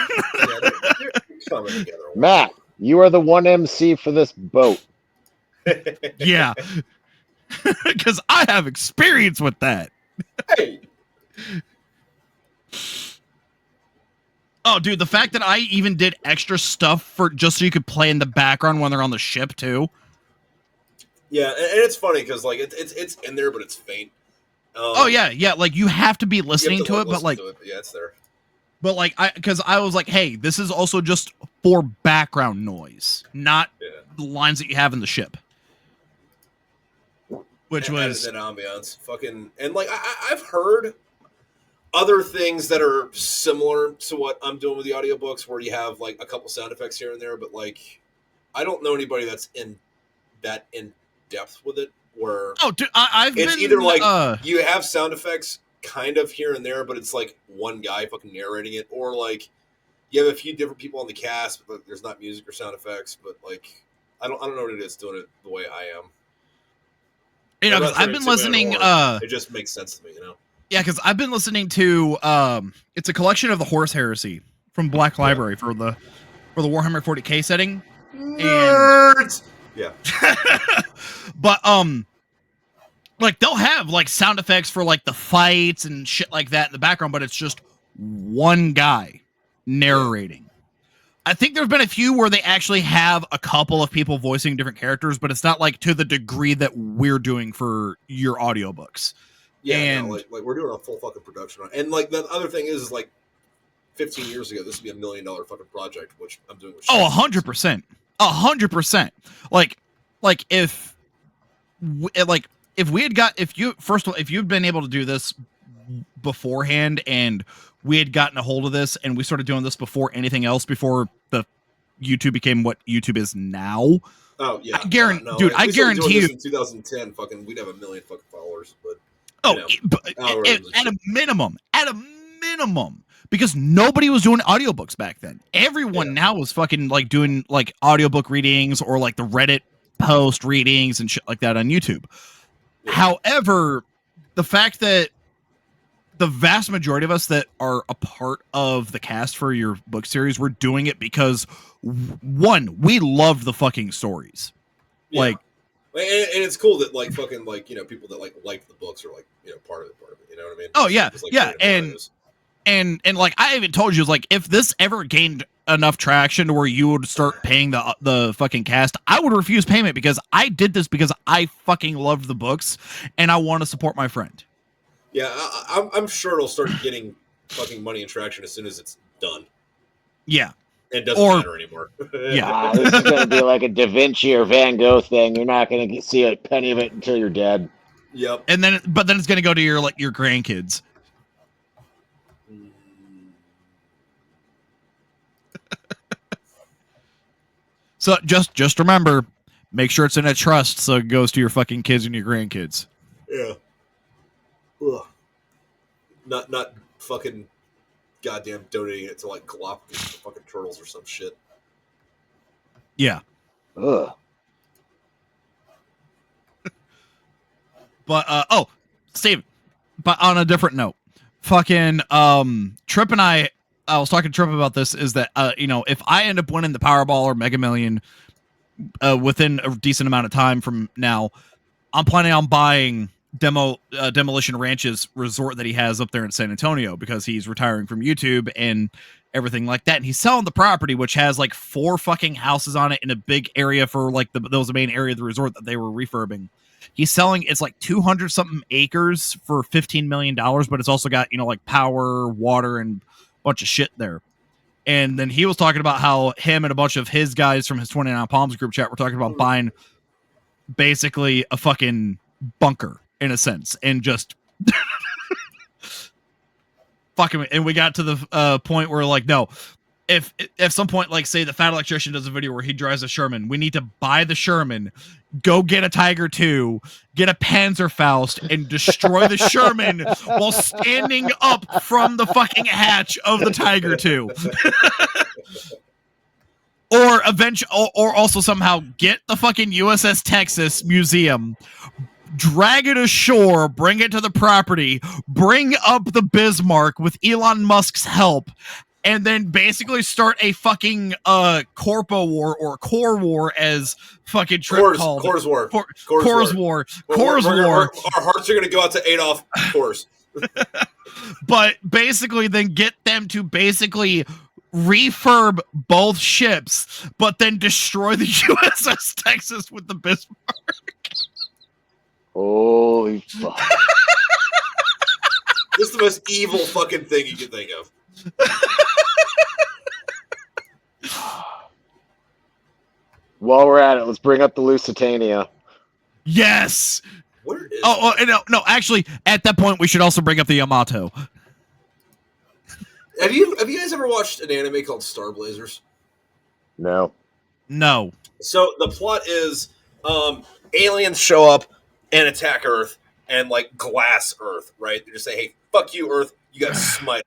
coming together. Matt, you are the one MC for this boat. Yeah. Because I have experience with that. Hey. Oh, dude, the fact that I even did extra stuff for just so you could play in the background when they're on the ship too. Yeah, and it's funny because like it's in there, but it's faint. Oh yeah, like you have to be listening to it, but like, yeah, it's there. But like, because I was like, hey, this is also just for background noise, not the lines that you have in the ship. Which was that ambiance, fucking, and like I've heard other things that are similar to what I'm doing with the audiobooks, where you have like a couple sound effects here and there, but like I don't know anybody that's in depth with it. Where dude, I've it's been, either like you have sound effects kind of here and there, but it's like one guy fucking narrating it, or like you have a few different people on the cast, but there's not music or sound effects. But like I don't know what it is doing it the way I am. You know, because I've been listening. It just makes sense to me, you know. Yeah, because I've been listening to. It's a collection of the Horse Heresy from Black Library for the Warhammer 40K setting. Nerds. Yeah. But like they'll have like sound effects for like the fights and shit like that in the background, but it's just one guy narrating. I think there've been a few where they actually have a couple of people voicing different characters, but it's not like to the degree that we're doing for your audiobooks. Yeah, and no, like we're doing a full fucking production on it. And like the other thing is like 15 years ago, this would be $1 million fucking project, which I'm doing with 100%. 100%. Like if we had got, if you'd been able to do this beforehand and we had gotten a hold of this and we started doing this before anything else, before the YouTube became what YouTube is now. Oh yeah. I guarantee you in 2010, fucking, we'd have 1 million fucking followers, but at a minimum, because nobody was doing audiobooks back then. Everyone now was fucking like doing like audiobook readings or like the Reddit post readings and shit like that on YouTube. Yeah. However, the fact that the vast majority of us that are a part of the cast for your book series, we're doing it because one, we love the fucking stories. Yeah. Like, and it's cool that like fucking like, you know, people that like the books are like, you know, part of it, you know what I mean? oh yeah, Just, like, yeah, creative and like I even told you, like, if this ever gained enough traction to where you would start paying the fucking cast, I would refuse payment because I did this because I fucking loved the books and I want to support my friend. Yeah, I'm sure it'll start getting fucking money and traction as soon as it's done. Yeah. It doesn't matter anymore. Yeah. This is going to be like a Da Vinci or Van Gogh thing. You're not going to see a penny of it until you're dead. Yep. And then, but then it's going to go to your grandkids. So just remember, make sure it's in a trust so it goes to your fucking kids and your grandkids. Yeah. Ugh. Not fucking goddamn donating it to like Galapagos fucking turtles or some shit. Yeah. Ugh. But Steve, but on a different note, fucking Tripp and I was talking to Tripp about this, is that you know, if I end up winning the Powerball or Mega Million within a decent amount of time from now, I'm planning on buying Demolition Ranch's resort that he has up there in San Antonio, because he's retiring from YouTube and everything like that, and he's selling the property, which has like 4 fucking houses on it in a big area for like that was the main area of the resort that they were refurbing. He's selling, it's like 200 something acres for $15 million, but it's also got, you know, like power, water, and a bunch of shit there. And then he was talking about how him and a bunch of his guys from his 29 Palms group chat were talking about buying basically a fucking bunker in a sense, and just fucking. And we got to the point where like, no, if some point, like say the Fat Electrician does a video where he drives a Sherman, we need to buy the Sherman, go get a Tiger II, get a Panzerfaust, and destroy the Sherman while standing up from the fucking hatch of the Tiger II. Or also somehow get the fucking USS Texas Museum, drag it ashore, bring it to the property, bring up the Bismarck with Elon Musk's help, and then basically start a fucking Corpo War, or Core War, as fucking Tripp called Coors War. Coors War. Coors War. Our hearts are going to go out to Adolf Coors. But basically then get them to basically refurb both ships, but then destroy the USS Texas with the Bismarck. Holy fuck. This is the most evil fucking thing you can think of. While we're at it, let's bring up the Lusitania. Yes. Where is no, actually, at that point we should also bring up the Yamato. Have you guys ever watched an anime called Star Blazers? No. So the plot is aliens show up and attack Earth and like glass Earth, right? They just say, "Hey, fuck you, Earth, you got smite."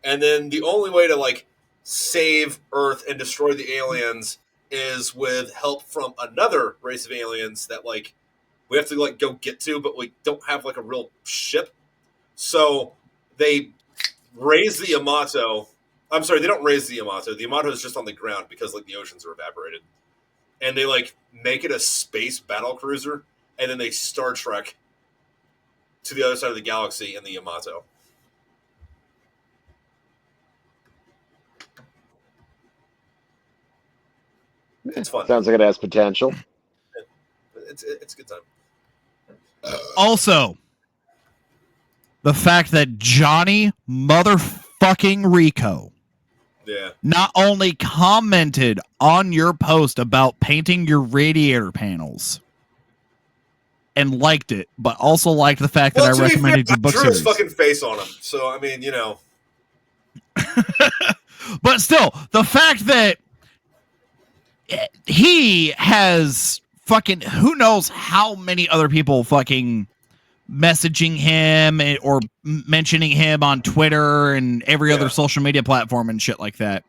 And then the only way to like save Earth and destroy the aliens is with help from another race of aliens that like we have to like go get to, but we don't have like a real ship. So they raise the Yamato. I'm sorry, they don't raise the Yamato. The Yamato is just on the ground because like the oceans are evaporated. And they like make it a space battle cruiser, and then they Star Trek to the other side of the galaxy in the Yamato. It's fun. Sounds like it has potential. It's a good time. Also, the fact that Johnny motherfucking Rico not only commented on your post about painting your radiator panels and liked it, but also liked the fact that I recommended your book drew series. his fucking face on him, so I mean, you know. But still, the fact that he has fucking who knows how many other people fucking messaging him or mentioning him on Twitter and every other social media platform and shit like that,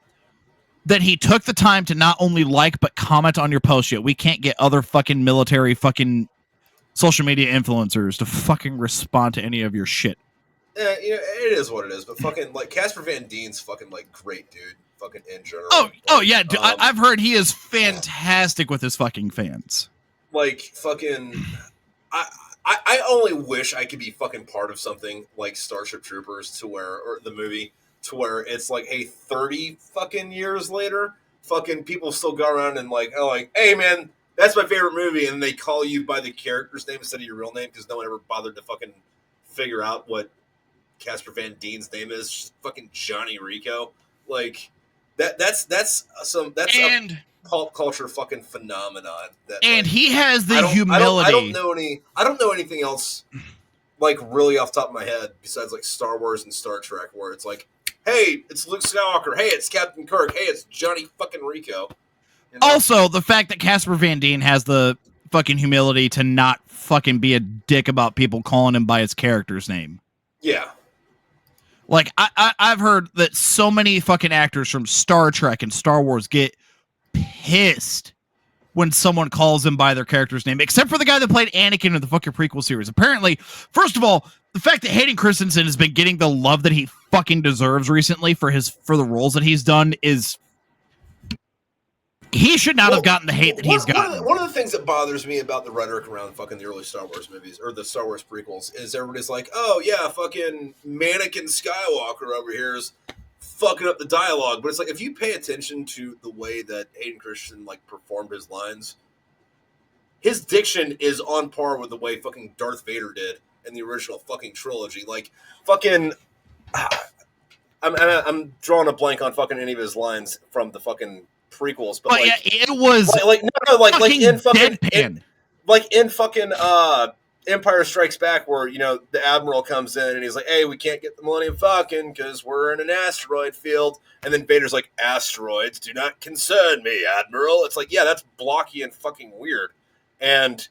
that he took the time to not only like but comment on your post. Yet we can't get other fucking military fucking social media influencers to fucking respond to any of your shit. it is what it is. But fucking like Casper Van Dien's fucking like great dude. Fucking in general. Oh yeah. I've heard he is fantastic with his fucking fans. Like fucking, I only wish I could be fucking part of something like Starship Troopers or the movie to where it's like, hey, 30 fucking years later, fucking people still go around and like, oh, like, hey man, that's my favorite movie, and they call you by the character's name instead of your real name because no one ever bothered to fucking figure out what Casper Van Dien's name is. Just fucking Johnny Rico, like that's a pulp culture fucking phenomenon. And like, he has the humility. I don't know anything else like really off the top of my head besides like Star Wars and Star Trek, where it's like, hey, it's Luke Skywalker. Hey, it's Captain Kirk. Hey, it's Johnny fucking Rico. You know? Also, the fact that Casper Van Dien has the fucking humility to not fucking be a dick about people calling him by his character's name. Yeah. Like, I've heard that so many fucking actors from Star Trek and Star Wars get pissed when someone calls them by their character's name, except for the guy that played Anakin in the fucking prequel series. Apparently, first of all, the fact that Hayden Christensen has been getting the love that he fucking deserves recently for the roles that he's done is... He should not have gotten the hate that he's gotten. One of the things that bothers me about the rhetoric around fucking the early Star Wars movies, or the Star Wars prequels, is everybody's like, oh yeah, fucking Mannequin Skywalker over here is fucking up the dialogue. But it's like, if you pay attention to the way that Hayden Christensen like performed his lines, his diction is on par with the way fucking Darth Vader did in the original fucking trilogy. Like, fucking... I'm drawing a blank on fucking any of his lines from the fucking prequels, but like, yeah, it was like in fucking deadpan. in fucking Empire Strikes Back, where you know the Admiral comes in and he's like, "Hey, we can't get the Millennium Falcon because we're in an asteroid field," and then Vader's like, "Asteroids do not concern me, Admiral." It's like, yeah, that's blocky and fucking weird, and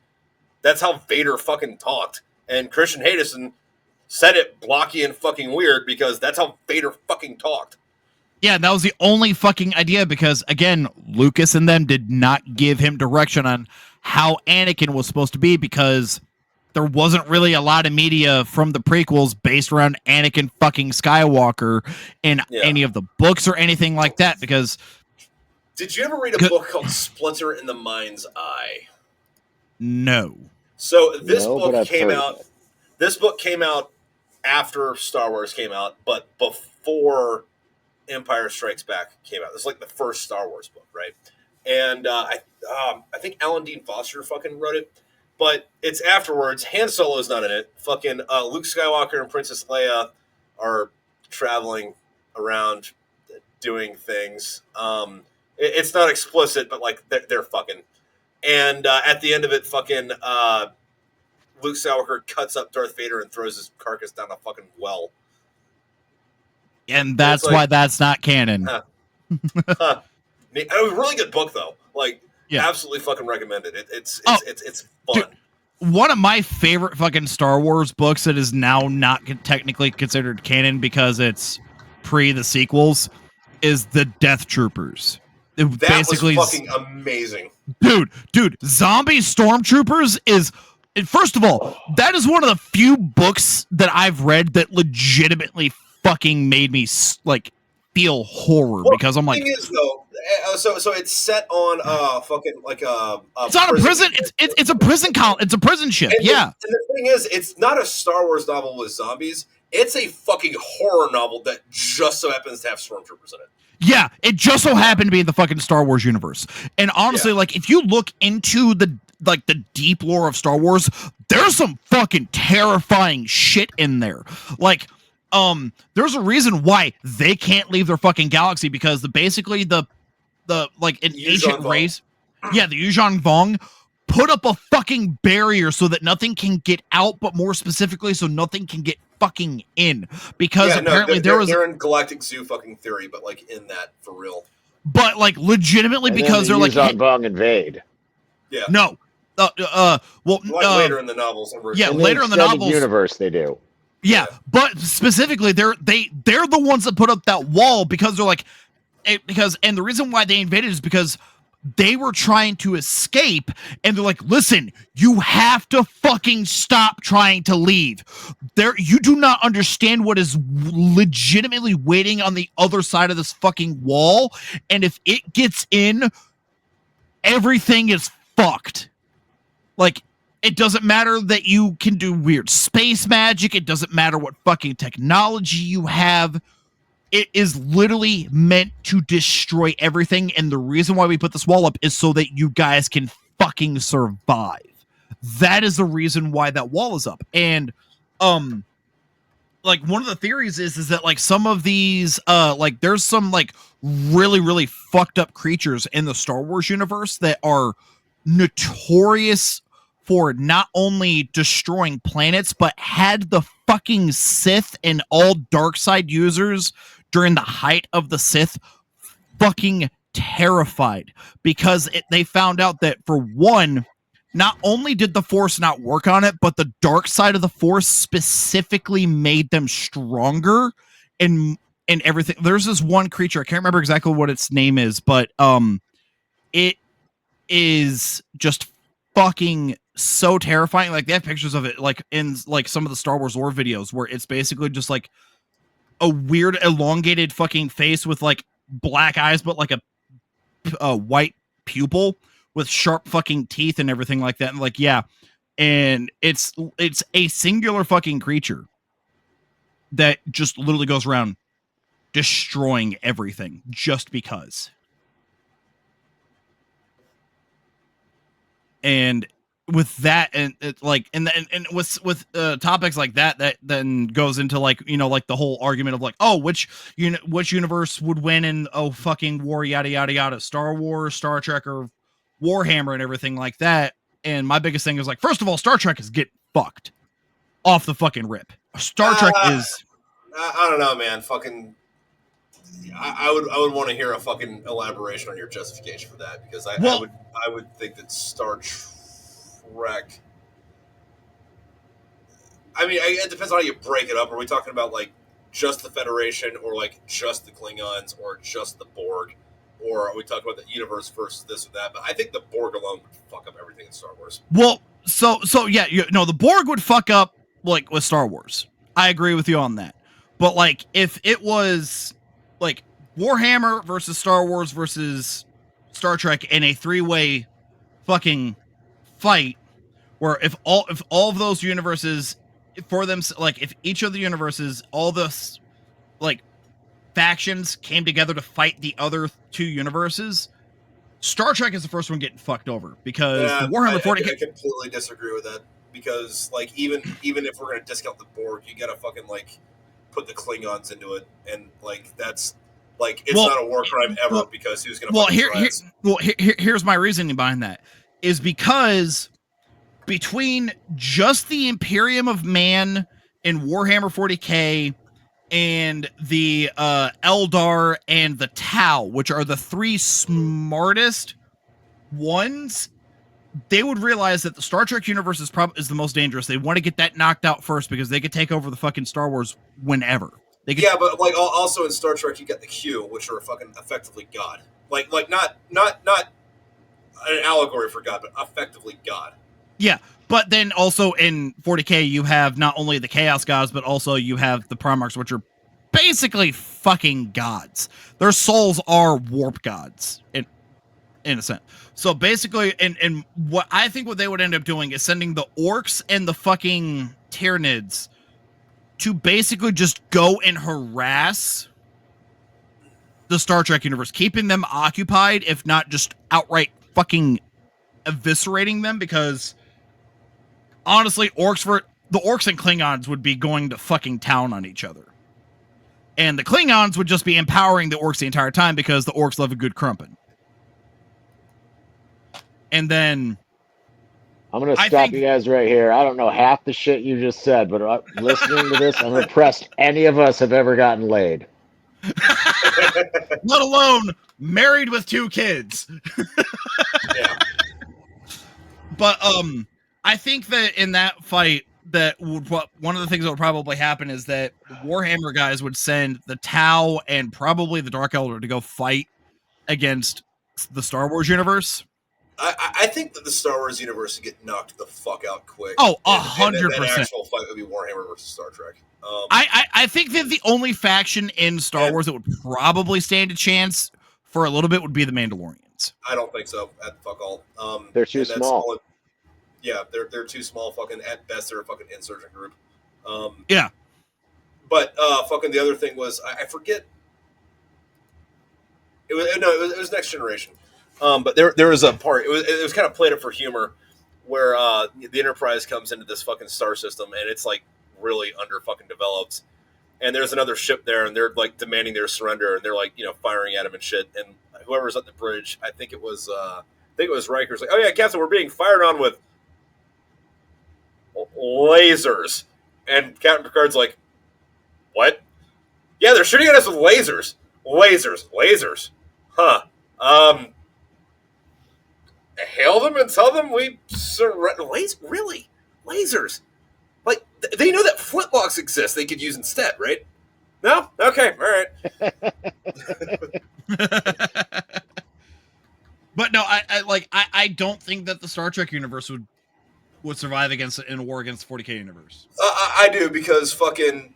that's how Vader fucking talked. And Christian Hedison said it blocky and fucking weird because that's how Vader fucking talked. Yeah, that was the only fucking idea because, again, Lucas and them did not give him direction on how Anakin was supposed to be because there wasn't really a lot of media from the prequels based around Anakin fucking Skywalker in any of the books or anything like that because... Did you ever read a book called Splinter in the Mind's Eye? No. So this book came out... This book came out after Star Wars came out, but before Empire Strikes Back came out. This is like the first Star Wars book, right? And I think Alan Dean Foster fucking wrote it, but it's afterwards. Han Solo's not in it. Fucking Luke Skywalker and Princess Leia are traveling around doing things. It's not explicit, but like they're fucking. And at the end of it, fucking Luke Skywalker cuts up Darth Vader and throws his carcass down a fucking well. And that's why that's not canon. It was a really good book, though. Like, absolutely fucking recommended. It's fun. Dude, one of my favorite fucking Star Wars books that is now not technically considered canon because it's pre the sequels is The Death Troopers. That basically was fucking amazing. Dude, Zombie Stormtroopers is... First of all, that is one of the few books that I've read that legitimately fucking made me like feel horror because I'm like, the thing is though, so it's set on fucking like it's on a prison. It's a prison it's a prison ship. And the thing is, it's not a Star Wars novel with zombies. It's a fucking horror novel that just so happens to have stormtroopers in it. Yeah, it just so happened to be in the fucking Star Wars universe. And honestly, like if you look into the deep lore of Star Wars, there's some fucking terrifying shit in there. Like, there's a reason why they can't leave their fucking galaxy because basically the like an ancient race, the Yuuzhan Vong put up a fucking barrier so that nothing can get out, but more specifically, so nothing can get fucking in. Because apparently they're in Galactic Zoo fucking theory, but like in that for real. But like legitimately, and because they're like Yuuzhan Vong invade. Yeah. No. Later in the novels. Later in the novels universe they do. Yeah, but specifically, they're the ones that put up that wall because they're like, and the reason why they invaded is because they were trying to escape, and they're like, listen, you have to fucking stop trying to leave. You do not understand what is legitimately waiting on the other side of this fucking wall, and if it gets in, everything is fucked. Like, it doesn't matter that you can do weird space magic, it doesn't matter what fucking technology you have. It is literally meant to destroy everything, and the reason why we put this wall up is so that you guys can fucking survive. That is the reason why that wall is up. And like, one of the theories is that like some of these like there's some like really fucked up creatures in the Star Wars universe that are notorious for not only destroying planets, but had the fucking Sith and all dark side users during the height of the Sith fucking terrified, because they found out that, for one, not only did the Force not work on it, but the dark side of the Force specifically made them stronger and everything. There's this one creature, I can't remember exactly what its name is, but it is just fucking so terrifying. Like, they have pictures of it like in like some of the Star Wars lore videos where it's basically just like a weird elongated fucking face with like black eyes, but like a white pupil with sharp fucking teeth and everything like that. And like, yeah. And it's a singular fucking creature that just literally goes around destroying everything just because. And with that, and it, like, and with topics like that then goes into like, you know, like the whole argument of like, oh, which universe would win in fucking war, yada yada yada, Star Wars, Star Trek, or Warhammer, and everything like that. And my biggest thing is like, first of all, Star Trek is getting fucked off the fucking rip. Star Trek is. I don't know, man. Fucking. I would want to hear a fucking elaboration on your justification for that, because I would think that Star Trek. I mean, it depends on how you break it up. Are we talking about like just the Federation, or like just the Klingons, or just the Borg, or are we talking about the universe versus this or that? But I think the Borg alone would fuck up everything in Star Wars. Well, so yeah, the Borg would fuck up like with Star Wars. I agree with you on that. But like, if it was like Warhammer versus Star Wars versus Star Trek in a 3-way fucking fight, where if all of those universes for them, like if each of the universes, all the like factions came together to fight the other two universes, Star Trek is the first one getting fucked over, because the Warhammer 40K. I completely disagree with that, because like even if we're gonna discount the Borg, you gotta fucking like put the Klingons into it, and like that's like it's not a war crime ever, because who's gonna here's my reasoning behind that, is because between just the Imperium of Man in Warhammer 40K and the Eldar and the Tau, which are the 3 smartest ones, they would realize that the Star Trek universe is the most dangerous. They want to get that knocked out first, because they could take over the fucking Star Wars whenever. Yeah, but like also in Star Trek, you get the Q, which are fucking effectively God. Like not an allegory for God, but effectively God. Yeah, but then also in 40K, you have not only the Chaos Gods, but also you have the Primarchs, which are basically fucking gods. Their souls are warp gods, in a sense. So basically, and what I think what they would end up doing is sending the Orcs and the fucking Tyranids to basically just go and harass the Star Trek universe, keeping them occupied, if not just outright fucking eviscerating them, because honestly, the Orcs and Klingons would be going to fucking town on each other. And the Klingons would just be empowering the Orcs the entire time, because the Orcs love a good crumpin'. And then I'm going to stop you guys right here. I don't know half the shit you just said, but listening to this, I'm impressed any of us have ever gotten laid. Let alone married with 2 kids. Yeah. But I think that in that fight, one of the things that would probably happen is that the Warhammer guys would send the Tau and probably the Dark Elder to go fight against the Star Wars universe. I think that the Star Wars universe would get knocked the fuck out quick. Oh, and 100%. That actual fight would be Warhammer versus Star Trek. I think that the only faction in Star Wars that would probably stand a chance for a little bit would be the Mandalorians. I don't think so. At fuck all. They're too small. Yeah, they're too small. Fucking at best, they're a fucking insurgent group. Yeah. But fucking the other thing was I forget. It was Next Generation. But there was a part. It was kind of played up for humor, where the Enterprise comes into this fucking star system and it's like really under fucking developed, and there's another ship there and they're like demanding their surrender and they're like firing at him and shit, and whoever's at the bridge, I think it was Riker's like, oh yeah, Captain, we're being fired on with lasers, and Captain Picard's like, what? Yeah, they're shooting at us with lasers, huh? Hail them and tell them we surrender. Really? Lasers? Like, they know that flintlocks exist they could use instead, right? No? Okay, all right. But no, I don't think that the Star Trek universe would survive against in a war against the 40K universe. I do, because fucking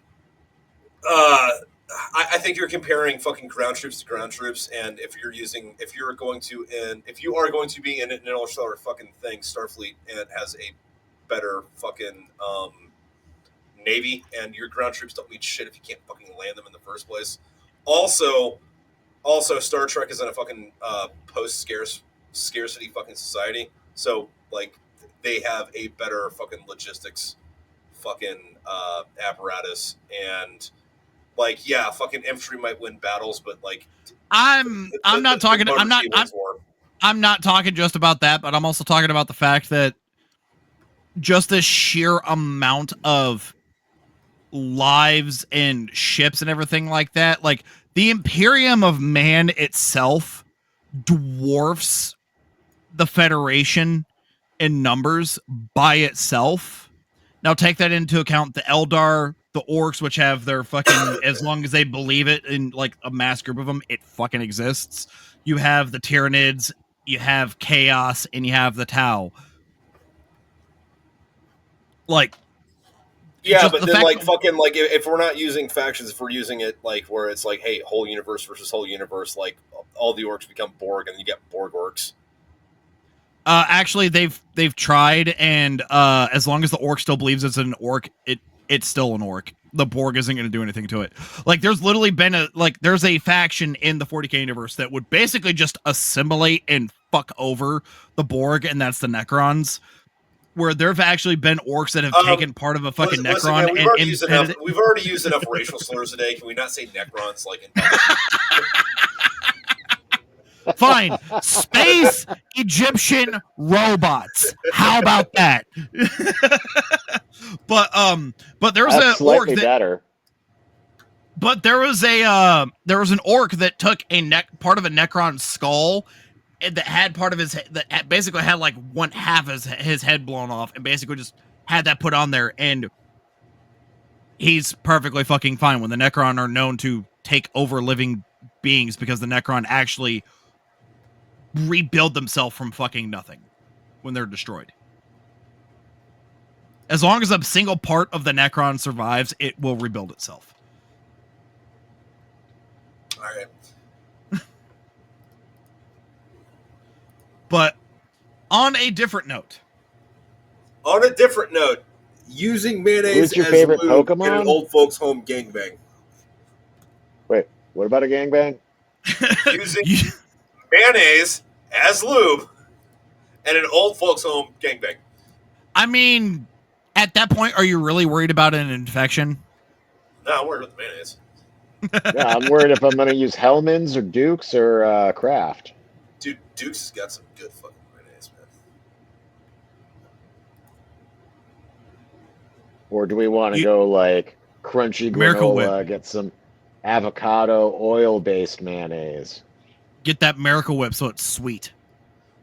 I think you're comparing fucking ground troops to ground troops, and if you are going to be in an interstellar fucking thing, Starfleet, and has a better fucking navy, and your ground troops don't mean shit if you can't fucking land them in the first place. Also, Star Trek is in a fucking post-scarcity fucking society, so like they have a better fucking logistics fucking apparatus, and like, yeah, fucking infantry might win battles, but like, I'm not talking just about that, but I'm also talking about the fact that just the sheer amount of lives and ships and everything like that, like the Imperium of Man itself dwarfs the Federation in numbers by itself. Now take that into account, the Eldar, the Orcs, which have their fucking, as long as they believe it in like a mass group of them, it fucking exists. You have the Tyranids, you have Chaos, and you have the Tau. Like, yeah, but then like fucking like if we're not using factions, if we're using it like where it's like, hey, whole universe versus whole universe, like all the Orcs become Borg, and you get Borg Orcs. Actually, they've tried, and as long as the Orc still believes it's an Orc, it's still an Orc. The Borg isn't going to do anything to it. Like, there's literally been there's a faction in the 40K universe that would basically just assimilate and fuck over the Borg, and that's the Necrons. Where there have actually been Orcs that have taken part of a fucking Necron. Man, we've already used enough racial slurs today. Can we not say Necrons? Like, fine, space Egyptian robots. How about that? But there was an orc that, better. But there was an orc that took part of a Necron skull that had part of his head, that basically had like one half of his head blown off, and basically just had that put on there, and he's perfectly fucking fine. When the Necron are known to take over living beings, because the Necron actually rebuild themselves from fucking nothing when they're destroyed. As long as a single part of the Necron survives, it will rebuild itself. All right. But on a different note, using mayonnaise Who's your as favorite lube Pokemon? in an old folks' home gangbang. Wait, what about a gangbang? Using mayonnaise as lube in an old folks' home gangbang. I mean, at that point, are you really worried about an infection? No, I'm worried about the mayonnaise. Yeah, I'm worried if I'm going to use Hellman's or Duke's or Kraft. Dude, Duke's has got some good fucking mayonnaise, man. Or do we want to go like crunchy Miracle granola, Whip. get some avocado oil-based mayonnaise? Get that Miracle Whip so it's sweet.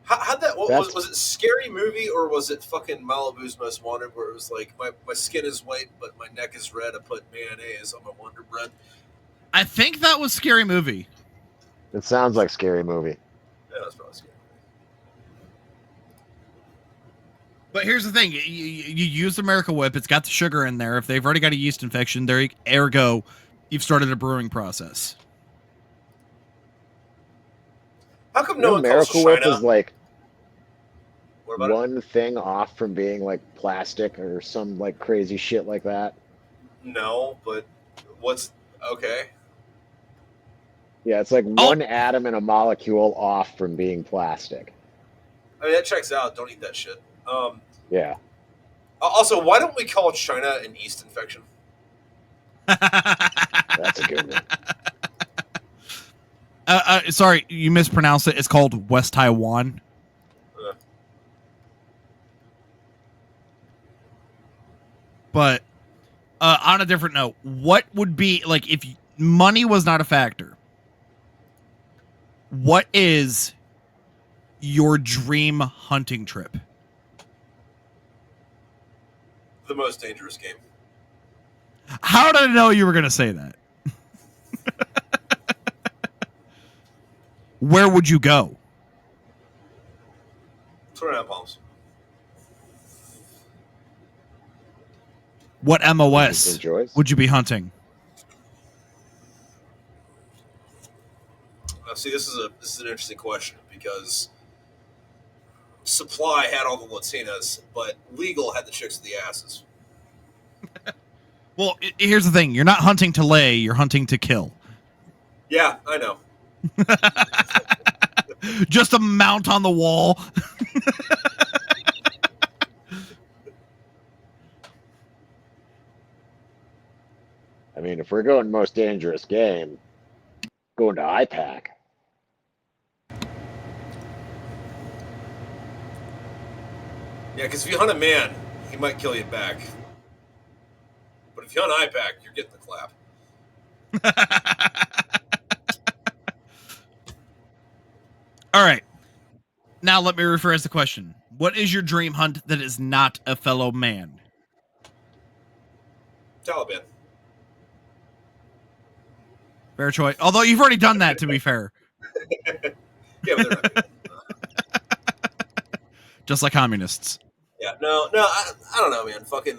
How'd that, was it Scary Movie, or was it fucking Malibu's Most Wanted, where it was like, my skin is white, but my neck is red, I put mayonnaise on my Wonder Bread? I think that was Scary Movie. It sounds like Scary Movie. Yeah, that's probably scary. But here's the thing: you use the Miracle Whip. It's got the sugar in there. If they've already got a yeast infection, there, ergo, you've started a brewing process. How come no one calls Miracle Whip China? is like What about it? one thing off from being like plastic or some like crazy shit like that. No, but what's okay? Yeah, it's like one atom in a molecule off from being plastic. I mean, that checks out. Don't eat that shit. Yeah. Also, why don't we call China an yeast infection? That's a good one. Sorry, you mispronounced it. It's called West Taiwan. But on a different note, what would be like if money was not a factor? What is your dream hunting trip? The most dangerous game. How did I know you were going to say that? Where would you go? 29 Palms. What MOS would you be hunting? See, this is an interesting question because Supply had all the Latinas, but Legal had the chicks with the asses. Well, here's the thing: you're not hunting to lay; you're hunting to kill. Yeah, I know. Just a mount on the wall. I mean, if we're going most dangerous game, going to IPAC. Yeah, because if you hunt a man, he might kill you back. But if you hunt IPAC, you're getting the clap. All right. Now let me rephrase the question. What is your dream hunt that is not a fellow man? Taliban. Fair choice. Although you've already done that, to be fair. Yeah, but they're not good. Just like communists. Yeah, no, I don't know, man. Fucking,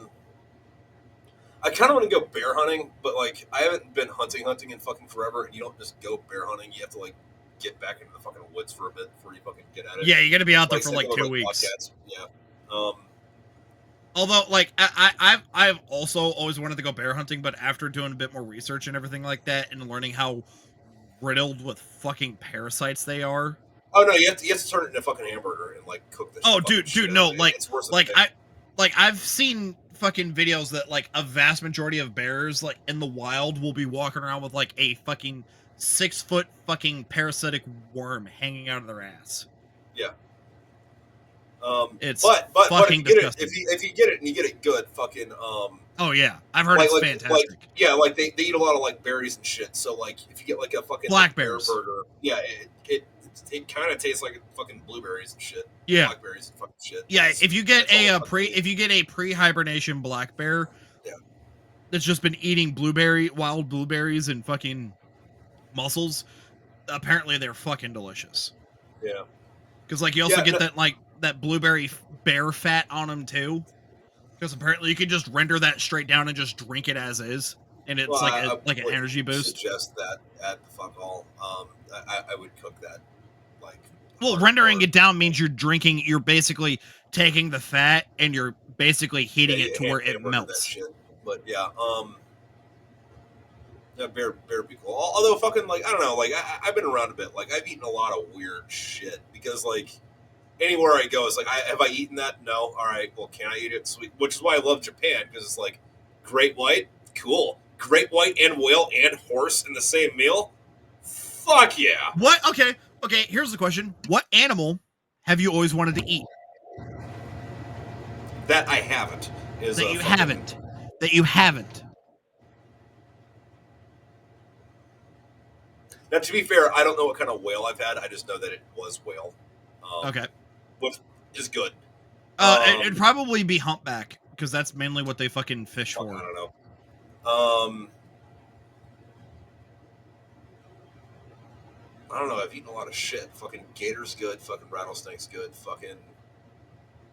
I kind of want to go bear hunting, but like I haven't been hunting in fucking forever, and you don't just go bear hunting. You have to like get back into the fucking woods for a bit before you fucking get at it. Yeah, you got to be out there for like 2 weeks. Bobcats. Yeah. Although, like, I've also always wanted to go bear hunting, but after doing a bit more research and everything like that, and learning how riddled with fucking parasites they are. Oh no, you have to turn it into a fucking hamburger and like cook this. Oh, dude, no, like, it's worse like I've seen fucking videos that like a vast majority of bears like in the wild will be walking around with like a fucking 6-foot fucking parasitic worm hanging out of their ass. Yeah. It's but fucking if you disgusting. if you get it and you get it good, fucking Oh yeah, I've heard it's fantastic. Like they eat a lot of like berries and shit. So like if you get like a fucking blackberries burger, yeah, it kind of tastes like fucking blueberries and shit. Yeah, blackberries and fucking shit. Yeah, if you get a pre-hibernation black bear, yeah, that's just been eating wild blueberries and fucking mussels, apparently they're fucking delicious. Yeah, because like you also get that blueberry bear fat on them too. Because apparently you can just render that straight down and just drink it as is, and it's like an energy boost. Suggest that at the fuck all. I would cook that. Like, well, rendering it down means you're basically taking the fat and you're basically heating it to where it melts. That shit. But yeah, bear would be cool. Although fucking like I don't know, like I've been around a bit. Like I've eaten a lot of weird shit because like anywhere I go, it's like have I eaten that? No. All right. Well, can I eat it? Sweet. Which is why I love Japan because it's like great white, cool. Great white and whale and horse in the same meal. Fuck yeah. What? Okay. Here's the question: what animal have you always wanted to eat? That I haven't. That you haven't. Now, to be fair, I don't know what kind of whale I've had. I just know that it was whale. Okay. Which is good. It'd probably be humpback because that's mainly what they fucking fish for. I don't know. I don't know. I've eaten a lot of shit. Fucking gator's good. Fucking rattlesnake's good. Fucking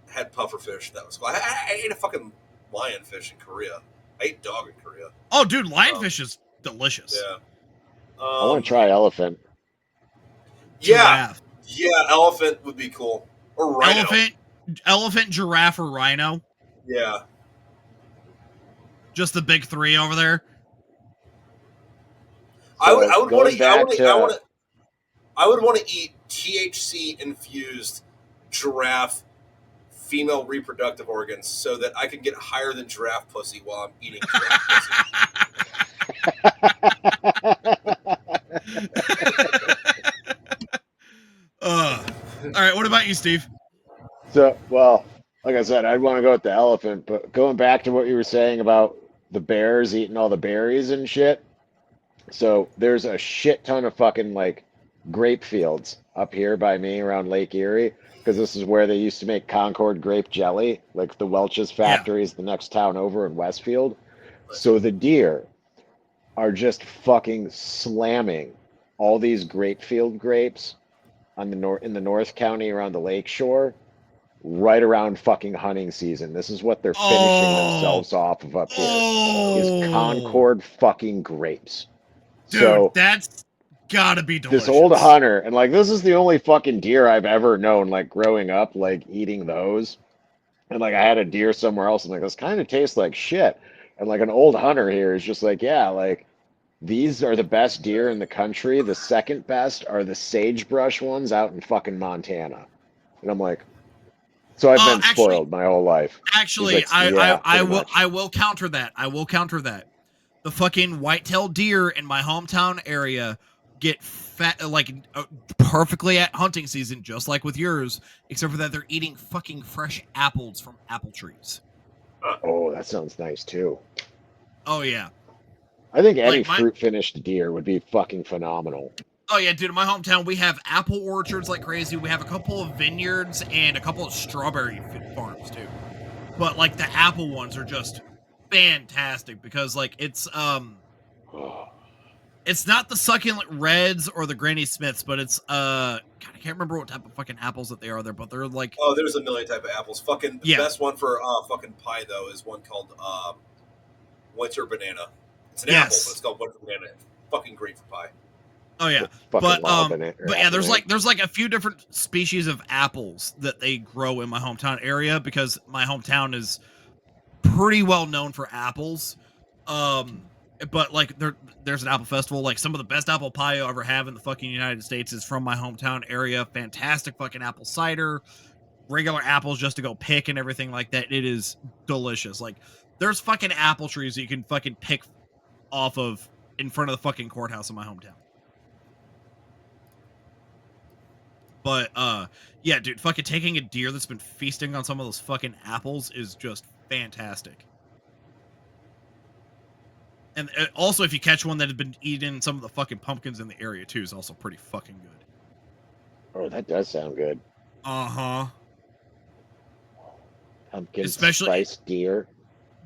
had pufferfish. That was cool. I ate a fucking lionfish in Korea. I ate dog in Korea. Oh, dude, lionfish is delicious. Yeah. I want to try elephant. Yeah. Giraffe. Yeah. Elephant would be cool. Or rhino. Elephant, giraffe, or rhino. Yeah. Just the big three over there. I would want to. I would want to eat THC infused giraffe female reproductive organs so that I can get higher than giraffe pussy while I'm eating giraffe pussy. All right, what about you, Steve? So, well, like I said, I'd want to go with the elephant, but going back to what you were saying about the bears eating all the berries and shit. So there's a shit ton of fucking like grape fields up here by me around Lake Erie because this is where they used to make Concord grape jelly. Like the Welch's factory is the next town over in Westfield. So the deer are just fucking slamming all these grape field grapes on the in the North County around the lake shore right around fucking hunting season. This is what they're finishing themselves off of up here is Concord fucking grapes. Dude, so that's gotta be delicious. This old hunter, and like this is the only fucking deer I've ever known, like growing up, like eating those. And like I had a deer somewhere else, and like this kind of tastes like shit. And like an old hunter here is just like, yeah, like these are the best deer in the country. The second best are the sagebrush ones out in fucking Montana. And I'm like, so I've been spoiled my whole life. Actually, like, yeah, I will counter that. I will counter that. The fucking white-tailed deer in my hometown area get fat, like perfectly at hunting season, just like with yours, except for that they're eating fucking fresh apples from apple trees. Oh, that sounds nice too. Oh yeah. I think any fruit finished deer would be fucking phenomenal. Oh yeah, dude, in my hometown we have apple orchards like crazy. We have a couple of vineyards and a couple of strawberry farms too. But like the apple ones are just fantastic because like it's not the succulent reds or the Granny Smiths, but it's God, I can't remember what type of fucking apples that they are there, but they're like there's a million type of apples. Fucking the best one for fucking pie though is one called winter banana. It's an apple, but it's called winter banana. It's fucking great for pie. Oh yeah, but yeah, there's like a few different species of apples that they grow in my hometown area because my hometown is pretty well known for apples. But like there's an apple festival. Like some of the best apple pie you'll ever have in the fucking United States is from my hometown area. Fantastic fucking apple cider, regular apples just to go pick and everything like that. It is delicious. Like there's fucking apple trees that you can fucking pick off of in front of the fucking courthouse in my hometown. But yeah, dude, fucking taking a deer that's been feasting on some of those fucking apples is just fantastic. And also, if you catch one that has been eating some of the fucking pumpkins in the area too, is also pretty fucking good. Oh, that does sound good. Uh-huh. Pumpkin spiced deer.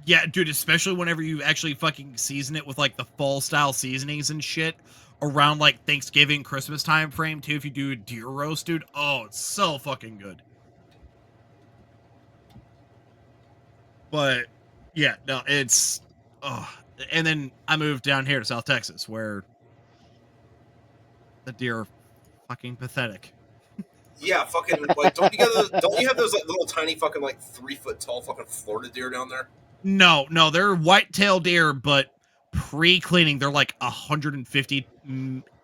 Yeah, dude, especially whenever you actually fucking season it with like the fall style seasonings and shit around like Thanksgiving, Christmas time frame too. If you do a deer roast, dude, oh, it's so fucking good. But yeah, no, it's and then I moved down here to South Texas where the deer are fucking pathetic. Yeah, fucking like don't you have those like little tiny fucking like 3 foot tall fucking Florida deer down there? No, they're white-tailed deer, but pre-cleaning they're like 150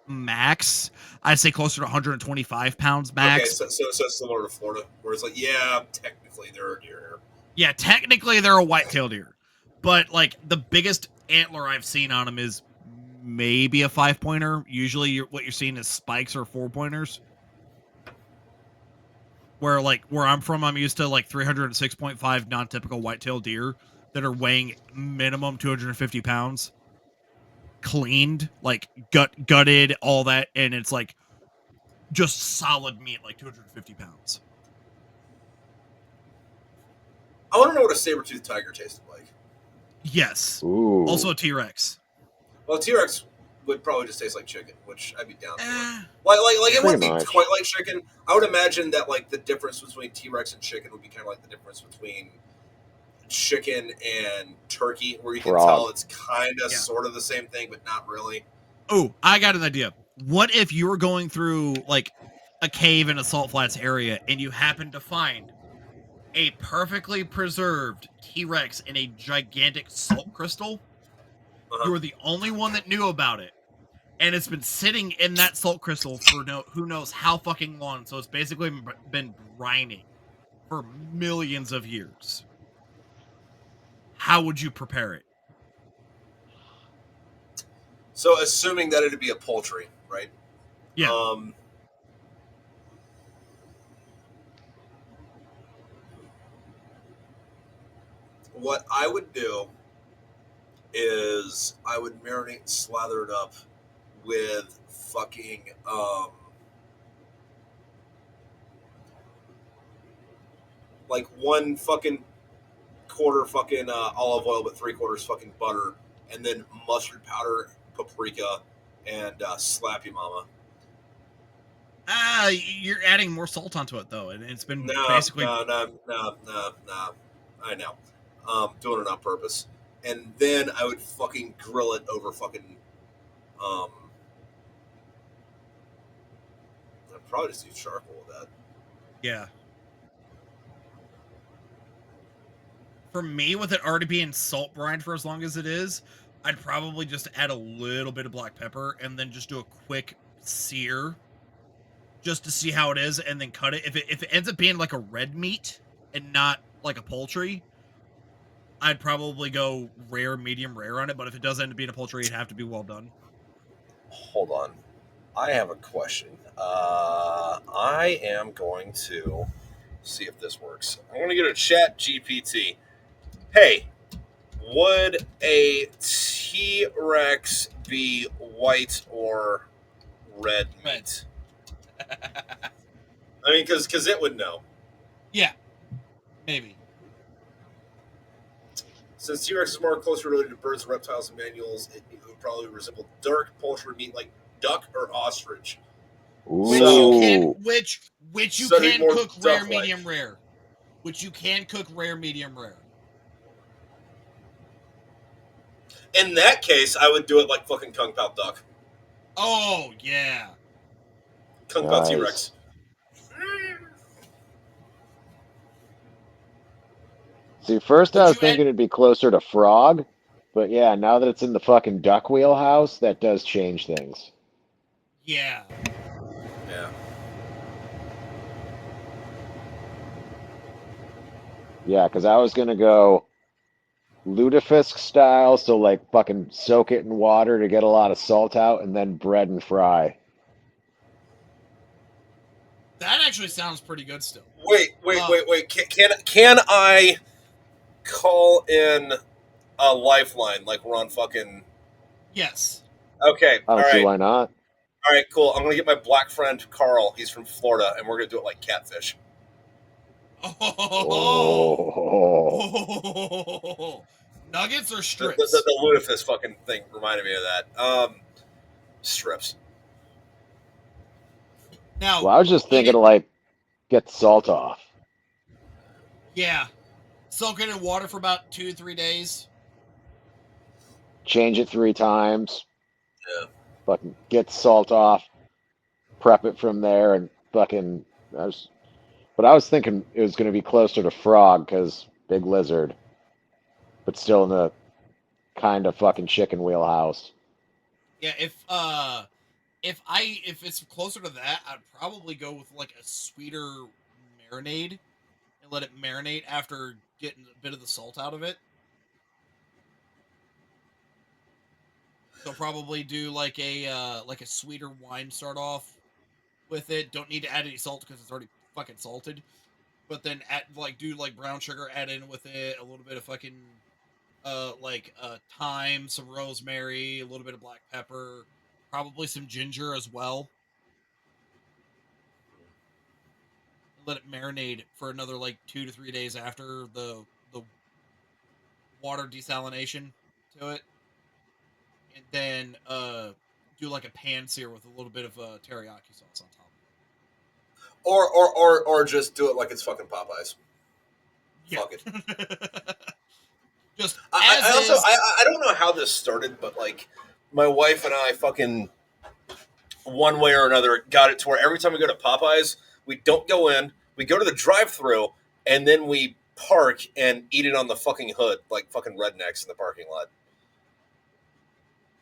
max. I'd say closer to 125 pounds max. Okay, so similar to Florida, where it's like, yeah, technically they're a deer. Yeah, technically they're a white-tailed deer, but like the biggest antler I've seen on them is maybe a 5-pointer. Usually, what you're seeing is spikes or 4-pointers. Where I'm from, I'm used to like 306.5 non-typical white-tailed deer that are weighing minimum 250 pounds, cleaned, like gutted, all that, and it's like just solid meat, like 250 pounds. I want to know what a saber-toothed tiger tasted like. Yes. Ooh. Also a T-Rex. Well, T-Rex, would probably just taste like chicken, which I'd be down for. Eh, Like it Pretty wouldn't be much. quite like chicken. I would imagine that like the difference between T-Rex and chicken would be kind of like the difference between chicken and turkey, where you can Frog. tell it's kind of Yeah. sort of the same thing, but not really. Oh, I got an idea. What if you were going through like a cave in a Salt Flats area and you happened to find a perfectly preserved T-Rex in a gigantic salt crystal? Uh-huh. You were the only one that knew about it. And it's been sitting in that salt crystal for who knows how fucking long. So it's basically been brining for millions of years. How would you prepare it? So assuming that it'd be a poultry, right? Yeah. What I would do is I would marinate and slather it up with fucking like one fucking quarter fucking olive oil, but 3/4 fucking butter, and then mustard powder, paprika, and slappy mama. You're adding more salt onto it though, and it's been No, basically no. I know. Doing it on purpose. And then I would fucking grill it over fucking. I'd probably just use charcoal with that. yeah. For me, with it already being salt brined for as long as it is, I'd probably just add a little bit of black pepper and then just do a quick sear just to see how it is, and then cut it. If it ends up being like a red meat and not like a poultry, I'd probably go rare, medium rare on it. But if it does end up being a poultry, it'd have to be well done. Hold on. I have a question. I am going to see if this works. I'm going to go to Chat GPT. Hey, would a T Rex be white or red meat? I mean, because it would know. Yeah, maybe. Since T Rex is more closely related to birds, reptiles, and mammals, it would probably resemble dark poultry meat like duck or ostrich. Which So- you can, Ooh. which you So it'd be can more cook rare, duck-like. medium rare. Which you can cook rare, medium rare. In that case, I would do it like fucking Kung Pao duck. Oh yeah. Kung Pao Nice. T Rex. See, first I Would was you thinking it'd be closer to frog, but yeah, now that it's in the fucking duck wheelhouse, that does change things. Yeah. Yeah. Yeah, because I was gonna go lutefisk style, so like fucking soak it in water to get a lot of salt out, and then bread and fry. That actually sounds pretty good still. Wait. Can I call in a lifeline like we're on fucking? Yes. Okay. I All don't see right. why not. All right. Cool. I'm gonna get my black friend Carl. He's from Florida, and we're gonna do it like catfish. Oh. Nuggets or The strips? lutefisk fucking thing reminded me of that. Strips. Now, Well, I was just thinking to like get the salt off. yeah. Soak it in water for about 2-3 days. Change it 3 times. Yeah. Fucking get the salt off. Prep it from there, and fucking. But I was thinking it was going to be closer to frog because big lizard, but still in the kind of fucking chicken wheelhouse. Yeah, if it's closer to that, I'd probably go with like a sweeter marinade and let it marinate after getting a bit of the salt out of it. So probably do like a sweeter wine start off with it. Don't need to add any salt because it's already fucking salted. But then do brown sugar, add in with it a little bit of fucking thyme, some rosemary, a little bit of black pepper, probably some ginger as well. Let it marinate for another like 2 to 3 days after the water desalination to it, and then do like a pan sear with a little bit of teriyaki sauce on top. Or just do it like it's fucking Popeyes. Yeah. Fuck it. Just I as also is. I don't know how this started, but like my wife and I fucking one way or another got it to where every time we go to Popeyes, we don't go in, we go to the drive-thru, and then we park and eat it on the fucking hood like fucking rednecks in the parking lot.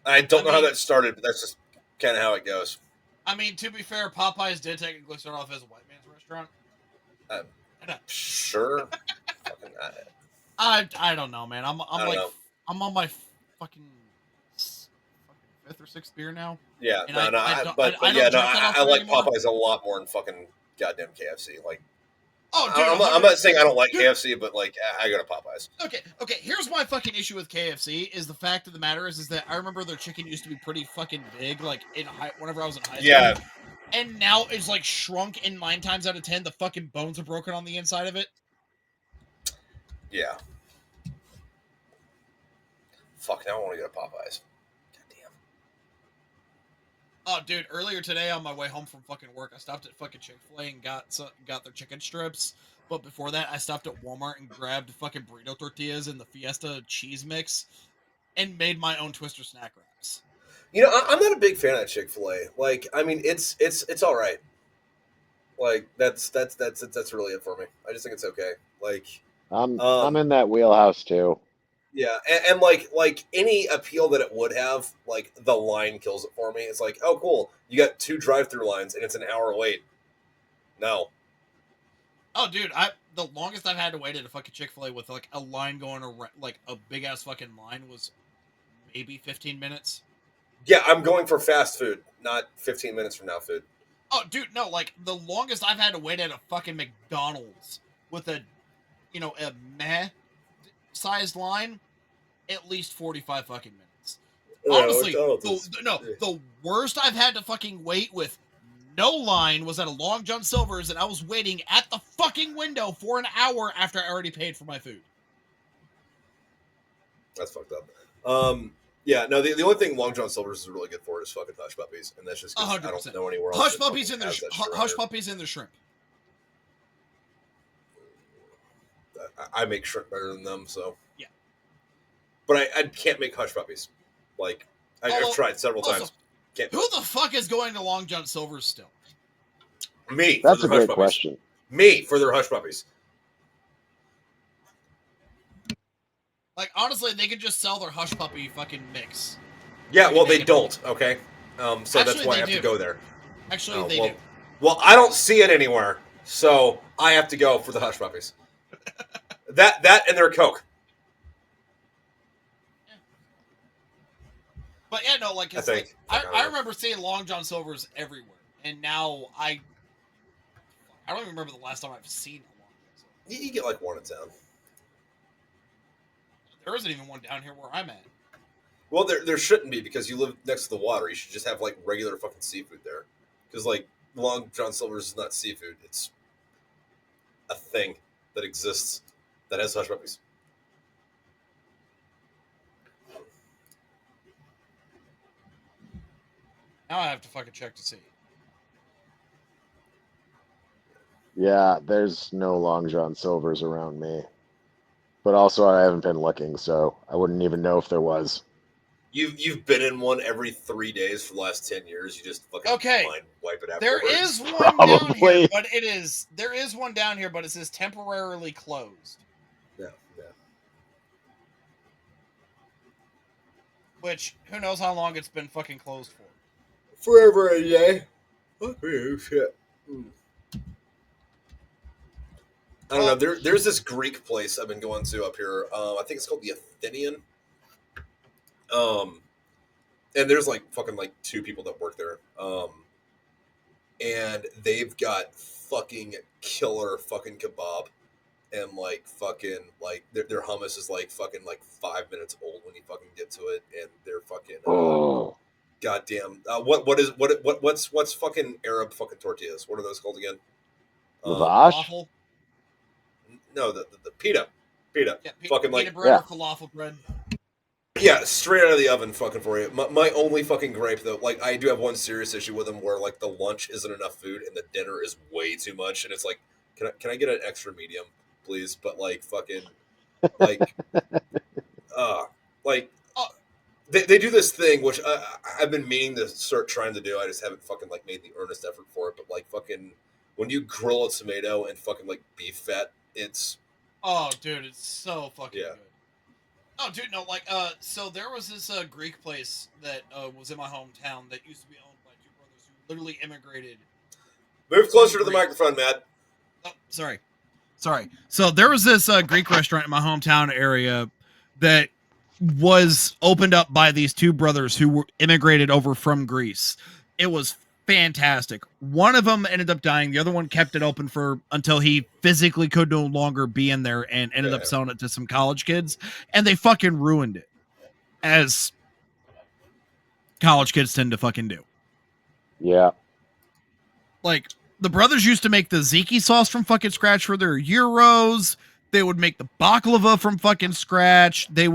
I don't know how that started, but that's just kind of how it goes. I mean, to be fair, Popeyes did technically start off as a white man's restaurant. Sure. Fucking, I don't know, man. I'm don't like know. I'm on my fucking fifth or sixth beer now. Yeah, And I I like anymore. Popeyes a lot more than fucking goddamn KFC. Like, Oh, dude, I'm not saying I don't like KFC, but like I go to Popeyes. Okay. Here's my fucking issue with KFC. Is the fact of the matter is that I remember their chicken used to be pretty fucking big, like whenever I was in high school. Yeah. And now it's like shrunk, and 9 times out of 10, the fucking bones are broken on the inside of it. Yeah. Fuck, now I want to go to Popeyes. Goddamn. Oh, dude, earlier today on my way home from fucking work, I stopped at fucking Chick-fil-A and got their chicken strips. But before that, I stopped at Walmart and grabbed fucking burrito tortillas and the Fiesta cheese mix and made my own Twister snack wraps. You know, I'm not a big fan of Chick-fil-A. Like, I mean, it's all right. Like, that's really it for me. I just think it's okay. Like, I'm in that wheelhouse too. yeah, and like any appeal that it would have, like the line kills it for me. It's like, oh, cool, you got 2 drive-through lines and it's an hour wait. No. Oh, dude, the longest I've had to wait at a fucking Chick-fil-A with like a line going around, like a big ass fucking line, was maybe 15 minutes. Yeah, I'm going for fast food, not 15 minutes from now food. Oh, dude, no, like the longest I've had to wait at a fucking McDonald's with a meh sized line, at least 45 fucking minutes. Honestly, the worst I've had to fucking wait with no line was at a Long John Silver's, and I was waiting at the fucking window for an hour after I already paid for my food. That's fucked up. Yeah, no, the only thing Long John Silver's is really good for is fucking Hush Puppies, and that's just because I don't know anywhere else. Hush Puppies and their shrimp. I make shrimp better than them, so yeah. But I can't make Hush Puppies. Like I've tried several times. Can't. Who the fuck is going to Long John Silver's still? Me. That's a great question. Me for their Hush Puppies. Like, honestly, they could just sell their Hush Puppy fucking mix. Yeah, well, they don't, okay? So actually, that's why I have to go there. Actually, they do. Well, I don't see it anywhere, so I have to go for the Hush Puppies. that and their Coke. Yeah. But yeah, no, like, I remember seeing Long John Silver's everywhere, and now I don't even remember the last time I've seen a Long John Silver's. You get like one in town. There isn't even one down here where I'm at. Well, there shouldn't be because you live next to the water. You should just have like regular fucking seafood there. Because like Long John Silver's is not seafood; it's a thing that exists that has Hush Puppies. Now I have to fucking check to see. Yeah, there's no Long John Silver's around me. But also, I haven't been looking, so I wouldn't even know if there was. You've been in one every 3 days for the last 10 years. You just fucking wipe it out. There is one down here, but there is one down here, but it says temporarily closed. Yeah. Which, who knows how long it's been fucking closed for? Forever a day. Oh shit. I don't know. There's this Greek place I've been going to up here. I think it's called the Athenian. And there's like fucking like 2 people that work there. And they've got fucking killer fucking kebab, and like fucking like their hummus is like fucking like 5 minutes old when you fucking get to it, and they're fucking goddamn. What's fucking Arab fucking tortillas? What are those called again? Lavash? No, the pita. Yeah, fucking pita like bread or falafel bread. Yeah, straight out of the oven, fucking for you. My only fucking gripe though, like I do have one serious issue with them where like the lunch isn't enough food and the dinner is way too much, and it's like, can I get an extra medium, please? But like fucking like uh like Oh, they do this thing which I've been meaning to start trying to do. I just haven't fucking like made the earnest effort for it. But like fucking when you grill a tomato and fucking like beef fat, it's dude, it's so fucking Yeah. good. Oh, dude, no, like, so there was this Greek place that was in my hometown that used to be owned by two brothers who literally immigrated. Move closer to the Greek. microphone, Matt. Oh, sorry. So there was this Greek restaurant in my hometown area that was opened up by these two brothers who were immigrated over from Greece. It was fantastic. One of them ended up dying. The other one kept it open for until he physically could no longer be in there and ended up selling it to some college kids. And they fucking ruined it, as college kids tend to fucking do. Yeah. Like, the brothers used to make the tzatziki sauce from fucking scratch for their gyros. They would make the baklava from fucking scratch. They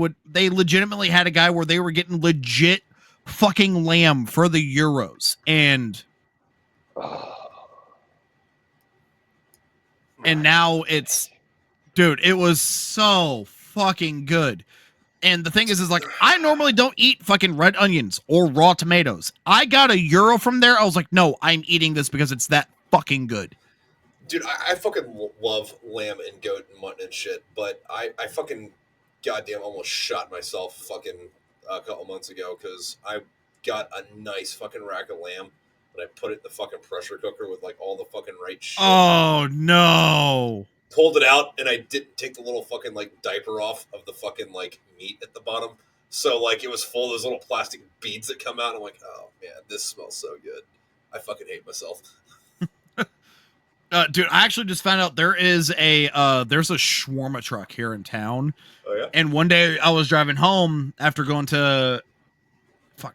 legitimately had a guy where they were getting legit fucking lamb for the gyros. And now it's, dude, it was so fucking good. And the thing is like, I normally don't eat fucking red onions or raw tomatoes. I got a gyro from there. I was like, no, I'm eating this because it's that fucking good. Dude, I fucking love lamb and goat and mutton and shit, but I fucking goddamn almost shot myself fucking a couple months ago because I got a nice fucking rack of lamb and I put it in the fucking pressure cooker with like all the fucking right shit. Oh no. Pulled it out and I didn't take the little fucking like diaper off of the fucking like meat at the bottom. So like it was full of those little plastic beads that come out. I'm like, oh man, this smells so good. I fucking hate myself. Dude, I actually just found out there's a shawarma truck here in town. Oh yeah. And one day I was driving home after going to,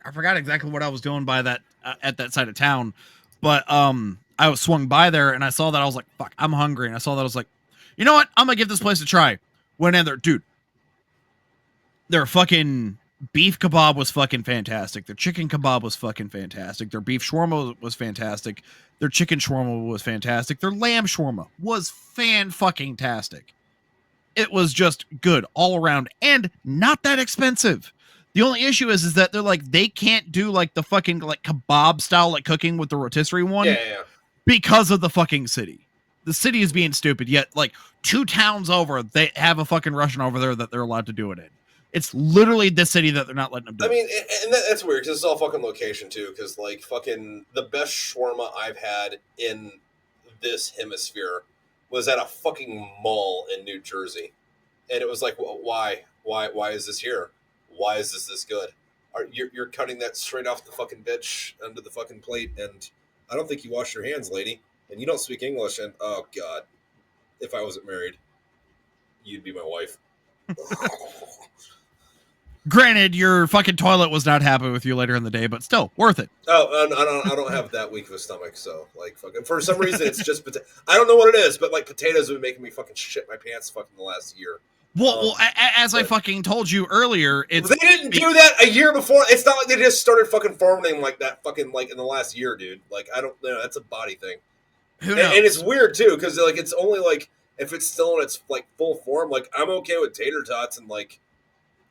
I forgot exactly what I was doing by that at that side of town, but I was swung by there and I saw that. I was like, fuck, I'm hungry, and I saw that. I was like, you know what? I'm gonna give this place a try. Went in there, dude. Their fucking beef kebab was fucking fantastic. Their chicken kebab was fucking fantastic. Their beef shawarma was fantastic. Their chicken shawarma was fantastic. Their lamb shawarma was fan-fucking-tastic. It was just good all around and not that expensive. The only issue is that they're like, they can't do like the fucking like kebab style like cooking with the rotisserie one because of the fucking city. The city is being stupid, yet like 2 towns over, they have a fucking restaurant over there that they're allowed to do it in. It's literally this city that they're not letting them do. I mean, and that's weird because it's all fucking location too. Because like fucking the best shawarma I've had in this hemisphere was at a fucking mall in New Jersey, and it was like, well, why is this here? Why is this good? You're cutting that straight off the fucking bitch under the fucking plate, and I don't think you wash your hands, lady, and you don't speak English. And oh god, if I wasn't married, you'd be my wife. Granted, your fucking toilet was not happy with you later in the day, but still worth it. Oh, I don't have that weak of a stomach, so like fucking for some reason it's just I don't know what it is, but like potatoes have been making me fucking shit my pants fucking the last year. Well, as I fucking told you earlier, they didn't do that a year before. It's not like they just started fucking farming like that fucking like in the last year, dude. Like I don't know, that's a body thing. Who knows? And it's weird too because like it's only like if it's still in its like full form. Like I'm okay with tater tots and like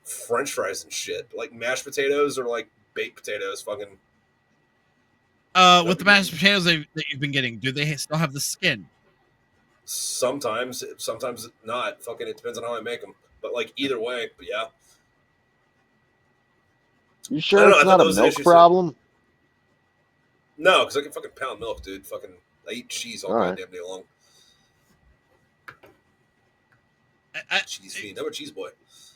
French fries and shit, like mashed potatoes or like baked potatoes. Fucking. With the mashed potatoes that you've been getting, do they still have the skin? Sometimes not. Fucking, it depends on how I make them. But like either way, but yeah. You sure it's not a milk problem? No, because I can fucking pound milk, dude. Fucking, I eat cheese all goddamn day long. Cheese fiend. I'm a cheese boy.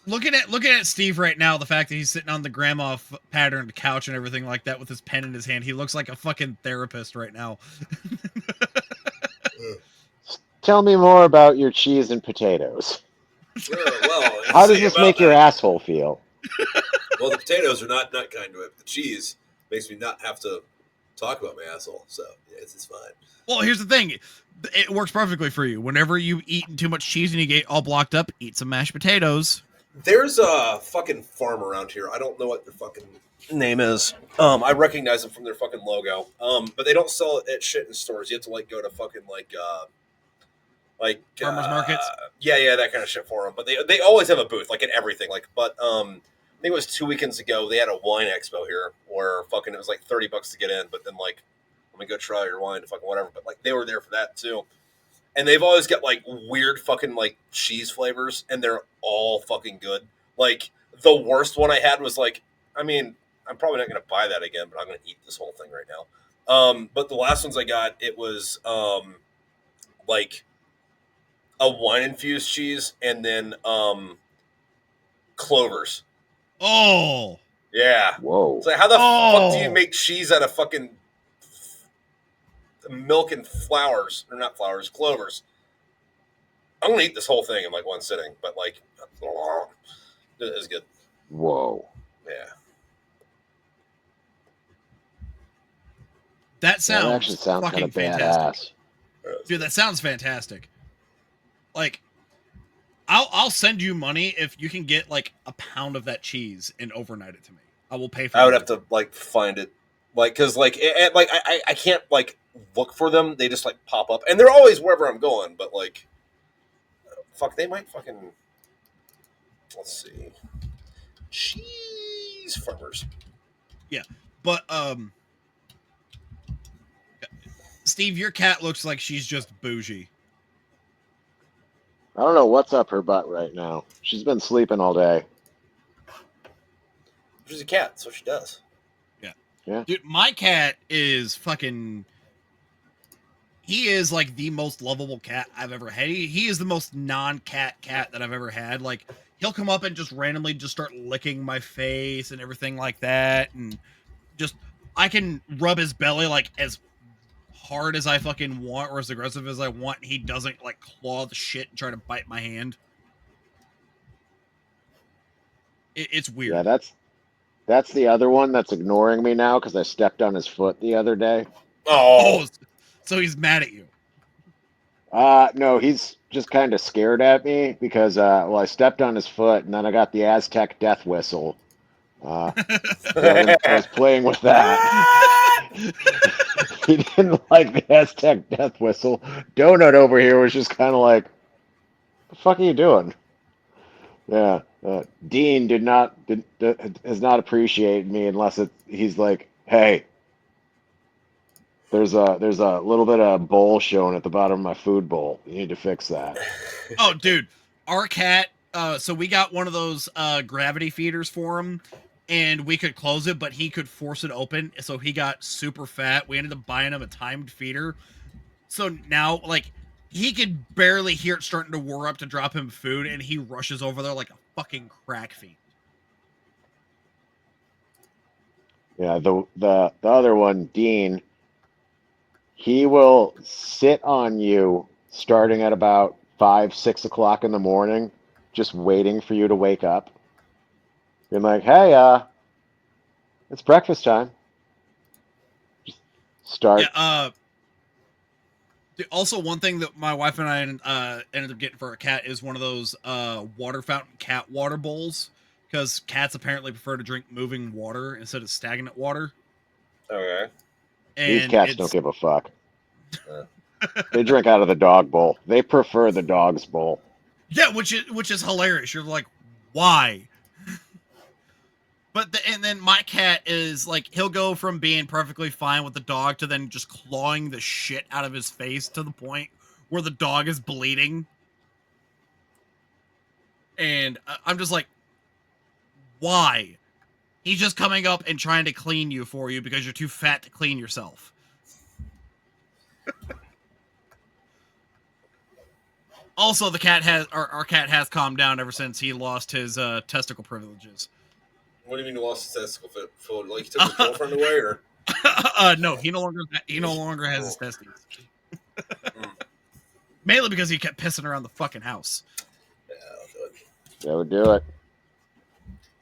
Looking at Steve right now, the fact that he's sitting on the grandma patterned couch and everything like that with his pen in his hand, he looks like a fucking therapist right now. Tell me more about your cheese and potatoes. Well, how does this make your asshole feel? Well, the potatoes are not kind to it. The cheese makes me not have to talk about my asshole, so yeah, it's fine. Well, here's the thing. It works perfectly for you. Whenever you eat too much cheese and you get all blocked up, eat some mashed potatoes. There's a fucking farm around here. I don't know what their fucking name is. I recognize them from their fucking logo. But they don't sell it at shit in stores. You have to like go to fucking like Farmers markets. yeah, that kind of shit for them. But they always have a booth like in everything. Like, but I think it was 2 weekends ago they had a wine expo here where fucking it was like $30 to get in. But then like, let me go try your wine, fucking whatever. But like they were there for that too. And they've always got like weird fucking like cheese flavors, and they're all fucking good. Like the worst one I had was like, I mean, I'm probably not gonna buy that again, but I'm gonna eat this whole thing right now. But the last ones I got, it was like a wine infused cheese and then clovers. Oh, Yeah. Whoa. So how the fuck do you Oh. make cheese out of fucking milk and flowers, or not flowers, clovers? I'm gonna eat this whole thing in like one sitting, but like, it's good. Whoa. Yeah. that That actually sounds sounds kind fucking of fantastic, badass. dude. That sounds fantastic. Like, I'll send you money if you can get like a pound of that cheese and overnight it to me. I will pay for. I would have to like find it, like, cause like, like I can't like look for them. They just like pop up, and they're always wherever I'm going. But like, fuck, they might fucking. Let's see, cheese farmers. But Steve, your cat looks like she's just bougie. I don't know what's up her butt right now. She's been sleeping all day. She's a cat, so she does. Dude, my cat is fucking. He is like the most lovable cat I've ever had. He is the most non-cat cat that I've ever had. Like, he'll come up and just randomly just start licking my face and everything like that, and just I can rub his belly like as hard as I fucking want or as aggressive as I want. He doesn't like claw the shit and try to bite my hand. It's weird. Yeah, that's the other one that's ignoring me now because I stepped on his foot the other day. Oh, So he's mad at you. No, he's just kind of scared at me because well, I stepped on his foot and then I got the Aztec death whistle. So I was playing with that. He didn't like the Aztec death whistle. Donut over here was just kind of like, "The fuck are you doing?" Yeah, Dean has not appreciated me unless he's like, "Hey, there's a little bit of bowl showing at the bottom of my food bowl. You need to fix that." Oh, dude, our cat. So we got one of those gravity feeders for him, and we could close it, but he could force it open. So he got super fat. We ended up buying him a timed feeder. So now, like, he could barely hear it starting to whir up to drop him food, and he rushes over there like a fucking crack fiend. Yeah, the other one, Dean, he will sit on you starting at about 5, 6 o'clock in the morning, just waiting for you to wake up. Being like, "Hey, it's breakfast time." Just start. Yeah. Also, one thing that my wife and I ended up getting for a cat is one of those water fountain cat water bowls, because cats apparently prefer to drink moving water instead of stagnant water. okay. These And cats it's don't give a fuck. They drink out of the dog bowl. They prefer the dog's bowl. yeah, which is hilarious. You're like, why? But and then my cat is like, he'll go from being perfectly fine with the dog to then just clawing the shit out of his face to the point where the dog is bleeding. And I'm just like, why? He's just coming up and trying to clean you for you because you're too fat to clean yourself. Also, the cat has our cat has calmed down ever since he lost his testicle privileges. What do you mean you lost his testicle foot? Like he took his girlfriend away, or? No, he no longer has his testes. Mainly because he kept pissing around the fucking house. Yeah, I'll do it. That would do it.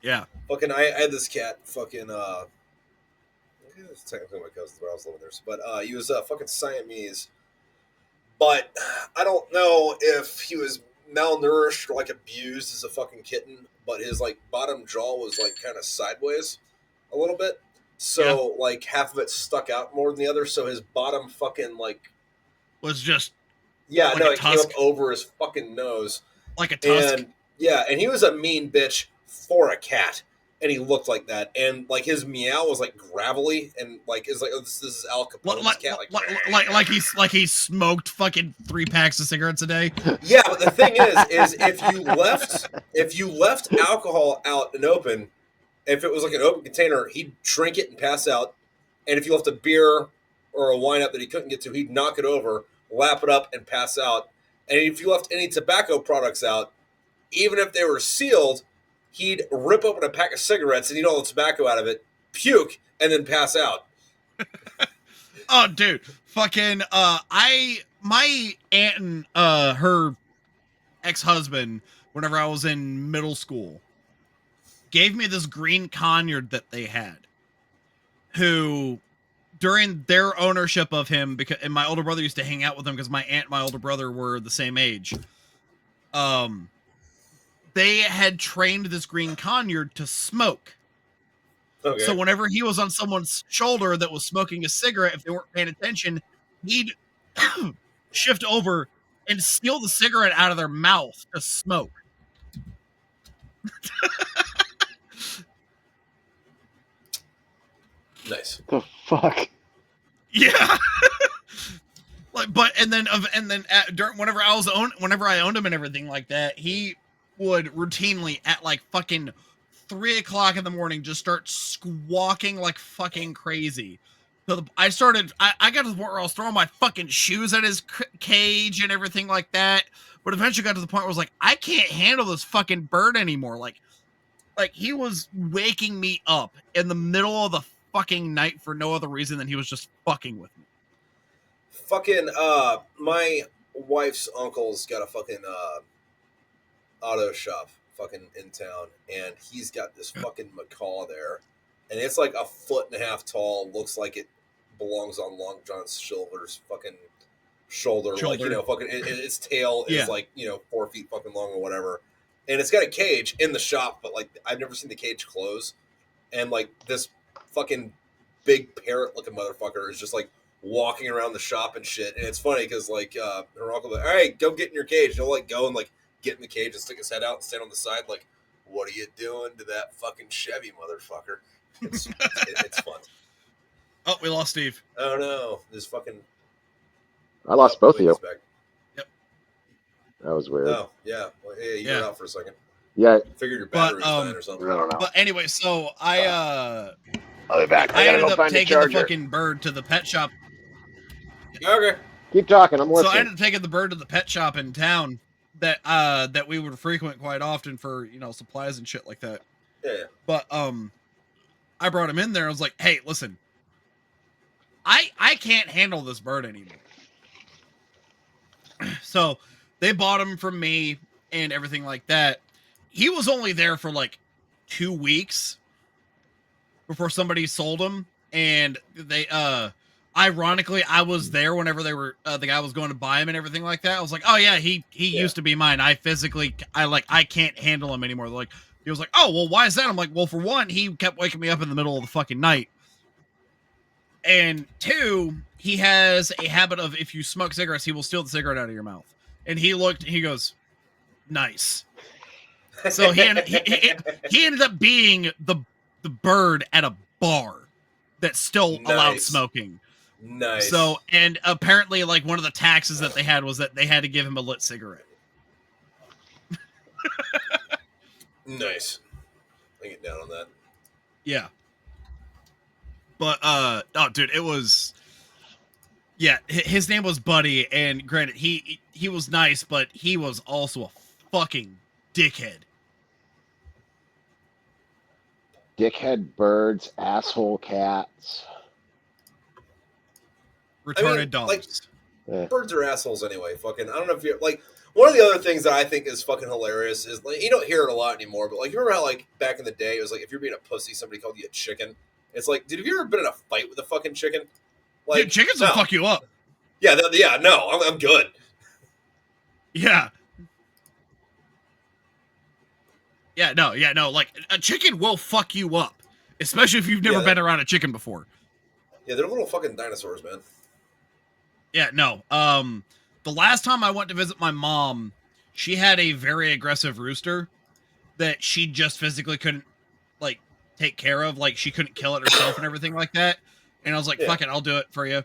Yeah. Fucking, I had this cat. Fucking, it's technically my cousin, but I was living there. But he was fucking Siamese. But I don't know if he was malnourished or like abused as a fucking kitten, but his like bottom jaw was like kind of sideways a little bit. So like half of it stuck out more than the other. So his bottom fucking like was just like it came up over his fucking nose like a tusk. And and he was a mean bitch for a cat. And he looked like that, and like his meow was like gravelly, and like it's like this is Al Capone's cat, like he smoked fucking 3 packs of cigarettes a day. Yeah, but the thing is if you left alcohol out and open, if it was like an open container, he'd drink it and pass out, and if you left a beer or a wine up that he couldn't get to, he'd knock it over, lap it up, and pass out. And if you left any tobacco products out, even if they were sealed, he'd rip open a pack of cigarettes and eat all the tobacco out of it, puke, and then pass out. Oh, dude. Fucking, my aunt and, her ex-husband, whenever I was in middle school, gave me this green Conyard that they had, who, during their ownership of him, and my older brother used to hang out with him because my aunt and my older brother were the same age, they had trained this green Conyard to smoke. Okay. So whenever he was on someone's shoulder that was smoking a cigarette, if they weren't paying attention, he'd shift over and steal the cigarette out of their mouth to smoke. Nice. The fuck? Yeah. Whenever I owned him and everything like that, he would routinely at like fucking 3 o'clock in the morning just start squawking like fucking crazy. So I got to the point where I was throwing my fucking shoes at his cage and everything like that. But eventually got to the point where I was like, I can't handle this fucking bird anymore. Like he was waking me up in the middle of the fucking night for no other reason than he was just fucking with me. Fucking, my wife's uncle's got a fucking, auto shop fucking in town, and he's got this fucking macaw there, and it's like 1.5 feet tall, looks like it belongs on Long John Silver's fucking shoulder. Like, you know, fucking its tail is like, you know, 4 feet fucking long or whatever, and it's got a cage in the shop, but like I've never seen the cage close, and like this fucking big parrot looking motherfucker is just like walking around the shop and shit. And it's funny because like her uncle like, all right, go get in your cage. He'll like go and like get in the cage and stick his head out and stand on the side like, what are you doing to that fucking Chevy motherfucker? It's fun. Oh, we lost Steve. Oh no, this fucking I lost both of you. Yep. That was weird. Oh yeah, well, hey, you went out for a second. Yeah, figured your battery was dying or something. I don't know. But anyway, so I'll be back. I ended up taking the fucking bird to the pet shop. Okay. Keep talking. I'm listening. So I ended up taking the bird to the pet shop in town that we would frequent quite often for, you know, supplies and shit like that. Yeah. But I brought him in there. I was like, hey, listen, I can't handle this bird anymore. So they bought him from me and everything like that. He was only there for like 2 weeks before somebody sold him, and they ironically I was there whenever they were the guy was going to buy him and everything like that. I was like, oh yeah, he used to be mine. I can't handle him anymore. Like, he was like, oh well, why is that? I'm like, well, for one, he kept waking me up in the middle of the fucking night, and 2, he has a habit of, if you smoke cigarettes, he will steal the cigarette out of your mouth. And he goes, nice. So he ended up being the bird at a bar that still allowed smoking. Nice. So, and apparently, like, one of the taxes that they had was that they had to give him a lit cigarette. Nice. I get down on that. Yeah. But oh, dude, it was. Yeah, his name was Buddy, and granted, he was nice, but he was also a fucking dickhead. Dickhead birds, asshole cats, retarded dogs. Like, birds are assholes anyway. Fucking, I don't know if you're like, one of the other things that I think is fucking hilarious is, like, you don't hear it a lot anymore, but like, you remember how like back in the day it was like, if you're being a pussy, somebody called you a chicken. It's like, dude, have you ever been in a fight with a fucking chicken? Like, dude, chickens will fuck you up. Yeah, no, I'm good. Yeah. Yeah, no. Like a chicken will fuck you up, especially if you've never been around a chicken before. Yeah, they're little fucking dinosaurs, man. Yeah, no. The last time I went to visit my mom, she had a very aggressive rooster that she just physically couldn't like take care of. Like she couldn't kill it herself and everything like that. And I was like, fuck it, I'll do it for you.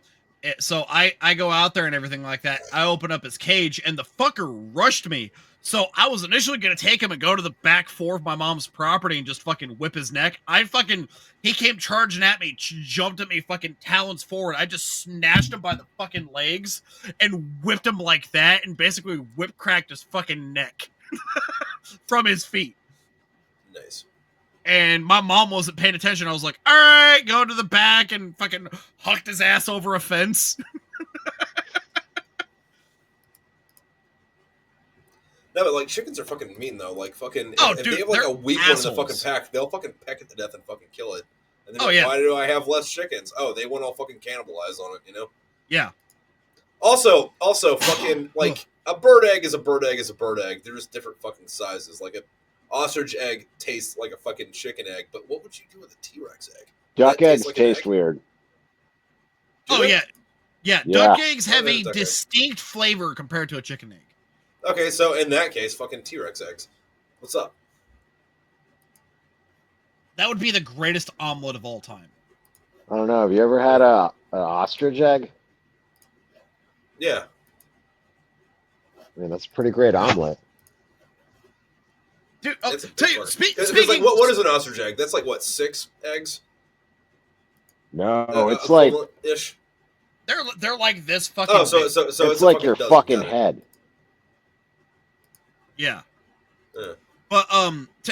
So I go out there and everything like that. I open up his cage and the fucker rushed me. So I was initially going to take him and go to the back 4 of my mom's property and just fucking whip his neck. He came charging at me, jumped at me, fucking talons forward. I just snatched him by the fucking legs and whipped him like that and basically whip cracked his fucking neck from his feet. Nice. And my mom wasn't paying attention. I was like, all right, go to the back and fucking hucked his ass over a fence. No, but like chickens are fucking mean though. Like fucking, if dude, they have like a weak one in the fucking assholes. pack, they'll fucking peck it to death and fucking kill it. And then yeah. Why do I have less chickens? Oh, they want to fucking cannibalize on it, you know? Yeah. Also, fucking like a bird egg is a bird egg is a bird egg. They're just different fucking sizes. Like a ostrich egg tastes like a fucking chicken egg, but what would you do with a T-Rex egg? Duck eggs taste weird. Yeah. Duck eggs have a distinct flavor compared to a chicken egg. Okay, so in that case, fucking T-Rex eggs. What's up? That would be the greatest omelet of all time. I don't know. Have you ever had an ostrich egg? Yeah. I mean, that's a pretty great omelet. Dude, speaking, like, what is an ostrich egg? That's like what, 6 eggs? No, it's like ish. They're like this fucking. Oh, so it's like your fucking head. Yeah. But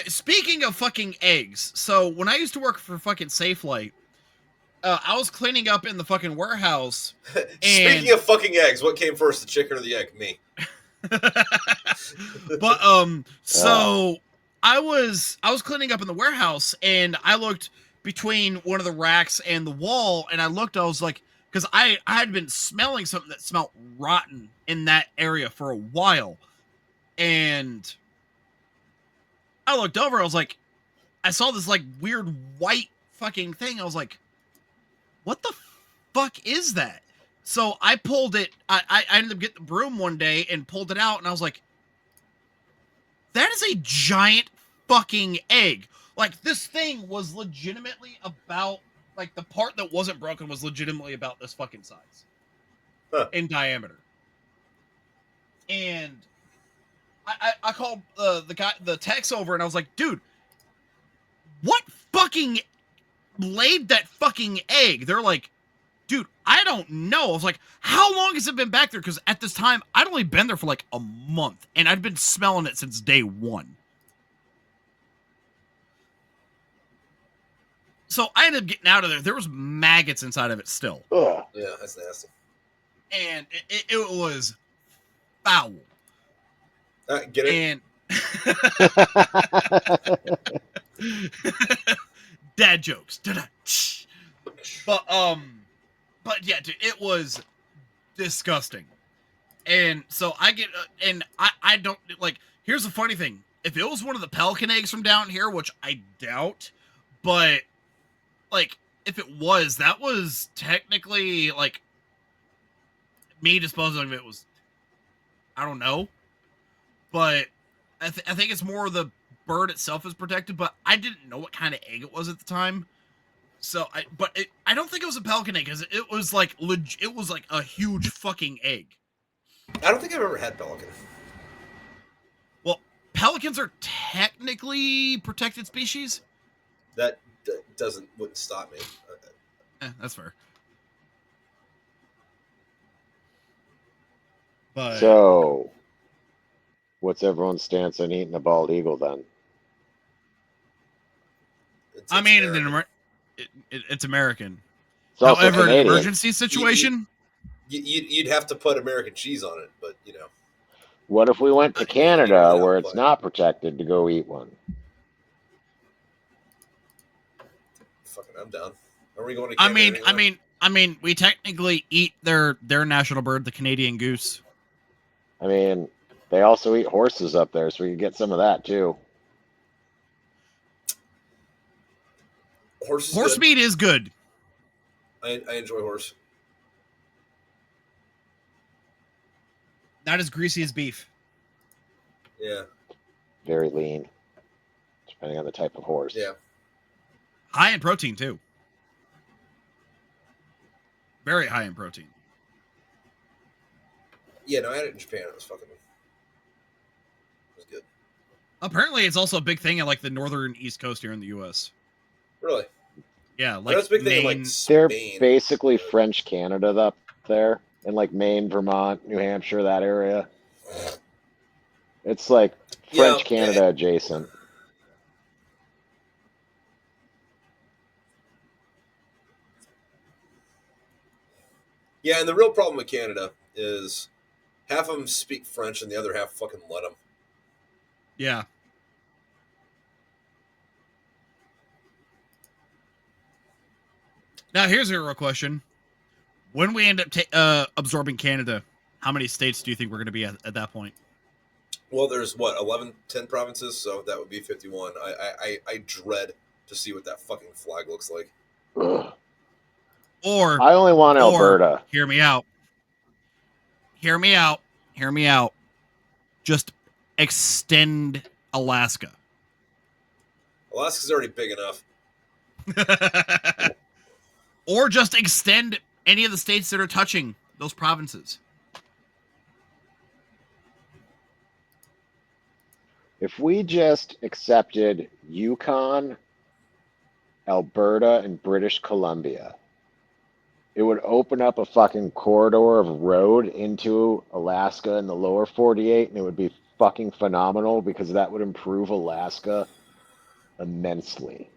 speaking of fucking eggs, so when I used to work for fucking Safelight, I was cleaning up in the fucking warehouse. Speaking of fucking eggs, what came first, the chicken or the egg? Me. But so I was cleaning up in the warehouse and I looked between one of the racks and the wall and I was like, because I had been smelling something that smelled rotten in that area for a while. And I looked over, I was like, I saw this like weird white fucking thing. I was like, what the fuck is that? So I pulled it. I ended up getting the broom one day and pulled it out. And I was like, that is a giant fucking egg. Like this thing was legitimately about, like the part that wasn't broken was legitimately about this fucking size in diameter. And I called the techs over and I was like, dude, what fucking laid that fucking egg? They're like, dude, I don't know. I was like, how long has it been back there? Because at this time, I'd only been there for like a month and I'd been smelling it since day 1. So I ended up getting out of there. There was maggots inside of it still. Ugh. Yeah, that's nasty. And it was foul. Get it? And dad jokes. But yeah, dude, it was disgusting. And so I get and I don't like. Here's the funny thing: if it was one of the pelican eggs from down here, which I doubt, but like if it was, that was technically like me disposing of it was. I don't know. But I think it's more the bird itself is protected, but I didn't know what kind of egg it was at the time. So I don't think it was a pelican egg because it was like it was like a huge fucking egg. I don't think I've ever had pelican. Well, pelicans are technically protected species. That wouldn't stop me. That's fair. But so, what's everyone's stance on eating a bald eagle then? It's American. It's American. It's also However, Canadian. an emergency situation, you'd have to put American cheese on it, but you know. What if we went to Canada where it's not protected to go eat one? Fucking, I'm down. Are we going to Canada? I mean, we technically eat their national bird, the Canadian goose. I mean, they also eat horses up there, so we can get some of that too. Horse is Horse good. meat is good. I enjoy horse. Not as greasy as beef. Yeah. Very lean, depending on the type of horse. Yeah. High in protein, too. Very high in protein. Yeah, no, I had it in Japan. It was good. Apparently, it's also a big thing at like the northern East Coast here in the U.S. Really? Yeah, like That's a big thing in Maine. like They're Spain. basically French Canada up there, in like Maine, Vermont, New Hampshire, that area. It's like French Canada adjacent. Yeah, and the real problem with Canada is half of them speak French and the other half fucking let them. Yeah. Now, here's a real question. When we end up absorbing Canada, how many states do you think we're going to be at that point? Well, there's what, 10 provinces, so that would be 51. I dread to see what that fucking flag looks like. Ugh. Or I only want Alberta. Hear me out. Hear me out. Hear me out. Just extend Alaska. Alaska's already big enough. Or just extend any of the states that are touching those provinces. If we just accepted Yukon, Alberta, and British Columbia, it would open up a fucking corridor of road into Alaska and the lower 48, and it would be fucking phenomenal because that would improve Alaska immensely.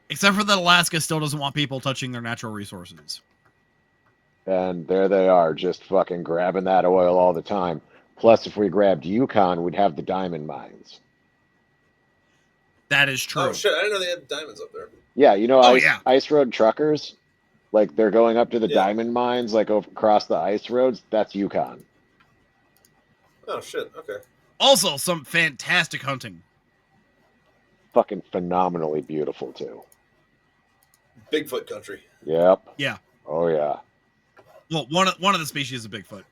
Except for that Alaska still doesn't want people touching their natural resources. And there they are, just fucking grabbing that oil all the time. Plus, if we grabbed Yukon, we'd have the diamond mines. That is true. Oh, shit. I didn't know they had diamonds up there. Yeah, you know, yeah. ice road truckers, like they're going up to the diamond mines, like across the ice roads. That's Yukon. Oh, shit. Okay. Also, some fantastic hunting. Fucking phenomenally beautiful, too. Bigfoot country. Yep. Yeah. Oh, yeah. Well, one of the species is Bigfoot.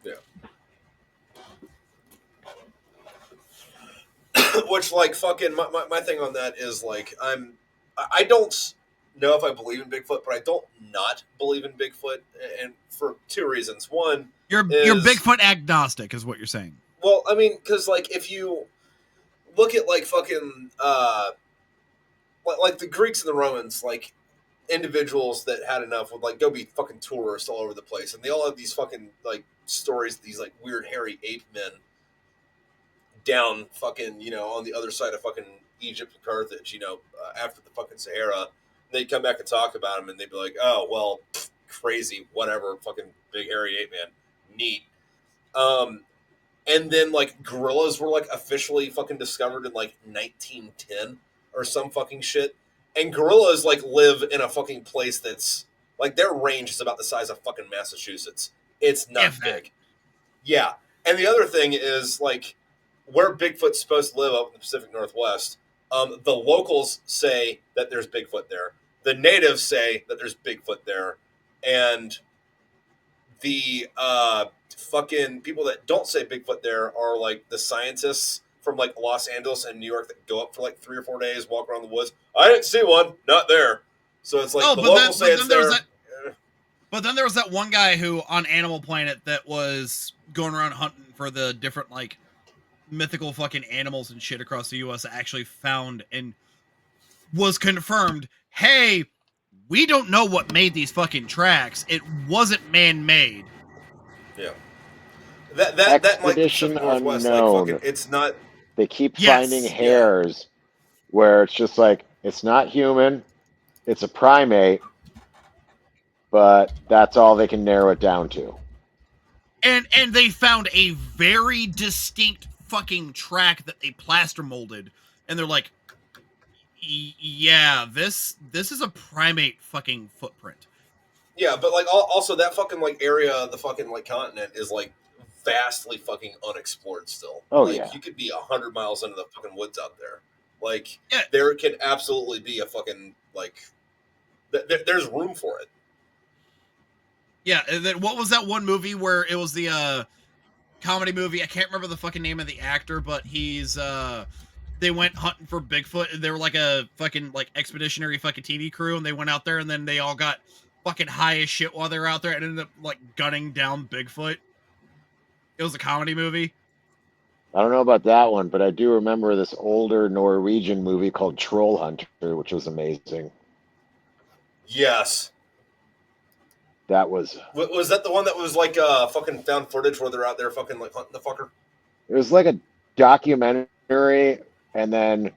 Yeah. Which, like, fucking, my thing on that is, like, I don't know if I believe in Bigfoot, but I don't not believe in Bigfoot, and for two reasons. One, you're Bigfoot agnostic, is what you're saying. Well, I mean, because, like, if you look at, like, fucking, like the Greeks and the Romans, like, individuals that had enough would, like, go be fucking tourists all over the place, and they all have these fucking, like, stories, these, like, weird hairy ape men down fucking, you know, on the other side of fucking Egypt and Carthage, you know, after the fucking Sahara. They'd come back and talk about them, and they'd be like, oh, well, crazy, whatever, fucking big hairy ape man, neat. And then, like, gorillas were, like, officially fucking discovered in, like, 1910 or some fucking shit. And gorillas, like, live in a fucking place that's, like, their range is about the size of fucking Massachusetts. It's not big. Yeah. And the other thing is, like, where Bigfoot's supposed to live up in the Pacific Northwest, the locals say that there's Bigfoot there. The natives say that there's Bigfoot there. And the fucking people that don't say Bigfoot there are, like, the scientists from, like, Los Angeles and New York that go up for, like, 3 or 4 days, walk around the woods. I didn't see one. Not there. So it's like the locals say it's there. But then there was that one guy who, on Animal Planet, that was going around hunting for the different, like, mythical fucking animals and shit across the U.S. actually found and was confirmed, hey, we don't know what made these fucking tracks. It wasn't man-made. Yeah. That like Expedition Northwest, unknown. like, fucking, it's not. They keep finding hairs where it's just like, it's not human, it's a primate, but that's all they can narrow it down to. And they found a very distinct fucking track that they plaster molded, and they're like, yeah, this is a primate fucking footprint. Yeah, but, like, also that fucking, like, area of the fucking, like, continent is, like, vastly fucking unexplored still. Oh, like, yeah. You could be 100 miles into the fucking woods out there. Like, Yeah. there can absolutely be a fucking, like, there's room for it. Yeah, and then what was that one movie where it was the comedy movie? I can't remember the fucking name of the actor, but he's they went hunting for Bigfoot, and they were like a fucking like expeditionary fucking TV crew, and they went out there, and then they all got fucking high as shit while they were out there, and ended up like gunning down Bigfoot. It was a comedy movie. I don't know about that one, but I do remember this older Norwegian movie called Troll Hunter, which was amazing. Yes. That was. Was that the one that was like fucking found footage where they're out there fucking like hunting the fucker? It was like a documentary, and then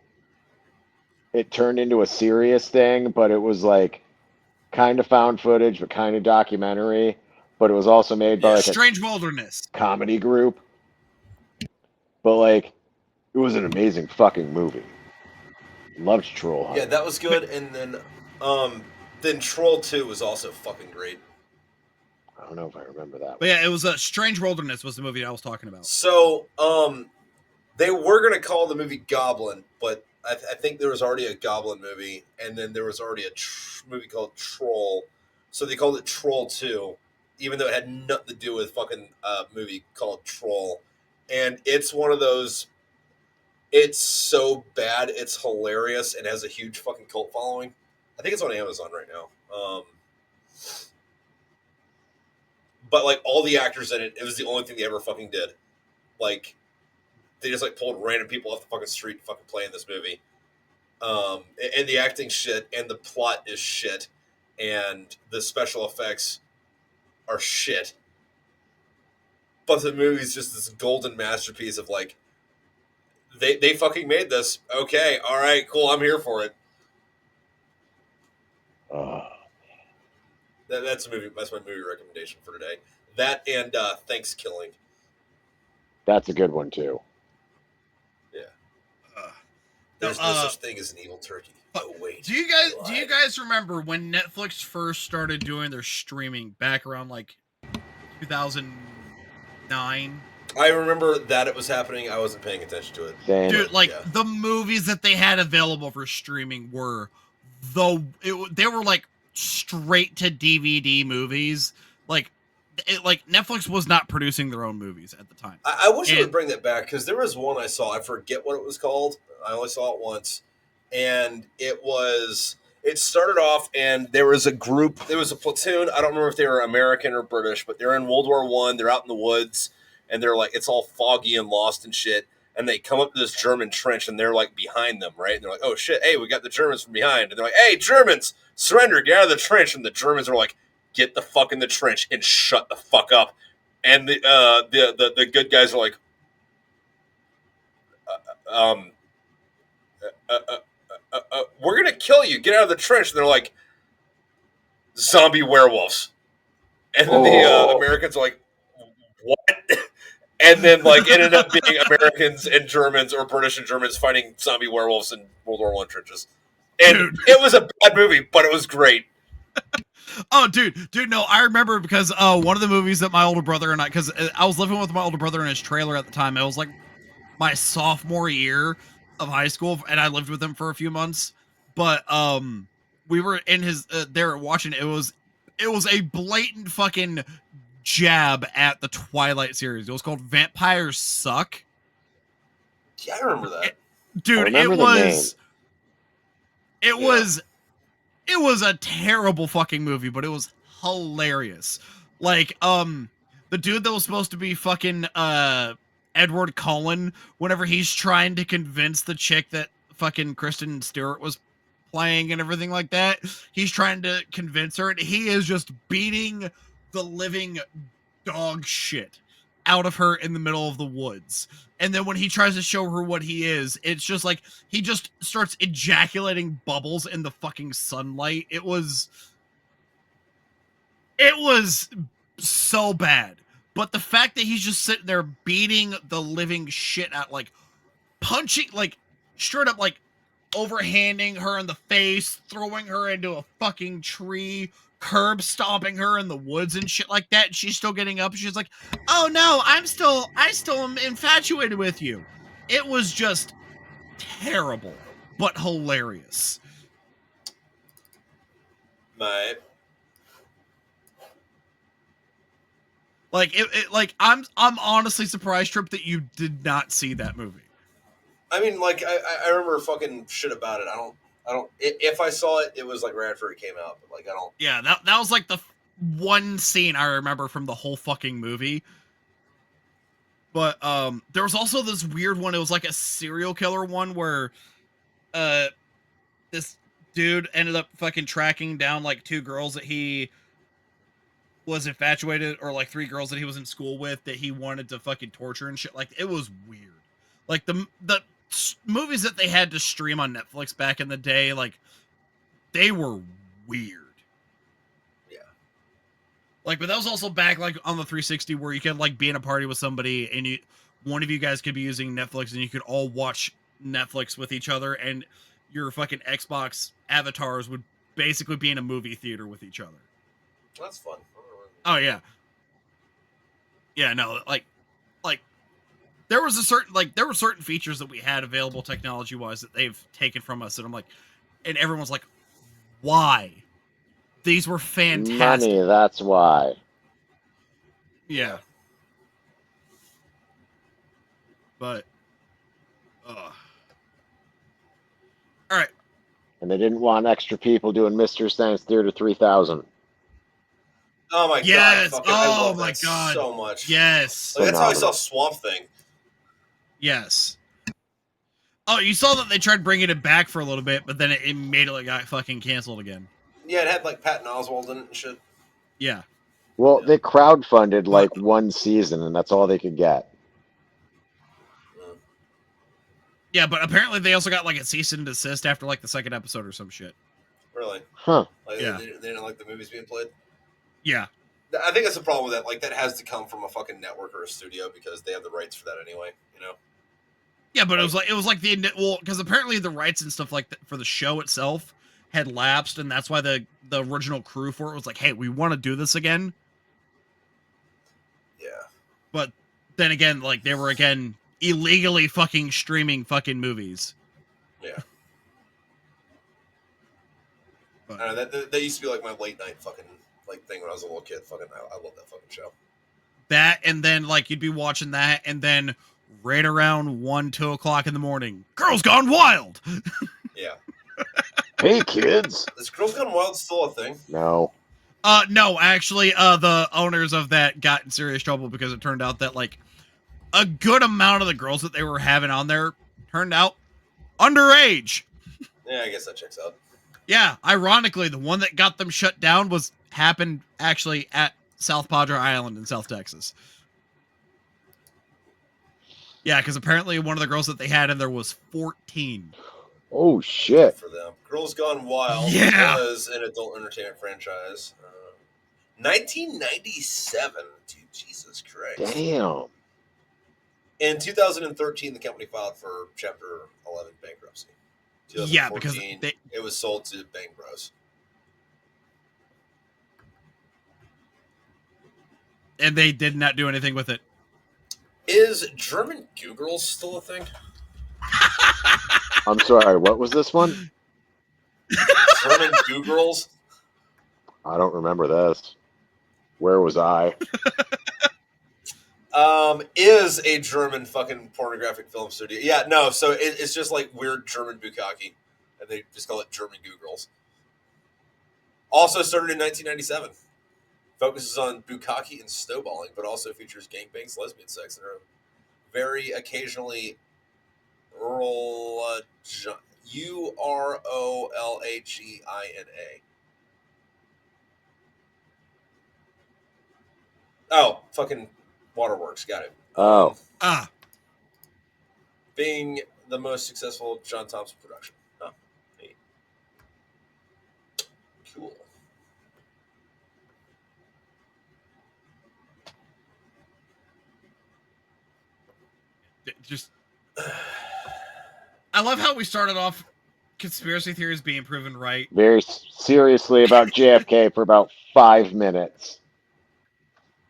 it turned into a serious thing, but it was like kind of found footage, but kind of documentary. But it was also made by like Strange Wilderness a comedy group. But like, it was an amazing fucking movie. Loved Troll Hunter. Yeah, that was good. And then Troll 2 was also fucking great. I don't know if I remember that. But yeah, it was a Strange Wilderness was the movie I was talking about. So they were gonna call the movie Goblin, but I think there was already a Goblin movie, and then there was already a movie called Troll, so they called it Troll 2, even though it had nothing to do with fucking movie called Troll. And it's one of those. It's so bad, it's hilarious, and has a huge fucking cult following. I think it's on Amazon right now. But like all the actors in it, it was the only thing they ever fucking did. Like, they just like pulled random people off the fucking street to fucking play in this movie. And the acting shit, and the plot is shit, and the special effects are shit. But the movie's just this golden masterpiece of like, they fucking made this. Okay, all right, cool, I'm here for it. That's a movie. That's my movie recommendation for today. That and Thanksgiving. That's a good one too. Yeah. There's no such thing as an evil turkey. Oh wait. Do you guys remember when Netflix first started doing their streaming back around like 2009? I remember that it was happening. I wasn't paying attention to it. Same. Dude, like the movies that they had available for streaming were they were like straight to DVD movies. Like Netflix was not producing their own movies at the time. I wish I would bring that back, because there was one I saw. I forget what it was called. I only saw it once, and it started off, and there was a group. There was a platoon. I don't remember if they were American or British, but they're in World War I. They're out in the woods, and they're like, it's all foggy and lost and shit. And they come up to this German trench, and they're like behind them, right? And they're like, oh shit, hey, we got the Germans from behind. And they're like, hey, Germans, surrender, get out of the trench. And the Germans are like, get the fuck in the trench and shut the fuck up. And the good guys are like, we're gonna kill you. Get out of the trench. And they're like, zombie werewolves. And then the Americans are like, what? And then like ended up being Americans and Germans, or British and Germans, fighting zombie werewolves in World War I trenches. And it was a bad movie, but it was great. Oh, dude, no, I remember because one of the movies that my older brother and I, because I was living with my older brother in his trailer at the time. It was like my sophomore year of high school, and I lived with him for a few months. But we were in his there watching. It was a blatant fucking jab at the Twilight series. It was called Vampires Suck. Yeah, I remember that. Dude, it was a terrible fucking movie, but it was hilarious. Like, the dude that was supposed to be fucking Edward Cullen, whenever he's trying to convince the chick that fucking Kristen Stewart was playing and everything like that, he's trying to convince her, and he is just beating the living dog shit out of her in the middle of the woods. And then when he tries to show her what he is, it's just like he just starts ejaculating bubbles in the fucking sunlight. It was so bad. But the fact that he's just sitting there beating the living shit out, like punching, like straight up, like overhanding her in the face, throwing her into a fucking tree, curb stomping her in the woods and shit like that, and she's still getting up. She's like, oh no, I still am infatuated with you. It was just terrible. but hilarious. Mate. Like I'm honestly surprised, Tripp, that you did not see that movie. I mean, like I remember fucking shit about it. I don't. If I saw it, it was like right after it came out. But like I don't. Yeah, that was like the one scene I remember from the whole fucking movie. But there was also this weird one. It was like a serial killer one where this dude ended up fucking tracking down like 2 girls that he was infatuated, or like 3 girls that he was in school with that he wanted to fucking torture and shit. Like, it was weird. Like the movies that they had to stream on Netflix back in the day, like they were weird. Yeah. Like, but that was also back like on the 360 where you could like be in a party with somebody and one of you guys could be using Netflix and you could all watch Netflix with each other, and your fucking Xbox avatars would basically be in a movie theater with each other. That's fun. Oh yeah. Yeah, no, like there were certain features that we had available technology wise that they've taken from us, and I'm like, and everyone's like, why? These were fantastic. Money, that's why. Yeah. But all right. And they didn't want extra people doing Mystery Science Theater 3000. Oh my yes. god! I love my that god! So much. Yes. Like, that's how I saw Swamp Thing. Yes. Oh, you saw that they tried bringing it back for a little bit, but then it immediately got fucking canceled again. Yeah, it had like Patton Oswalt in it and shit. Yeah. Well, they crowdfunded like 1 season, and that's all they could get. Yeah, but apparently they also got like a cease and desist after like the 2nd episode or some shit. Really? Huh. Like, yeah. They didn't like the movies being played? Yeah. I think that's the problem with that. Like, that has to come from a fucking network or a studio because they have the rights for that anyway, you know? Yeah, but it was like because apparently the rights and stuff like that for the show itself had lapsed, and that's why the original crew for it was like, hey, we want to do this again. Yeah. But then again, like they were again illegally fucking streaming fucking movies. Yeah. But, I don't know, that used to be like my late night fucking like thing when I was a little kid. Fucking, I love that fucking show. That, and then like you'd be watching that, and then right around 1-2 o'clock in the morning, Girls Gone Wild. Yeah. Hey kids. Is Girls Gone Wild still a thing? No. No, actually, the owners of that got in serious trouble because it turned out that like a good amount of the girls that they were having on there turned out underage. Yeah, I guess that checks out. Yeah, ironically, the one that got them shut down happened actually at South Padre Island in South Texas. Yeah, because apparently one of the girls that they had in there was 14. Oh shit! Good for them. Girls Gone Wild was an adult entertainment franchise. 1997. Dude, Jesus Christ. Damn. In 2013, the company filed for Chapter 11 bankruptcy. Yeah, because it was sold to Bang Bros. And they did not do anything with it. Is German Goo Girls still a thing? I'm sorry, what was this one? German Goo Girls? I don't remember this. Where was I? Is a German fucking pornographic film studio. Yeah, no, so it's just like weird German bukkake, and they just call it German Goo Girls. Also started in 1997. Focuses on bukkake and snowballing, but also features gangbangs, lesbian sex, and a very occasionally Urolagina. Oh, fucking Waterworks. Got it. Oh. Being the most successful John Thompson production. Oh, neat. Cool. Just, I love how we started off conspiracy theories being proven right. Very seriously about JFK for about 5 minutes.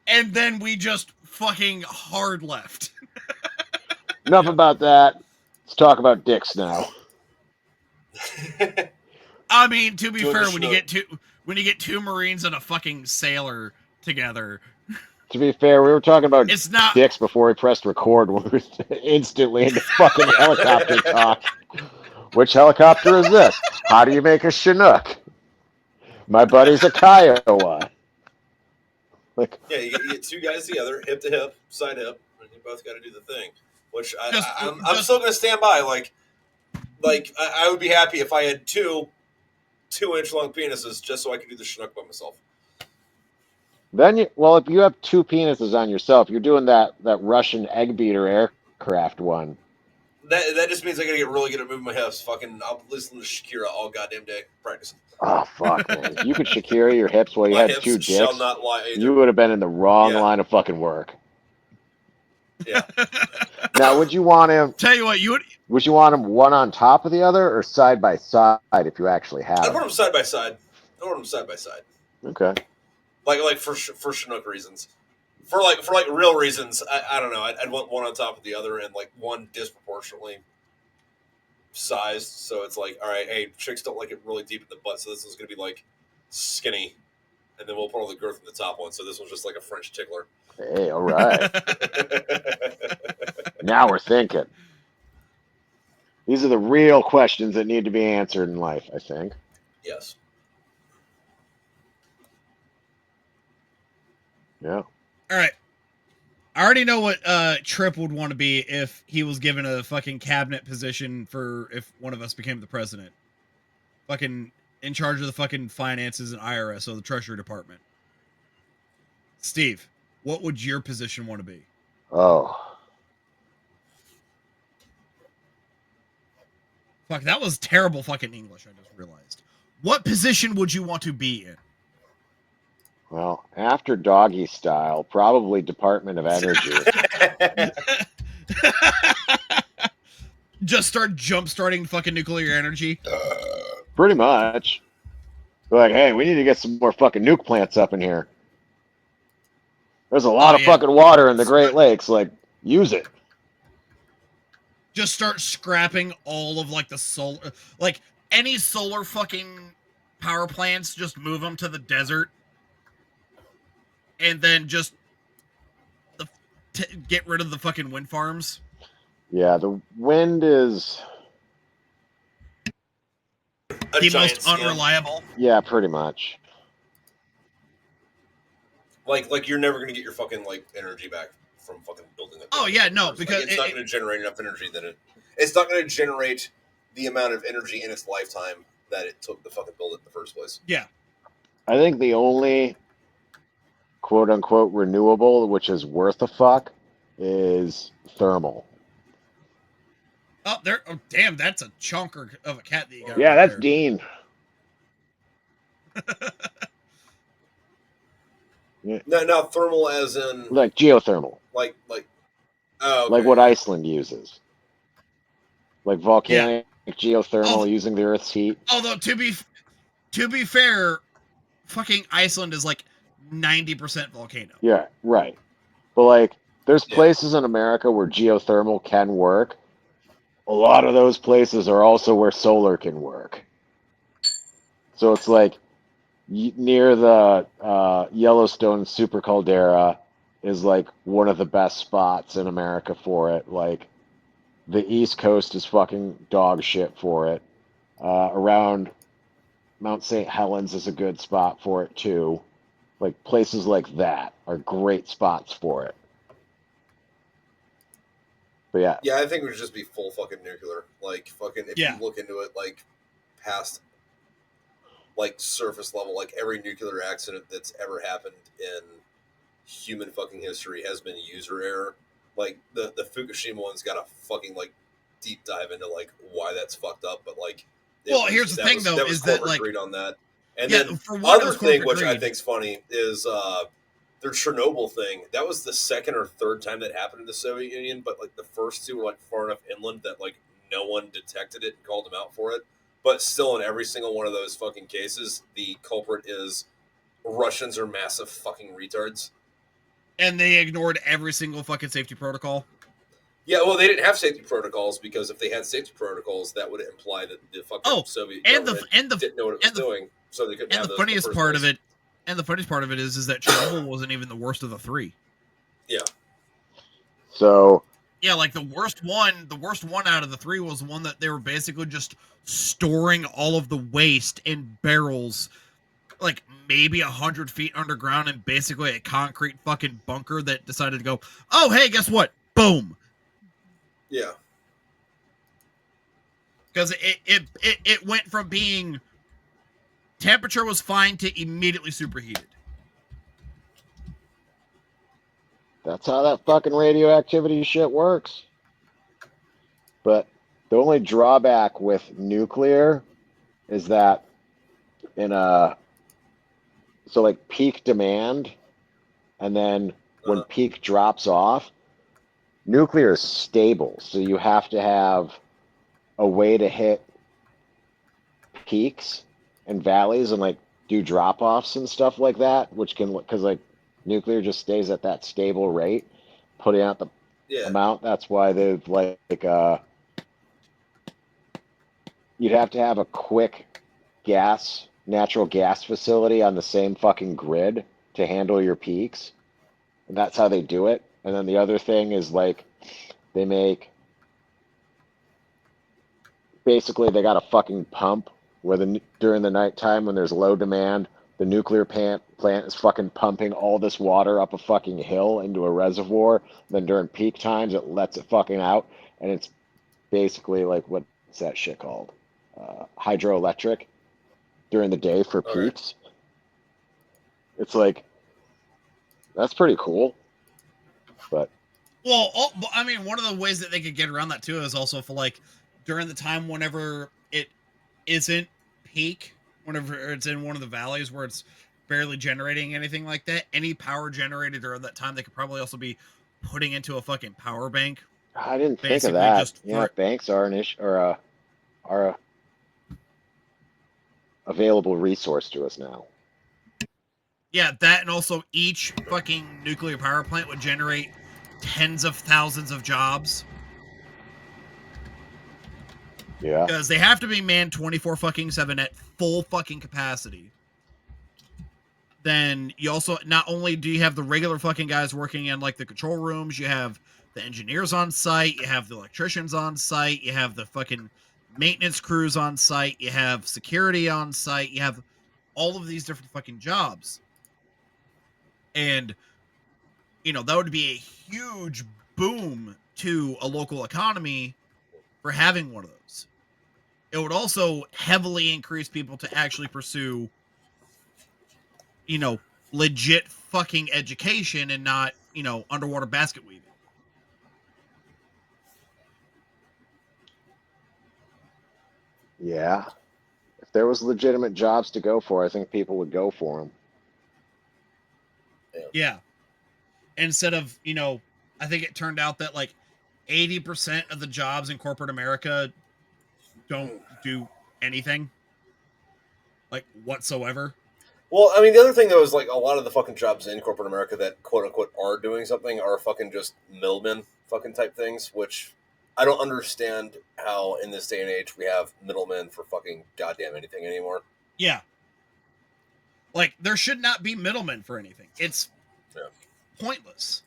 And then we just fucking hard left. Enough about that. Let's talk about dicks now. I mean, to be Doing fair, the when you get two Marines and a fucking sailor together, To be fair, we were talking about it's not. dicks before we pressed record. We were instantly into fucking helicopter talk. Which helicopter is this? How do you make a Chinook? My buddy's a Kiowa. Like, Yeah, you get two guys together, hip to hip, side hip, and you both got to do the thing. Which I'm still going to stand by. Like I would be happy if I had two 2-inch long penises just so I could do the Chinook by myself. then if you have two penises on yourself, you're doing that Russian egg beater aircraft one. That just means I got to get really good at moving my hips. Fucking, I'll listen to Shakira all goddamn day practicing. Oh fuck, man! If you could Shakira your hips while you My had hips two shall dicks, not lie either. you would have been in the wrong Yeah. line of fucking work. Yeah. Now, would you want him? Tell you what, Would you want him one on top of the other or side by side if you actually had I'd them? put them side by side. I want them side by side. Okay. Like for Chinook reasons. For real reasons, I don't know. I'd want one on top of the other and like one disproportionately sized. So it's like, all right, hey, chicks don't like it really deep in the butt, so this is gonna be like skinny, and then we'll put all the girth in the top one. So this one's just like a French tickler. Hey, all right. Now we're thinking. These are the real questions that need to be answered in life, I think. Yes. Yeah. All right. I already know what Tripp would want to be if he was given a fucking cabinet position for if one of us became the president. Fucking in charge of the fucking finances and IRS, or the Treasury Department. Steve, what would your position want to be? Oh. Fuck, that was terrible fucking English, I just realized. What position would you want to be in? Well, after Doggy Style, probably Department of Energy. Just start jump-starting fucking nuclear energy? Pretty much. Like, hey, we need to get some more fucking nuke plants up in here. There's a lot of fucking water in the Great Lakes. Like, use it. Just start scrapping all of like the solar, like any solar fucking power plants, just move them to the desert. And then just get rid of the fucking wind farms. Yeah, the wind is the most unreliable. Yeah, pretty much. Like you're never gonna get your fucking like energy back from fucking building it. Oh yeah, no, because it's not gonna generate enough energy that it's not gonna generate the amount of energy in its lifetime that it took to fucking build it in the first place. Yeah. I think the only quote unquote renewable which is worth a fuck is thermal. Oh, there! Oh, damn, that's a chunker of a cat that you got. Yeah, right that's there. Dean. No, thermal as in like geothermal. Like oh, okay. Like what Iceland uses. Like volcanic geothermal using the Earth's heat. Although to be fair, fucking Iceland is like 90% volcano. Yeah, right. But like there's places in America where geothermal can work. A lot of those places are also where solar can work. So it's like near the Yellowstone super caldera is like one of the best spots in America for it. Like the East Coast is fucking dog shit for it. Around Mount St. Helens is a good spot for it too. Like places like that are great spots for it. But yeah. Yeah, I think it would just be full fucking nuclear. Like fucking if you look into it like past like surface level, like every nuclear accident that's ever happened in human fucking history has been user error. Like the Fukushima one's got a fucking like deep dive into like why that's fucked up, but like here's the thing though, is that like agreed on that. And then for other thing which I think's funny is their Chernobyl thing. That was the second or third time that happened in the Soviet Union, but like the first two were like far enough inland that like no one detected it and called them out for it. But still, in every single one of those fucking cases, the culprit is Russians are massive fucking retards. And they ignored every single fucking safety protocol. Yeah, well, they didn't have safety protocols because if they had safety protocols, that would imply that the fucking Soviet government didn't know what it was doing, so they couldn't have those in the first place. The funniest part of it is that Chernobyl wasn't even the worst of the three. Yeah. So yeah, like the worst one out of the three was the one that they were basically just storing all of the waste in barrels, like maybe 100 feet underground, in basically a concrete fucking bunker that decided to go, oh hey, guess what? Boom. Yeah. Because it went from being temperature was fine to immediately superheated. that's how that fucking radioactivity shit works. But the only drawback with nuclear is that in a so like peak demand, and then when peak drops off, nuclear is stable. So you have to have a way to hit peaks and valleys and like do drop offs and stuff like that, which can, because like nuclear just stays at that stable rate, putting out the amount. That's why they've you'd have to have a quick natural gas facility on the same fucking grid to handle your peaks. And that's how they do it. And then the other thing is like they make basically they got a fucking pump where during the nighttime when there's low demand, the nuclear plant is fucking pumping all this water up a fucking hill into a reservoir. Then during peak times, it lets it fucking out, and it's basically like what's that shit called? Hydroelectric during the day for peaks. It's like that's pretty cool, but well, I mean, one of the ways that they could get around that too is also for like during the time whenever it isn't peak, whenever it's in one of the valleys where it's barely generating anything like that, any power generated during that time, they could probably also be putting into a fucking power bank. I didn't think of that. Yeah, banks are an issue or are a available resource to us now. Yeah, that, and also each fucking nuclear power plant would generate tens of thousands of jobs. Yeah. Because they have to be manned 24/7 at full fucking capacity. Then you also, not only do you have the regular fucking guys working in like the control rooms, you have the engineers on site, you have the electricians on site, you have the fucking maintenance crews on site, you have security on site, you have all of these different fucking jobs. And, you know, that would be a huge boom to a local economy for having one of those. It would also heavily increase people to actually pursue, you know, legit fucking education and not, you know, underwater basket weaving. Yeah. If there was legitimate jobs to go for, I think people would go for them. Yeah. Instead of, you know, I think it turned out that like 80% of the jobs in corporate America don't do anything, like, whatsoever. Well, I mean, the other thing though is like a lot of the fucking jobs in corporate America that quote unquote are doing something are fucking just middlemen fucking type things, which I don't understand how in this day and age we have middlemen for fucking goddamn anything anymore. Yeah. Like, there should not be middlemen for anything. It's pointless.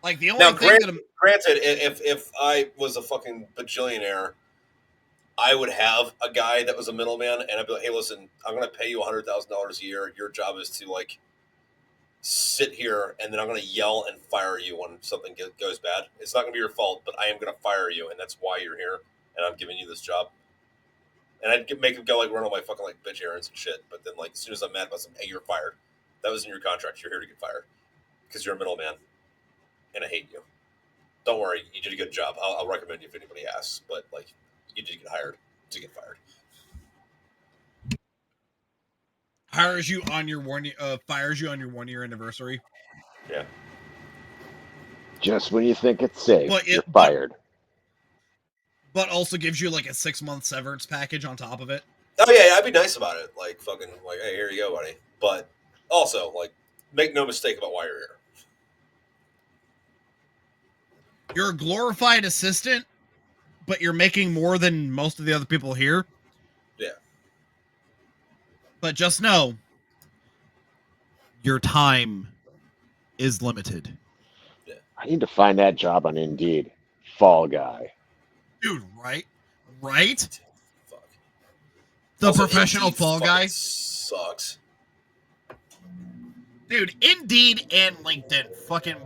Like, the only thing granted, if I was a fucking bajillionaire, I would have a guy that was a middleman, and I'd be like, "Hey, listen, I'm going to pay you $100,000 a year. Your job is to like sit here, and then I'm going to yell and fire you when something goes bad. It's not going to be your fault, but I am going to fire you, and that's why you're here, and I'm giving you this job." And I'd make him go like run all my fucking like bitch errands and shit. But then like as soon as I'm mad about something, hey, you're fired. That was in your contract. You're here to get fired because you're a middleman, and I hate you. Don't worry, you did a good job. I'll recommend you if anybody asks. But like, you did get hired to get fired. Hires you on your fires you on your 1 year anniversary. Yeah. Just when you think it's safe, you're fired. But also gives you like a 6-month severance package on top of it. Oh yeah, I'd be nice about it. Like fucking like, hey, here you go, buddy. But also like, make no mistake about why you're here. You're a glorified assistant, but you're making more than most of the other people here. Yeah. But just know, your time is limited. I need to find that job on Indeed. Fall Guy. Dude, right? Right? Fuck. The Also, professional Indeed fall guy? sucks. Dude, Indeed and LinkedIn fucking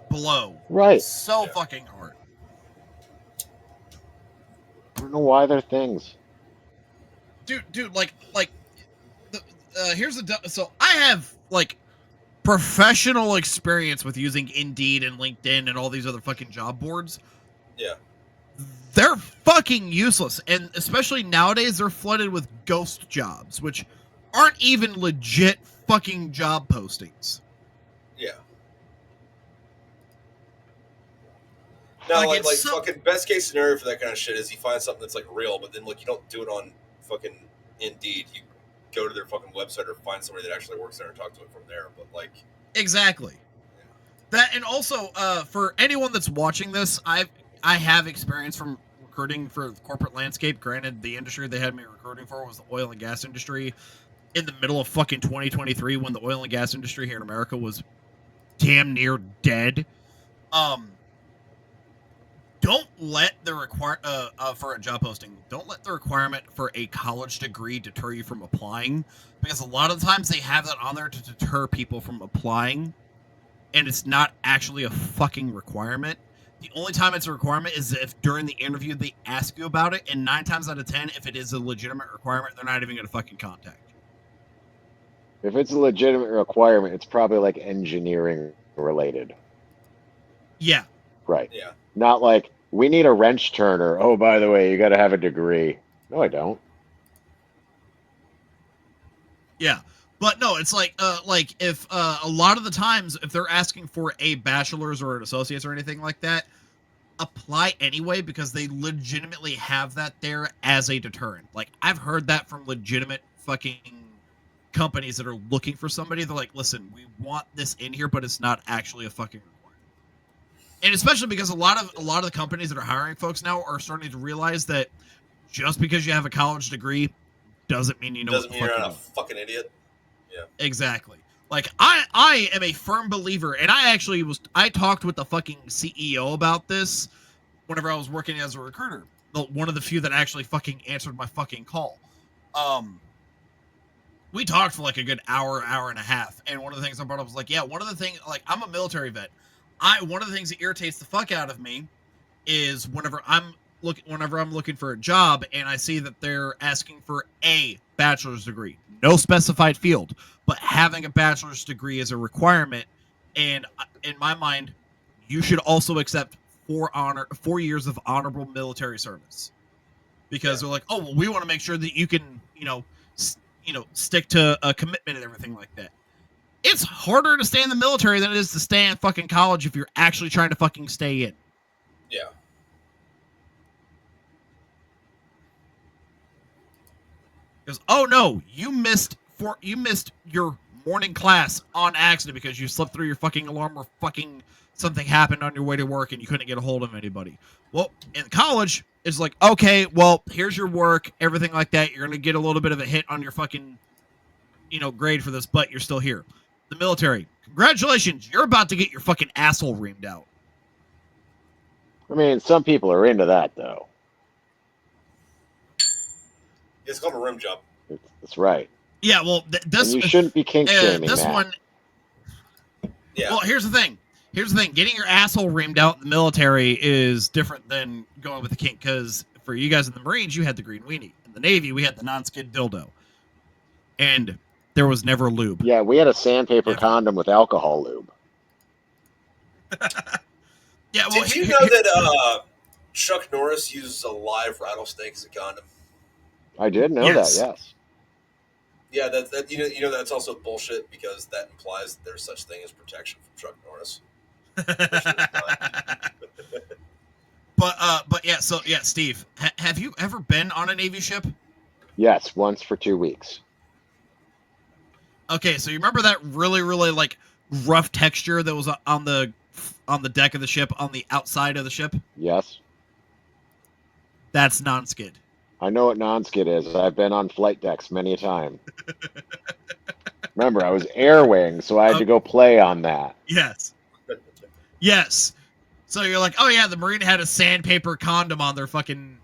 blow. Right. So fucking hard. I don't know why they're things. Dude, like, here's so I have, like, professional experience with using Indeed and LinkedIn and all these other fucking job boards. Yeah. They're fucking useless. And especially nowadays, they're flooded with ghost jobs, which aren't even legit fucking job postings. Yeah. Now, like so, fucking best case scenario for that kind of shit is you find something that's like real, but then like you don't do it on fucking Indeed. You go to their fucking website or find somebody that actually works there and talk to it from there. But like, exactly. That, and also for anyone that's watching this, I have experience from recruiting for the corporate landscape. Granted, the industry they had me recruiting for was the oil and gas industry in the middle of fucking 2023 when the oil and gas industry here in America was damn near dead. Don't let the for a job posting, don't let the requirement for a college degree deter you from applying, because a lot of the times they have that on there to deter people from applying, and it's not actually a fucking requirement. The only time it's a requirement is if during the interview they ask you about it, and 9 times out of 10, if it is a legitimate requirement, they're not even going to fucking contact you. If it's a legitimate requirement, it's probably like engineering related. Yeah. Right. Yeah. Not like, we need a wrench turner. Oh, by the way, you got to have a degree. No, I don't. Yeah. But no, it's like if a lot of the times if they're asking for a bachelor's or an associate's or anything like that, apply anyway, because they legitimately have that there as a deterrent. Like, I've heard that from legitimate fucking companies that are looking for somebody. They're like, listen, we want this in here, but it's not actually a fucking requirement. And especially because a lot of the companies that are hiring folks now are starting to realize that just because you have a college degree doesn't mean you know doesn't what the mean fuck you're you're not a doing. fucking idiot. Yeah. Exactly. Like, I am a firm believer, and I talked with the fucking CEO about this whenever I was working as a recruiter. One of the few that actually fucking answered my fucking call. We talked for like a good hour and a half, and one of the things I brought up was like, yeah, one of the things, like, I'm a military vet. One of the things that irritates the fuck out of me is whenever I'm looking for a job and I see that they're asking for a bachelor's degree, no specified field, but having a bachelor's degree is a requirement. And in my mind, you should also accept 4 years of honorable military service, because they're like, oh, well, we want to make sure that you can, stick to a commitment and everything like that. It's harder to stay in the military than it is to stay in fucking college if you're actually trying to fucking stay in. Yeah. Because, oh no, you missed your morning class on accident because you slept through your fucking alarm, or fucking something happened on your way to work and you couldn't get a hold of anybody. Well, in college, it's like, okay, well, here's your work, everything like that. You're gonna get a little bit of a hit on your fucking, grade for this, but you're still here. The military, congratulations, you're about to get your fucking asshole reamed out. I mean, some people are into that, though. It's called a rim job. That's right. Yeah, well, and you shouldn't be kink shaming this that. one. Yeah. Well, here's the thing. Getting your asshole reamed out in the military is different than going with the kink, because for you guys in the Marines, you had the green weenie. In the Navy, we had the non-skid dildo. And there was never lube. Yeah, we had a sandpaper condom with alcohol lube. Yeah, well, did you know that Chuck Norris uses a live rattlesnake as a condom? I did know that, yes. Yeah, that you know that's also bullshit, because that implies that there's such thing as protection from Chuck Norris. But yeah, so yeah, Steve, have you ever been on a Navy ship? Yes, once for 2 weeks. Okay, so you remember that really, really like rough texture that was on the on the deck of the ship, on the outside of the ship. Yes. That's non-skid. I know what non-skid is. I've been on flight decks many a time. Remember, I was air wing, so I had to go play on that. Yes. Yes. So you're like, oh yeah, the Marine had a sandpaper condom on their fucking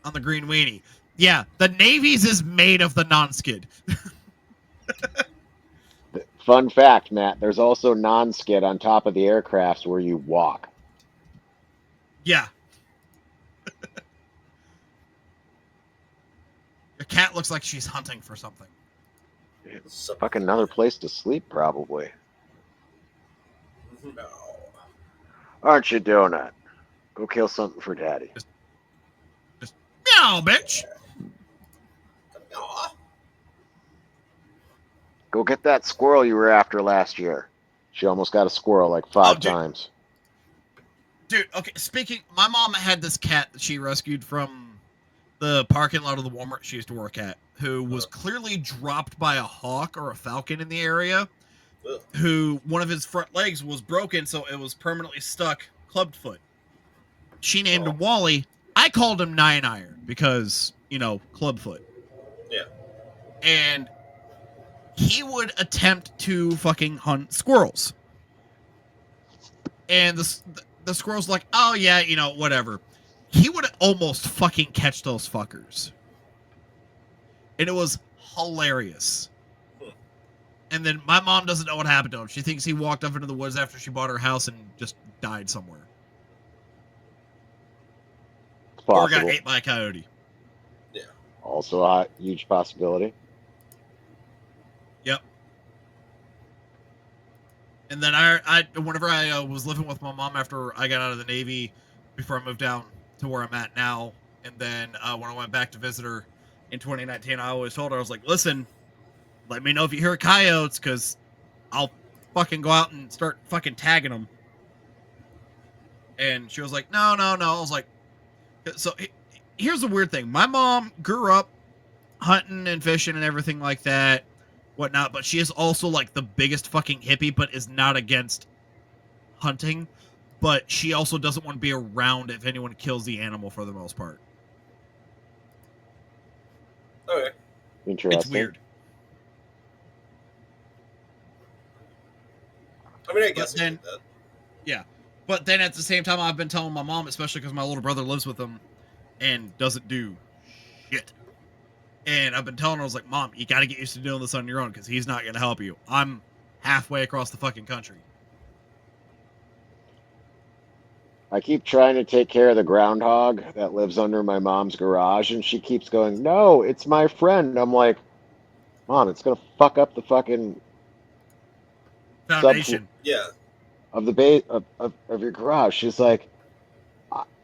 on the green weenie. Yeah, the Navy's is made of the non-skid. Fun fact, Matt, there's also non-skid on top of the aircrafts where you walk. Yeah. Your cat looks like she's hunting for something. Fucking another place to sleep, probably. No. Aren't you doing it? Go kill something for daddy. Just meow, bitch. Aw. Go get that squirrel you were after last year. She almost got a squirrel like 5 times. Dude, okay, my mom had this cat that she rescued from the parking lot of the Walmart she used to work at, who was clearly dropped by a hawk or a falcon in the area, who one of his front legs was broken, so it was permanently stuck, clubbed foot. She named him Wally. I called him Nine Iron because, club foot. Yeah. And he would attempt to fucking hunt squirrels. And the squirrel's like, oh yeah, whatever. He would almost fucking catch those fuckers. And it was hilarious. And then my mom doesn't know what happened to him. She thinks he walked up into the woods after she bought her house and just died somewhere. It's possible. Or got ate by a coyote. Yeah. Also a huge possibility. Yep. And then I whenever I was living with my mom after I got out of the Navy, before I moved down to where I'm at now, and then when I went back to visit her in 2019, I always told her, I was like, listen, let me know if you hear coyotes, because I'll fucking go out and start fucking tagging them. And she was like, no. I was like, so here's the weird thing. My mom grew up hunting and fishing and everything like that, whatnot, but she is also like the biggest fucking hippie, but is not against hunting. But she also doesn't want to be around if anyone kills the animal for the most part. Okay. Interesting. It's weird. I mean, I guess then, that. Yeah. But then at the same time, I've been telling my mom, especially because my little brother lives with them and doesn't do shit. And I've been telling her, I was like, Mom, you got to get used to doing this on your own because he's not going to help you. I'm halfway across the fucking country. I keep trying to take care of the groundhog that lives under my mom's garage, and she keeps going, no, it's my friend. I'm like, Mom, it's going to fuck up the fucking foundation. Yeah. Of the base of your garage. She's like,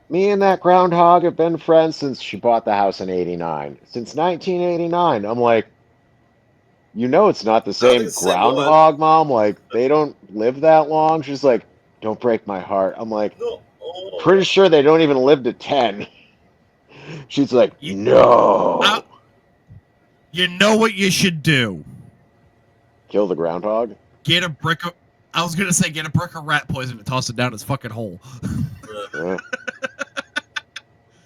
me and that groundhog have been friends since she bought the house in 89. Since 1989. I'm like, it's not the same groundhog, Mom. Like, they don't live that long. She's like, don't break my heart. I'm like, No. pretty sure they don't even live to 10. She's like, no. You know what you should do? Kill the groundhog? Get a brick of... I was going to say, get a brick of rat poison and toss it down his fucking hole. Yeah.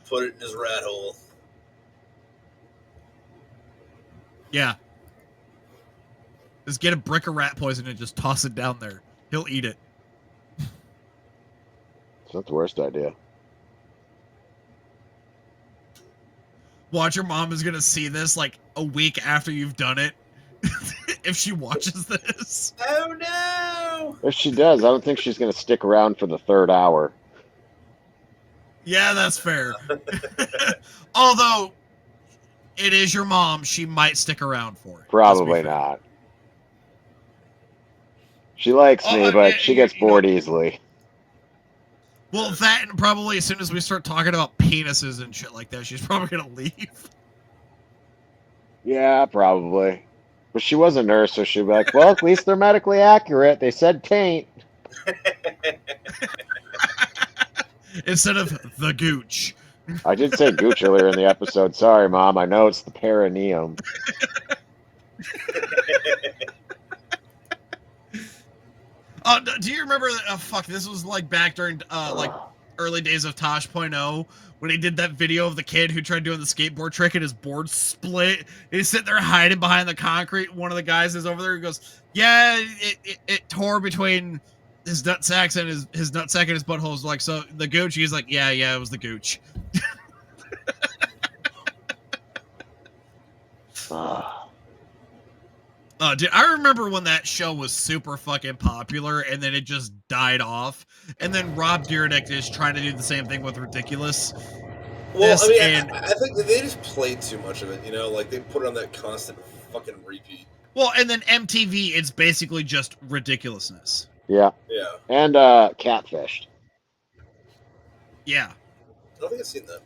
Put it in his rat hole. Yeah. Just get a brick of rat poison and just toss it down there. He'll eat it. It's not the worst idea. Watch, your mom is going to see this like a week after you've done it. If she watches this. Oh no! If she does, I don't think she's going to stick around for the 3rd hour. Yeah, that's fair. Although, it is your mom, she might stick around for it. Probably not. She likes me, but she gets bored easily. Well, that and probably as soon as we start talking about penises and shit like that, she's probably going to leave. Yeah, probably. But she was a nurse, so she'd be like, well, at least they're medically accurate. They said taint. Instead of the gooch. I did say gooch earlier in the episode. Sorry, Mom. I know it's the perineum. Do you remember? Fuck, this was like back during like early days of Tosh.0 when he did that video of the kid who tried doing the skateboard trick and his board split. He's sitting there hiding behind the concrete. One of the guys is over there. He goes, "Yeah, it tore between his nut sacks and his nut sack and his butthole." Is like, so the gooch. He's like, "Yeah, it was the gooch." Dude, I remember when that show was super fucking popular and then it just died off. And then Rob Dyrdek is trying to do the same thing with Ridiculous. Well, I mean, I think they just played too much of it, you know? Like, they put it on that constant fucking repeat. Well, and then MTV, it's basically just ridiculousness. Yeah. Yeah. And Catfished. Yeah. I don't think I've seen that.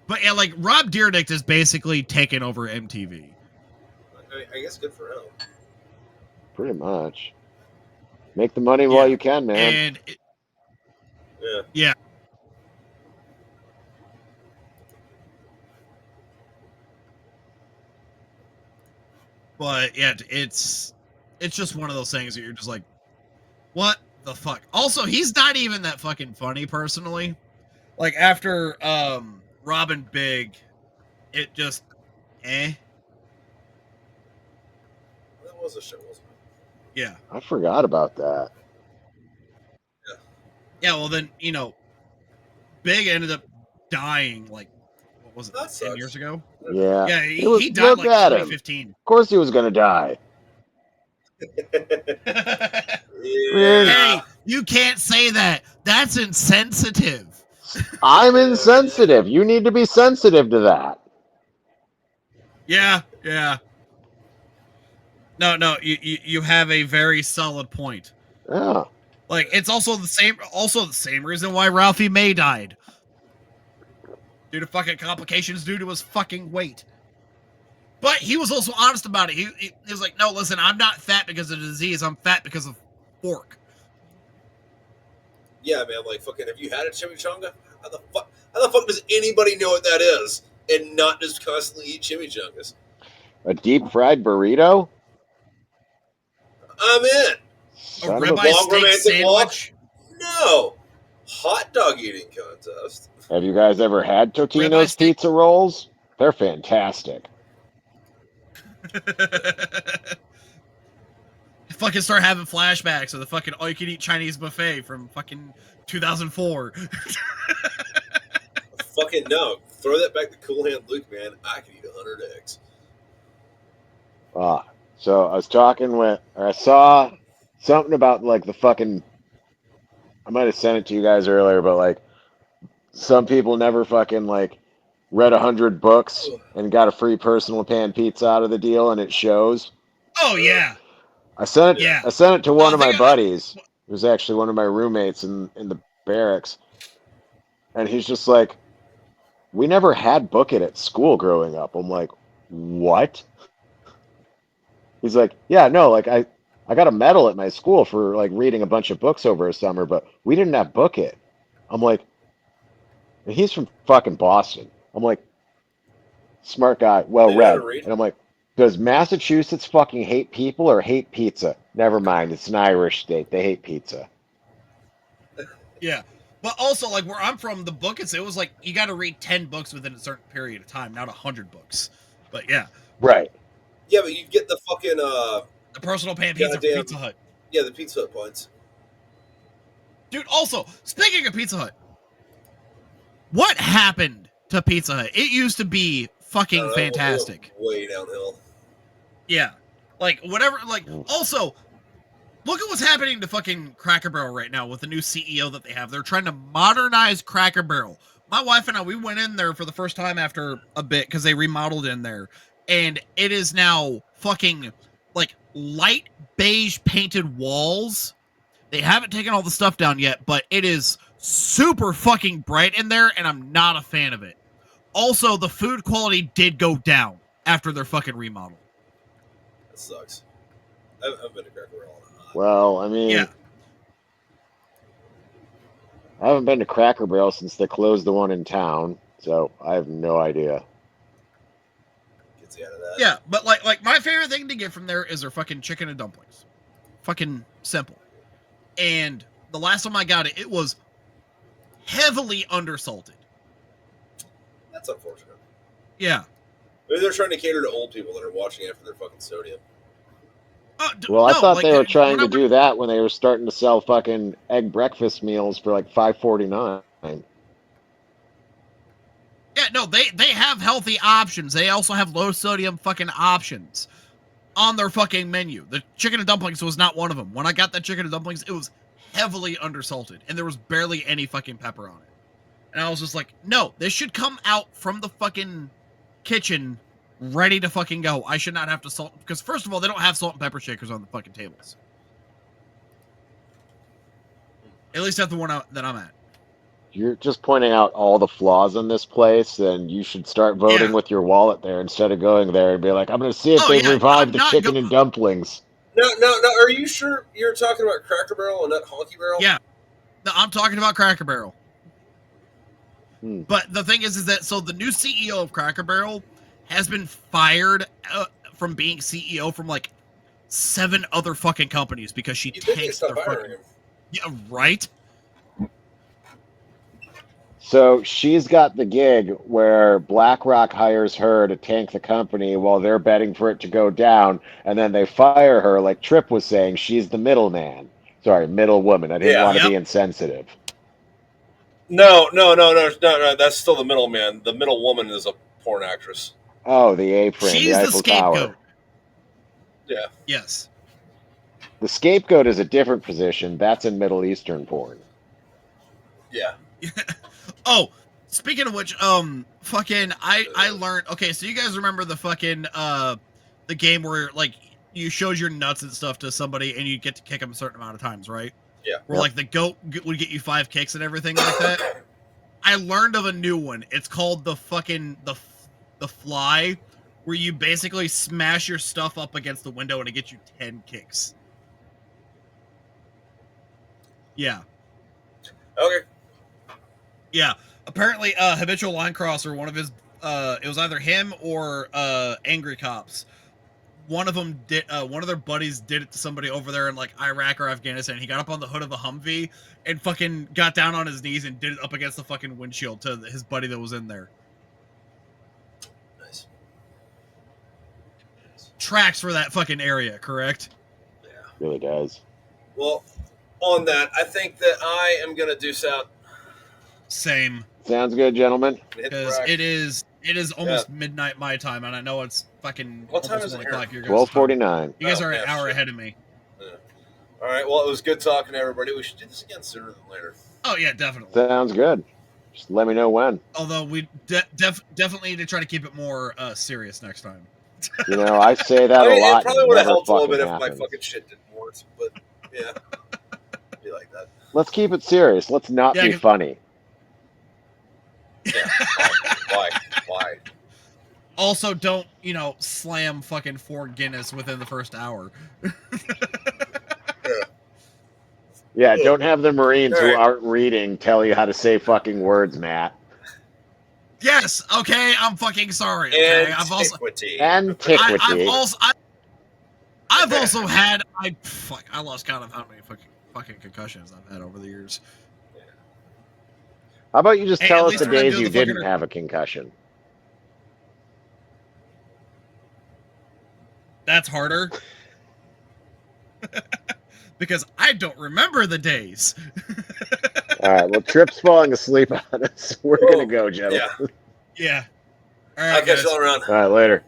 But yeah, like, Rob Dyrdek has basically taken over MTV. I guess good for him. Pretty much. Make the money while you can, man. And yeah. But yeah, it's just one of those things that you're just like, what the fuck? Also, he's not even that fucking funny personally. Like after Robin Big, it just That was a show, wasn't it? Yeah. I forgot about that. Yeah, well then, you know, Big ended up dying like what was it, That 10 sucks. years ago? Yeah. Yeah, he died like 2015. Of course he was gonna die. Hey, you can't say that. That's insensitive. I'm insensitive. You need to be sensitive to that. Yeah. No, you have a very solid point. Yeah. Like it's also the same reason why Ralphie May died. Due to fucking complications due to his fucking weight. But he was also honest about it. He was like, no, listen, I'm not fat because of the disease. I'm fat because of pork. Yeah, man, like fucking have you had a chimichanga? How the fuck does anybody know what that is and not just constantly eat chimichangas? A deep fried burrito? I'm in. A ribeye steak sandwich? No. Hot dog eating contest. Have you guys ever had Totino's pizza rolls? They're fantastic. Fucking start having flashbacks of the fucking all-you-can-eat Chinese buffet from fucking 2004. Fucking no. Throw that back to Cool Hand Luke, man. I could eat 100 eggs. So I was talking with, or I saw something about like the fucking, I might have sent it to you guys earlier, but like some people never fucking like read 100 books and got a free personal pan pizza out of the deal, and it shows. Oh yeah. I sent it to one of my buddies. It was actually one of my roommates in the barracks, and he's just like, "We never had book it at school growing up." I'm like, "What?" He's like, "Yeah, no, like I got a medal at my school for like reading a bunch of books over a summer, but we didn't have book it." I'm like, and he's from fucking Boston. I'm like, smart guy, well read, and I'm like, does Massachusetts fucking hate people or hate pizza? Never mind, it's an Irish state. They hate pizza. Yeah. But also, like, where I'm from, the book, it was like, you got to read 10 books within a certain period of time, not 100 books. But, yeah. Right. Yeah, but you get the fucking, the personal pan pizza from Pizza Hut. Yeah, the Pizza Hut points. Dude, also, speaking of Pizza Hut, what happened to Pizza Hut? It used to be fucking fantastic. Way downhill. Yeah. Like, whatever, like, also, look at what's happening to fucking Cracker Barrel right now with the new CEO that they have. They're trying to modernize Cracker Barrel. My wife and I, we went in there for the first time after a bit because they remodeled in there. And it is now fucking, like, light beige painted walls. They haven't taken all the stuff down yet, but it is super fucking bright in there, and I'm not a fan of it. Also, the food quality did go down after their fucking remodel. That sucks. I've been to Cracker Barrel. Well, I mean, yeah. I haven't been to Cracker Barrel since they closed the one in town, so I have no idea. Gets you out of that. Yeah, but like my favorite thing to get from there is their fucking chicken and dumplings. Fucking simple. And the last time I got it, it was heavily undersalted. That's unfortunate. Yeah. Maybe they're trying to cater to old people that are watching after their fucking sodium. Well, I thought like, they were trying to when do that when they were starting to sell fucking egg breakfast meals for like $5.49. Yeah, no, they have healthy options. They also have low sodium fucking options on their fucking menu. The chicken and dumplings was not one of them. When I got that chicken and dumplings, it was heavily undersalted, and there was barely any fucking pepper on it. And I was just like, no, this should come out from the fucking kitchen ready to fucking go. I should not have to salt, because first of all, they don't have salt and pepper shakers on the fucking tables. At least at the one that I'm at. You're just pointing out all the flaws in this place, and you should start voting with your wallet there instead of going there and be like, I'm going to see if they've revived the chicken and dumplings. No. Are you sure you're talking about Cracker Barrel and not Honky Barrel? Yeah. No, I'm talking about Cracker Barrel. Hmm. But the thing is that, so the new CEO of Cracker Barrel has been fired from being CEO from like 7 other fucking companies because she takes their fucking... Yeah, right? So she's got the gig where BlackRock hires her to tank the company while they're betting for it to go down, and then they fire her, like Tripp was saying, she's the middleman. Sorry, middle woman. I didn't want to be insensitive. No. That's still the middleman. The middle woman is a porn actress. Oh, the A-frame, she's the Eiffel scapegoat. Tower. Yeah. Yes. The scapegoat is a different position. That's in Middle Eastern porn. Yeah. Oh, speaking of which, fucking, I learned. Okay, so you guys remember the fucking the game where like you shows your nuts and stuff to somebody and you get to kick them a certain amount of times, right? Yeah. Where like the goat would get you 5 kicks and everything like that. I learned of a new one. It's called the fucking the fly, where you basically smash your stuff up against the window and it gets you 10 kicks. Yeah. Okay. Yeah. Apparently, Habitual Line Crosser, one of his, it was either him or Angry Cops. One of them did, one of their buddies did it to somebody over there in like Iraq or Afghanistan. He got up on the hood of a Humvee and fucking got down on his knees and did it up against the fucking windshield to his buddy that was in there. Nice. Tracks for that fucking area, correct? Yeah. Really does. Well, on that, I think that I am going to deuce out. Same. Sounds good, gentlemen. Because it is almost midnight my time, and I know it's fucking what time almost is it 1 o'clock. 12:49. You guys are an hour ahead of me. Yeah. All right. Well, it was good talking to everybody. We should do this again sooner than later. Oh yeah, definitely. Sounds good. Just let me know when. Although we definitely need to try to keep it more serious next time. You know, I say that a lot. It probably would have helped a little bit happens. if my fucking shit didn't work, but yeah, be like that. Let's keep it serious. Let's not be funny. Yeah. Why? Also, don't, slam fucking 4 Guinness within the first hour. Yeah, don't have the Marines who aren't reading tell you how to say fucking words, Matt. Yes, okay, I'm fucking sorry. Okay? Antiquity. I've also had I lost count of how many fucking concussions I've had over the years. How about you just tell us the we're gonna days do you the fucking- didn't have a concussion? That's harder. Because I don't remember the days. All right, well, Tripp's falling asleep on us. We're going to go, gentlemen. Yeah. Yeah. All I'll right, catch guys. you all around. All right, later.